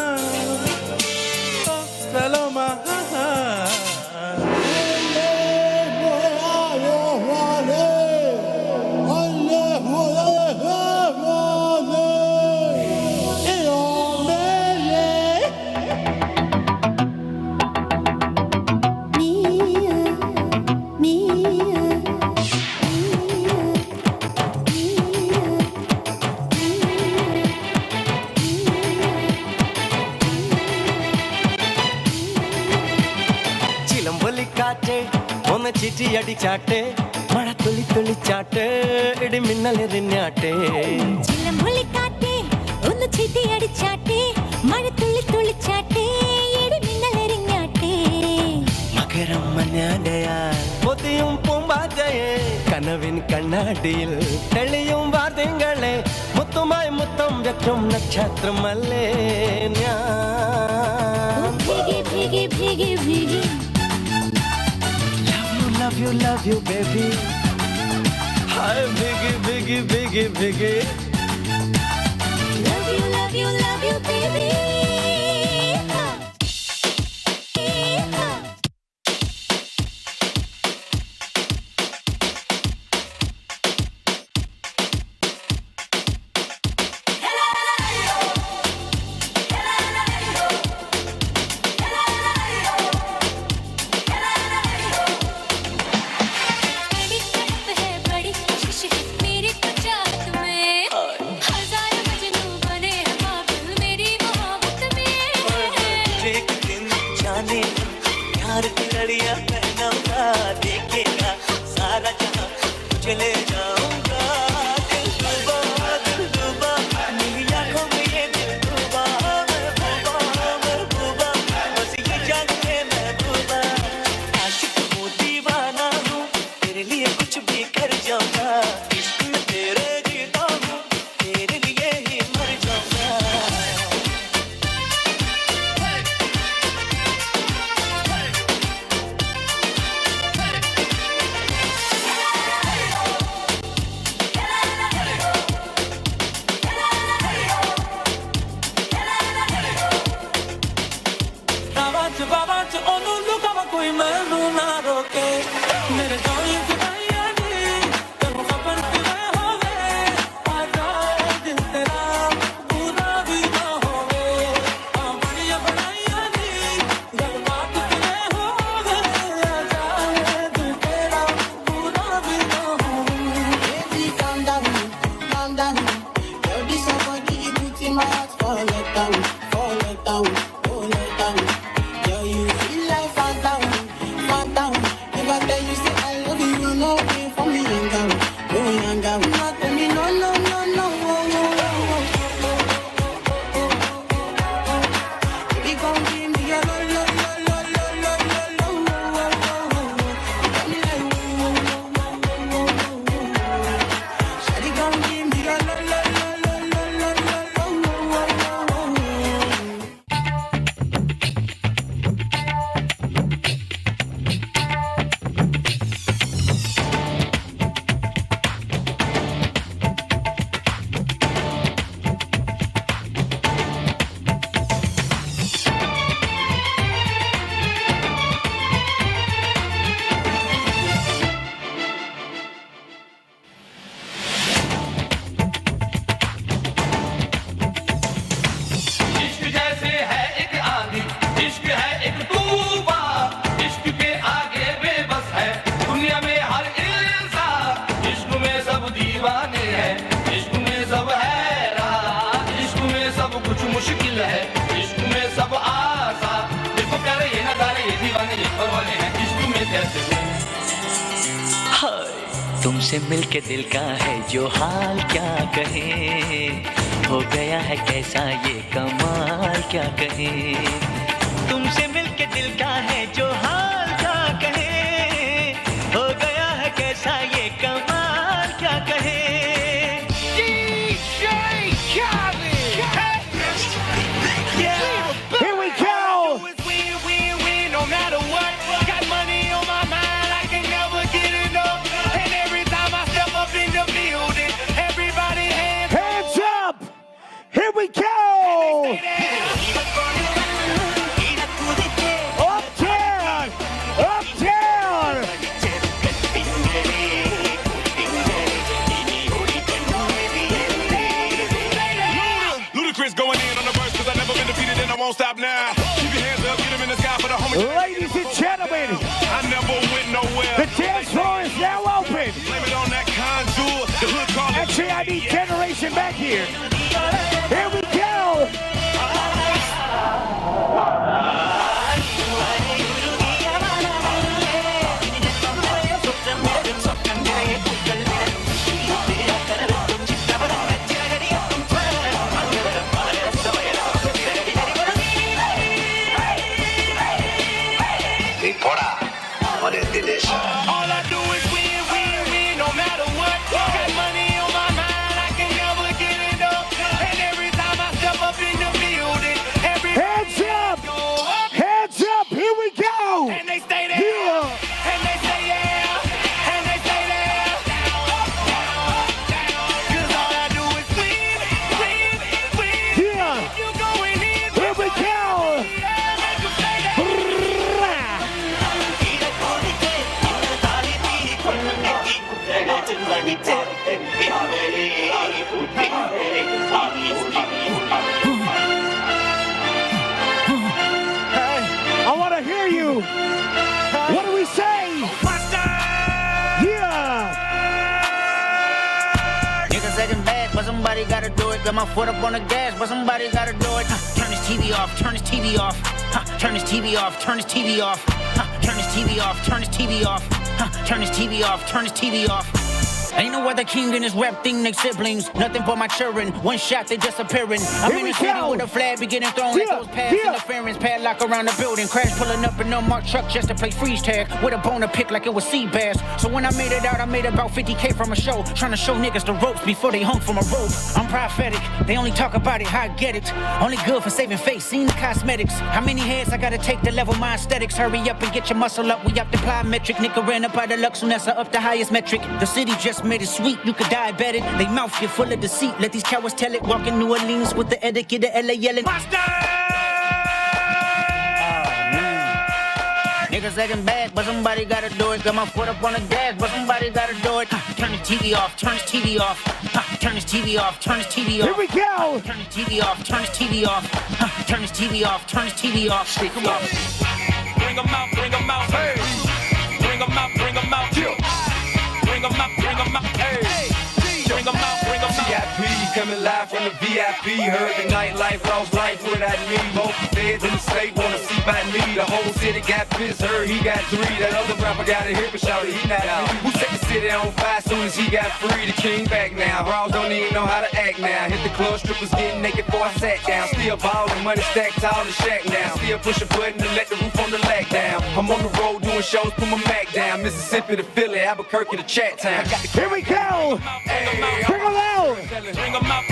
I: oh Saloma.
V: ചിറ്റി അടി ചാട്ടെ മഴ തുള്ളി തുള്ളി ചാട്ടെ ഇടി മിന്നലെറിഞ്ഞാട്ടെ
J: ചിലമ്പൊലിക്കാറ്റേ ഒന്ന് ചിട്ടി അടിച്ചാട്ടെ മഴ തുള്ളി തുള്ളിച്ചാട്ടെ ഇടി മിന്നലെറിഞ്ഞാട്ടെ
V: മകരം മഞ്ഞാടയാൽ പൊതിയും പൂമ്പാറ്റയെ കനവിൻ കണ്ണാടിയിൽ തെളിയും വാർത്തകളെ മുത്തുമായി മുത്തം വെക്കും നക്ഷത്രമല്ലേ ഞാൻ
J: ഭീഗി ഭീഗി ഭീഗി ഭീഗി
V: love you, baby. Hi, biggie, biggie, biggie, biggie.
J: Love you, baby.
I: that will not tell me no, no, no, no. Baby, come give me a lo, lo, lo, lo, lo, lo, lo, lo. Tell me like, Shawty, come give me a lo, lo, lo, lo, lo, lo, lo.
C: इश्क जैसे है एक आंधी, इश्क है एक तूफान, इश्क के आगे बेबस है दुनिया में हर इंसान। इश्क में सब दीवाने हैं, इश्क में सब हैरान, इश्क में सब कुछ मुश्किल है, इश्क में सब आसान। देखो प्यारे ये नजारे, ये दीवाने ये परवाने हैं, इश्क में कैसे
D: हाय तुमसे मिलके दिल का है जो हाल क्या कहे, हो गया है कैसा ये कमाल क्या कहे। तुमसे मिलके दिल का है जो हाल क्या कहे, हो गया है कैसा ये कमाल क्या कहे।
H: Here we go!
B: No matter what, got money on my mind, I can never get enough. And every time I step up in the building, everybody hands
H: up! Here we go! Uptown! Uptown!
K: Ludacris going in on the verse, cause I never been defeated and I won't stop now. Keep your hands up, get them in the sky for the homie.
H: Ladies and gentlemen,
K: I never went nowhere.
H: the dance floor is now open.
K: Blame it on that contour, the hood call it.
H: Actually, I need Generation back here. Here we go!
B: All I do is win, win, win, no matter what. Got money on my mind, I can never get enough. And every time I step up in the building,
H: Hands up! Hands up! Here we go!
B: and they stay there,
H: Yeah!
B: and they say yeah, and they stay there. Cause all I do is win, win, win.
H: Yeah!
B: If you going in,
H: Here we go! I want to hear you. What do we say? Yeah!
F: Niggas acting bad, but somebody gotta do it. Got my foot up on the gas, but somebody gotta do it. Turn this TV off, turn this TV off. Turn this TV off, turn this TV off. Turn this TV off, turn this TV off. Turn this TV off, turn this TV off. Ain't no other king in this rap thing, they siblings. Nothing but my children. One shot, they disappearing. I'm
H: Here
F: in
H: we
F: the city
H: go.
F: with a flag beginning thrown like those pads interference. Padlock around the building. Crash pulling up in no marked truck just to play freeze tag. With a boner pick like it was sea bass. So when I made it out, I made about 50K from a show. Trying to show niggas the ropes before they hung from a rope. I'm prophetic. They only talk about it, how I get it. Only good for saving face, seen the cosmetics. How many heads I gotta take to level my aesthetics? Hurry up and get your muscle up. We up the plyometric. Nigga ran up out of luck, so that's up the highest metric. The city just made it sweet. You could diabetic. They mouth get full of deceit. Let these cowards tell it. Walk in New Orleans with the etiquette of LA yelling. Niggas acting bad, but somebody gotta do it. Got my foot up on the gas, but somebody gotta do it. Turn the TV off, turn this TV off. Turn this TV off, turn this TV off.
H: Here we go!
F: Turn the TV off, turn this TV off. Turn this TV off, turn this TV off. Come on.
C: Bring 'em out, bring 'em out, hey. Bring 'em out, bring 'em out, yeah. Bring 'em out, hey. Bring 'em out, bring 'em out.
M: VIP coming live from the VIP. Heard the nightlife, lost life without me. Both feds in the state wanna see by me. The whole city got pissed, heard he got 3. That other rapper got a hip and shouted he not out. Who set the city on fire soon as he got free? The king back now. Brawls don't even know how to act now. Hit the club, strippers getting naked before I sat down. Still ballin', money stacked tall in the shack now. Still push a button to let the roof on the lag down. I'm on the road doing shows, put my Mac down. Mississippi to Philly, Albuquerque to Chat Town.
H: Here we go!
M: Hey,
H: bring them out!
M: Bring them out,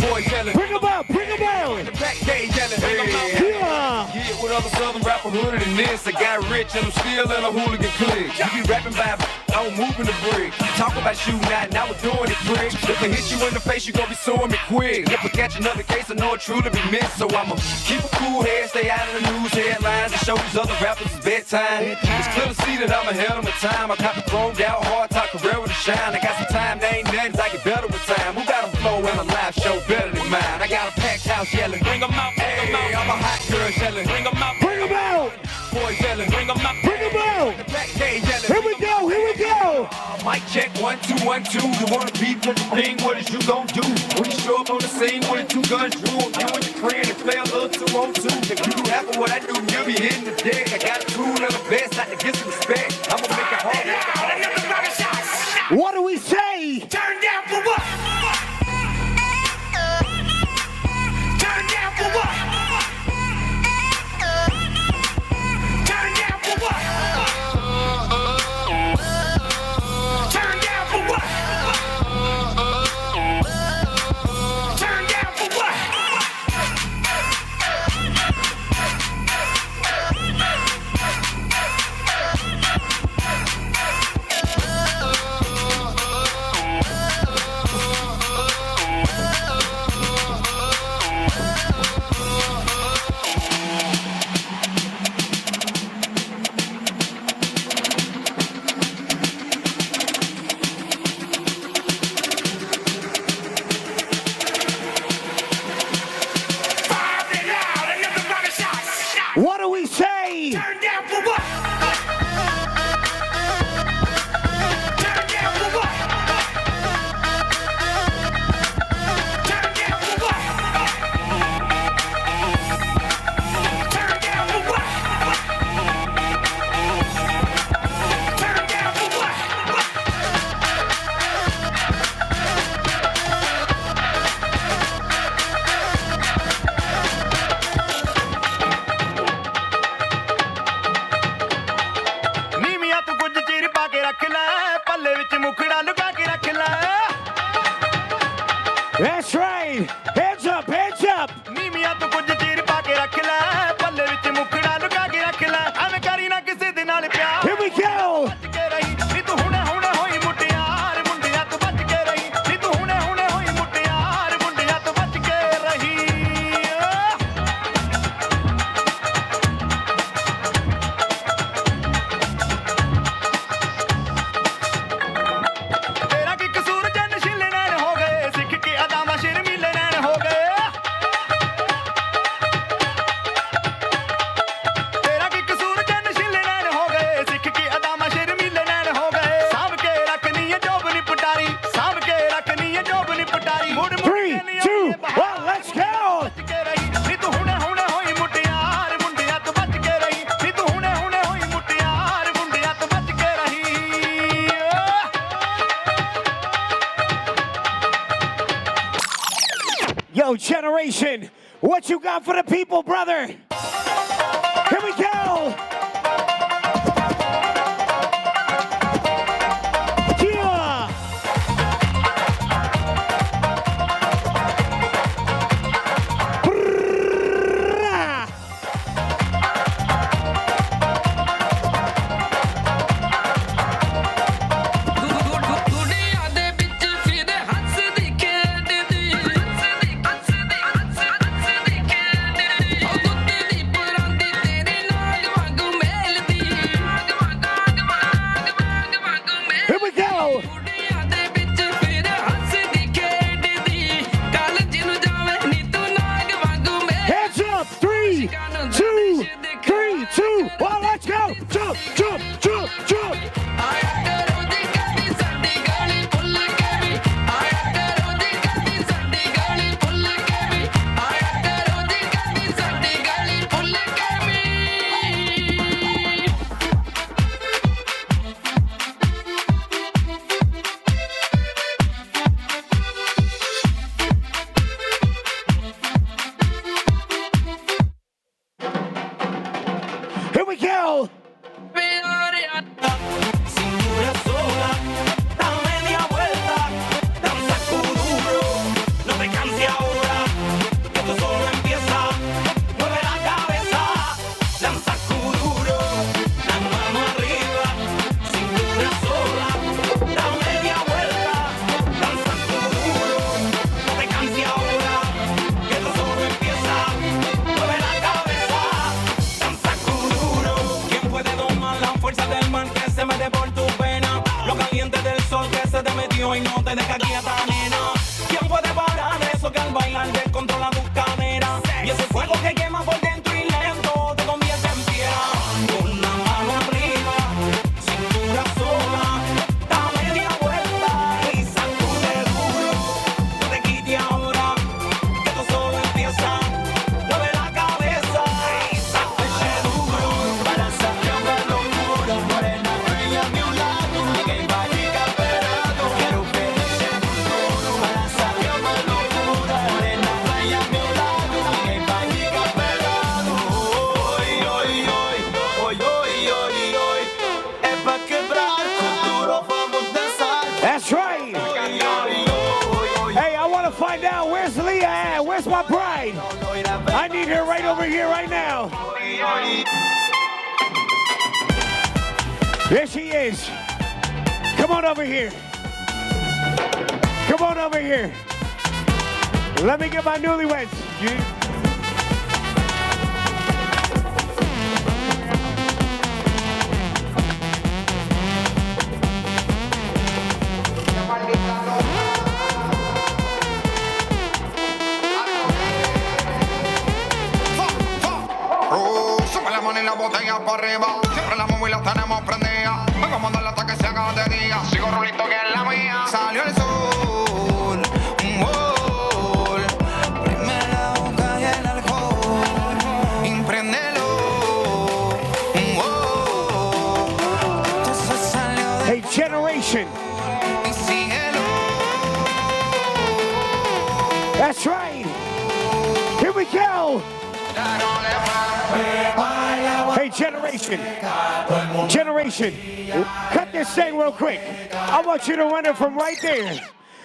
M: boys yelling.
H: Bring them out, bring them out!
M: Back gay yelling. Yeah, what other southern rapper hooded than this? I got rich and I'm still in a hooligan clique. You be rapping by I'm moving the brick. Talk about shooting out, now we're doing it quick. If I hit you in the face, you gon' be suing me quick. If I catch another case, I know it truly be missed. So I'ma keep a cool head, stay out of the news headlines, and show these other rappers it's bedtime. It's clear to see that I'm ahead of my time. I copy chromed out, hard top career with a shine. I got some time, they ain't nothing, I get better with time. Who got a flow and a live show better than mine? I got a packed house yelling, bring them out, hey, I'm a hot girl yelling, bring them out,
H: bring them out.
M: Boys yelling, bring them out,
H: bring them out.
M: The back gay yelling,
H: here we go, here we go.
M: Mic check, 1, 2, 1, 2. You wanna beat the thing? What is you gon' do? When you show up on the scene with 2 guns drew, you and your friend and play a little 2 on 2. If you do half of what I do, you'll be hitting the deck. I got a tool and the best, not to get some respect. I'ma make it hard.
H: What do we say?
K: Turn down for what? Turn down for what? Turn down for what? Turn down for what? Turn down for what?
H: What do we say?
K: Turn down for what? Turn down for what? Turn down for what? Turn down for what? Turn down for what?
H: That's right. Hands up, hands up. Here we go. Yo, generation, what you got for the people, brother? Here we go. Yeah. find out where's Liya at? Where's my bride? I need her right over here, right now. There she is. Come on over here. Come on over here. Let me get my newlyweds.
E: Sube la mano y la botella para arriba. Siempre la móvil la tenemos prendida. Vengo a mandarla hasta que se haga de día. Sigo rolito que es la mía. Salió el sol. Prime la boca y el alcohol. Impréndelo. Entonces salió de
H: Hey, generation.
E: y síguelo.
H: That's right. Here we go. Hey, generation. Generation. Cut this thing real quick. I want you to run it from right there.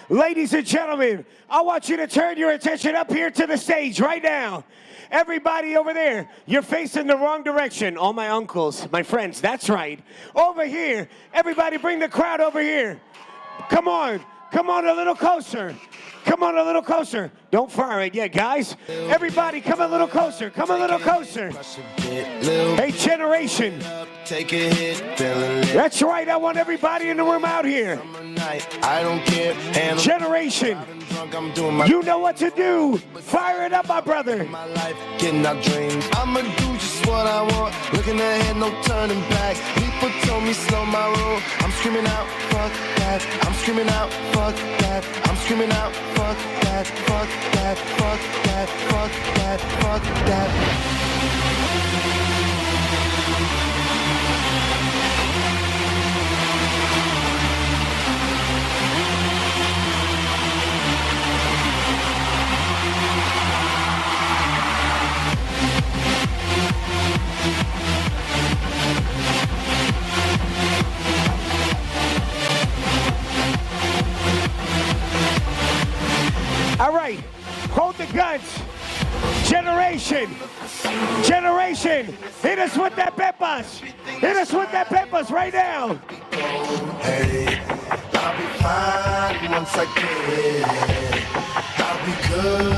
H: Ladies and gentlemen, I want you to turn your attention up here to the stage right now. Everybody over there, you're facing the wrong direction. All my uncles, my friends, that's right. Over here, everybody bring the crowd over here. Come on a little closer. Come on a little closer. Don't fire it yet, guys. Everybody, come a little closer. Come a little closer. Hey, generation.
N: Take a hit, feeling lit.
H: That's right. I want everybody in the room out here.
N: I don't care.
H: Generation. You know what to do. Fire it up, my brother.
N: Getting our dreams. I'ma do just what I want. Looking ahead, no turning back. People told me slow my roll. I'm screaming out, fuck that. I'm screaming out, fuck that. I'm screaming out, fuck that, fuck that, fuck that, fuck that, fuck that.
H: All right, hold the guns. Generation, generation, hit us with that pepas. Hit us with that pepas right now.
N: Hey, I'll be fine once I get it. I'll be good.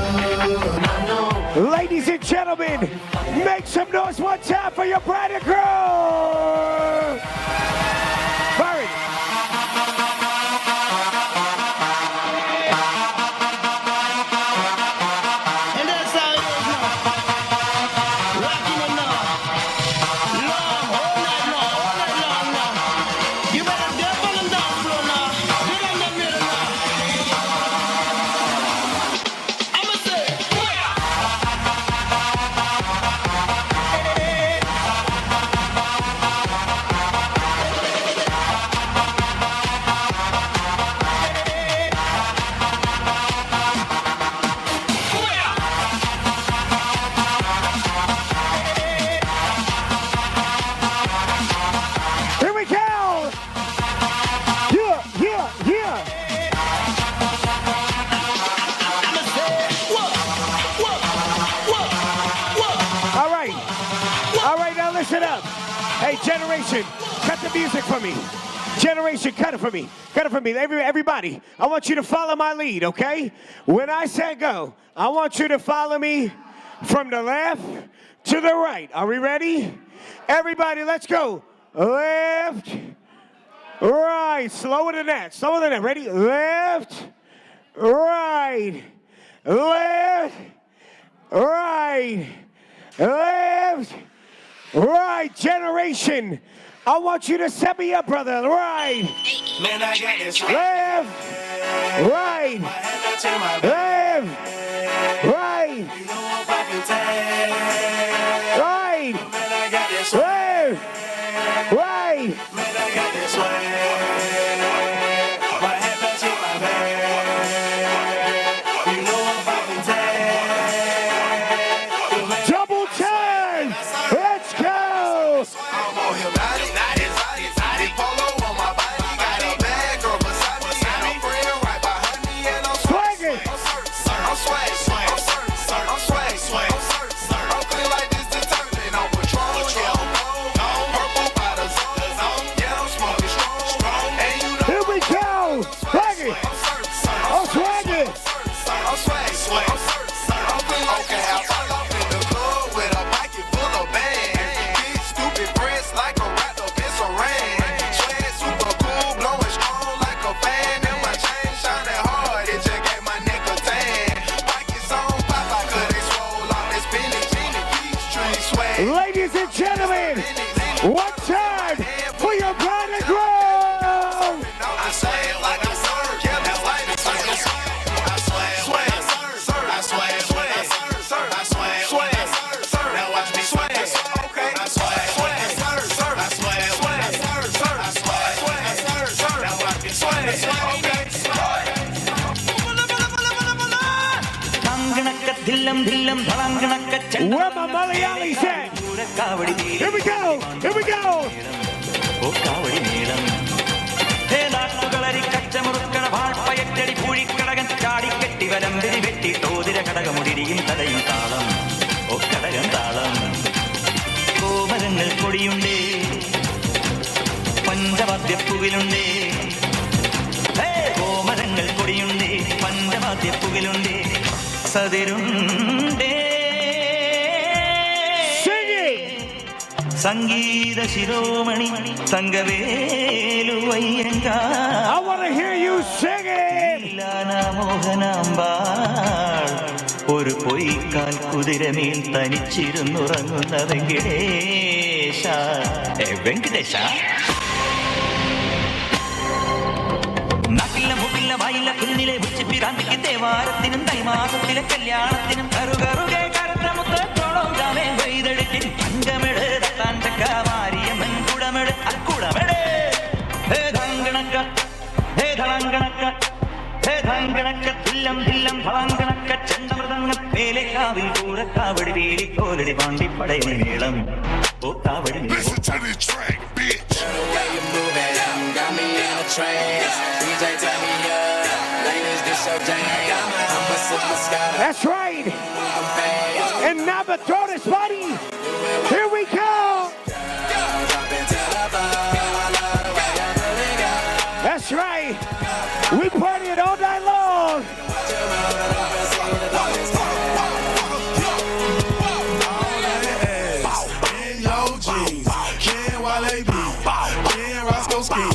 N: I know.
H: Ladies and gentlemen, make some noise one time for your bride and groom. Fire it. Generation, cut the music for me. Generation, cut it for me. Cut it for me. Everybody, I want you to follow my lead, okay? When I say go, I want you to follow me from the left to the right. Are we ready? Everybody, let's go. Left, right. Slower than that. Slower than that. Ready? Left, right. Left, right. Left, right. Generation, I want you to set me up, brother. Right.
N: Man, I got this
H: Left, right. Left, right. Right. Left, right. Double time. Let's go. Swag it. it.
E: I'm swag. Okay, I pull up in the club with a pocket full of bands. Big stupid prints like a wrapped up in saran. Swag super cool, blowing strong like a fan. And my chain shining hard, it just gave my neck a tan. Pockets on pop, I could they swole off this spinach. Peachtree swag.
H: Ladies and gentlemen, one time for your bride and groom.
E: I swag like I serve, yeah, that's like the circus. I swag, I swag, now watch me swag. Okay, I swag, now watch me swag. Okay.
H: Where my Malayalis at? Here we go.
D: കോമരങ്ങൾ കൊടിയുണ്ടേ പഞ്ചവാദ്യപ്പുകിലുണ്ടേ കോമരങ്ങൾ കൊടിയുണ്ടേ പഞ്ചവാദ്യപ്പുകിലുണ്ടേ സതിരുണ്ടേ Sangeetha Shiromani സംഗവേലുവയ്യങ്ക
H: I want to hear you sing it.
D: മോഹനാമ്പാൾ ഒരു പൊയ്ക്കാൽ കുതിരമേൽ തനിച്ചിരുന്നുറങ്ങുന്ന വെങ്കടേശ വെങ്കടേശ നക്കില്ല മുക്കില്ല വായില്ല കുന്നിലെ ഉച്ചിപ്പിരാന്തിക്ക് ദേവാരത്തിനും തൈമാസത്തിലെ കല്യാണത്തിനും കറുകറുകെ കറുത്ത മുത്തോളം ജാമേ വൈതെടുക്കിൻ അങ്കമെട് തട്ടാൻ ചക്ക മാരിയമ്മൻ കുടമെട് അക്കുടമെട് ഹേ ധങ്കണക്ക ഹേ ധളങ്കണക്ക ഹേ ധങ്കണക്ക തില്ലം തില്ലം ധളങ്കണക്ക ചണ്ടമൃതങ്ങ മേലേക്കാവിൽ കൂരക്കാവടി വേലിക്കോലടി പാണ്ടിപ്പടയണി മേളം ഓ കാവടി
E: Listen to this track, bitch. The way you move it, got me in a trance. DJ turn me up, ladies this your jam. I'm a superstar.
H: That's right. And now the throw this body. Here we go. That's right. We partying all night long.
E: In your jeans, Ken Wale B, Ken Roscoe Ski.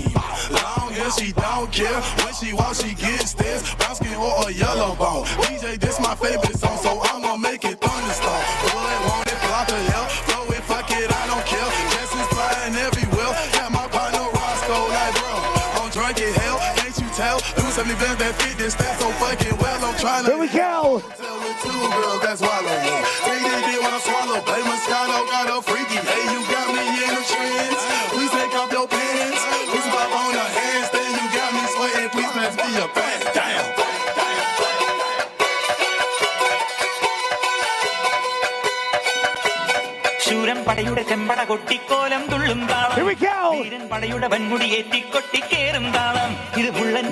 E: Long as she don't care, when she walks she gets this. Brown skin or a yellow bone. DJ, this my favorite song, so I'm gonna make it thunderstorm. Boy, want it, block the hell, throw it, fuck it, I don't care. Dresses flying everywhere, got my partner Roscoe like bro. I'm drunk as hell, can't you tell? Doing 70 bands that fit this stat so fucking well. I'm trying to.
H: Here we go.
E: Tell with two girls, that's swallow me. Take it get when I swallow. Play Moscato, got a freaky. Hey, you got me in the trance. Please take off your pants. Please pop on your hands. Then you got me sweating. Please pass me a bag. Damn.
D: ശൂരൻ പടയുടെ ചെമ്പട കൊട്ടിക്കോലം തുള്ളും താളം വീരൻ പടയുടെ വൻമുടി ഏറ്റിക്കൊട്ടിക്കേറും താളം ഇത് മുള്ളൻ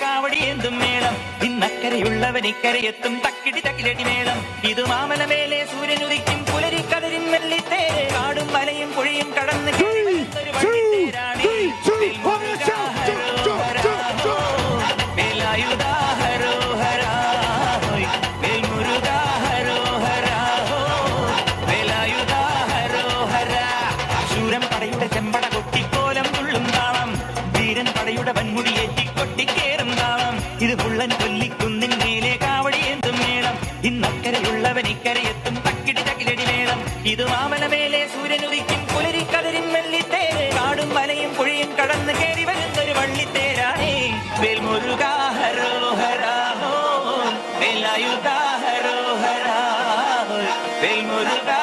D: കാവടിയേന്തും മേളം ഇന്നക്കരയുള്ളവൻ ഇക്കരയെത്തും തക്കിടി തക്കിലടി മേളം ഇത് മാമലമേലെ സൂര്യനുദിക്കും പുലരി കതിരിൻ വെള്ളിത്തേരെ കാടും മലയും പുഴയും കടന്ന് ചെമ്പട കൊട്ടിക്കോലം തുള്ളും താളം വീരൻ പടയുടെ വൻമുടി ഏറ്റിക്കൊട്ടിക്കേറും താളം ഇത് പുള്ളൻ കൊല്ലിക്കുന്നിൻ മേലെ കാവടിയേന്തും മേളം ഇന്നക്കരയുള്ളവൻ ഇക്കരയെത്തും തക്കിടി തകിലടി മേളം ഇത് മാമലമേലെ സൂര്യനുദിക്കും പുലരി കതിരിൻ വെള്ളിത്തേരെ കാടും മലയും പുഴയും കടന്ന് കയറി വരുന്നൊരു വള്ളിത്തേരാണേ വേൽമുരുകാ ഹരോഹരാ വേലായുധാ ഹരോഹരാ വേൽമുരുകാ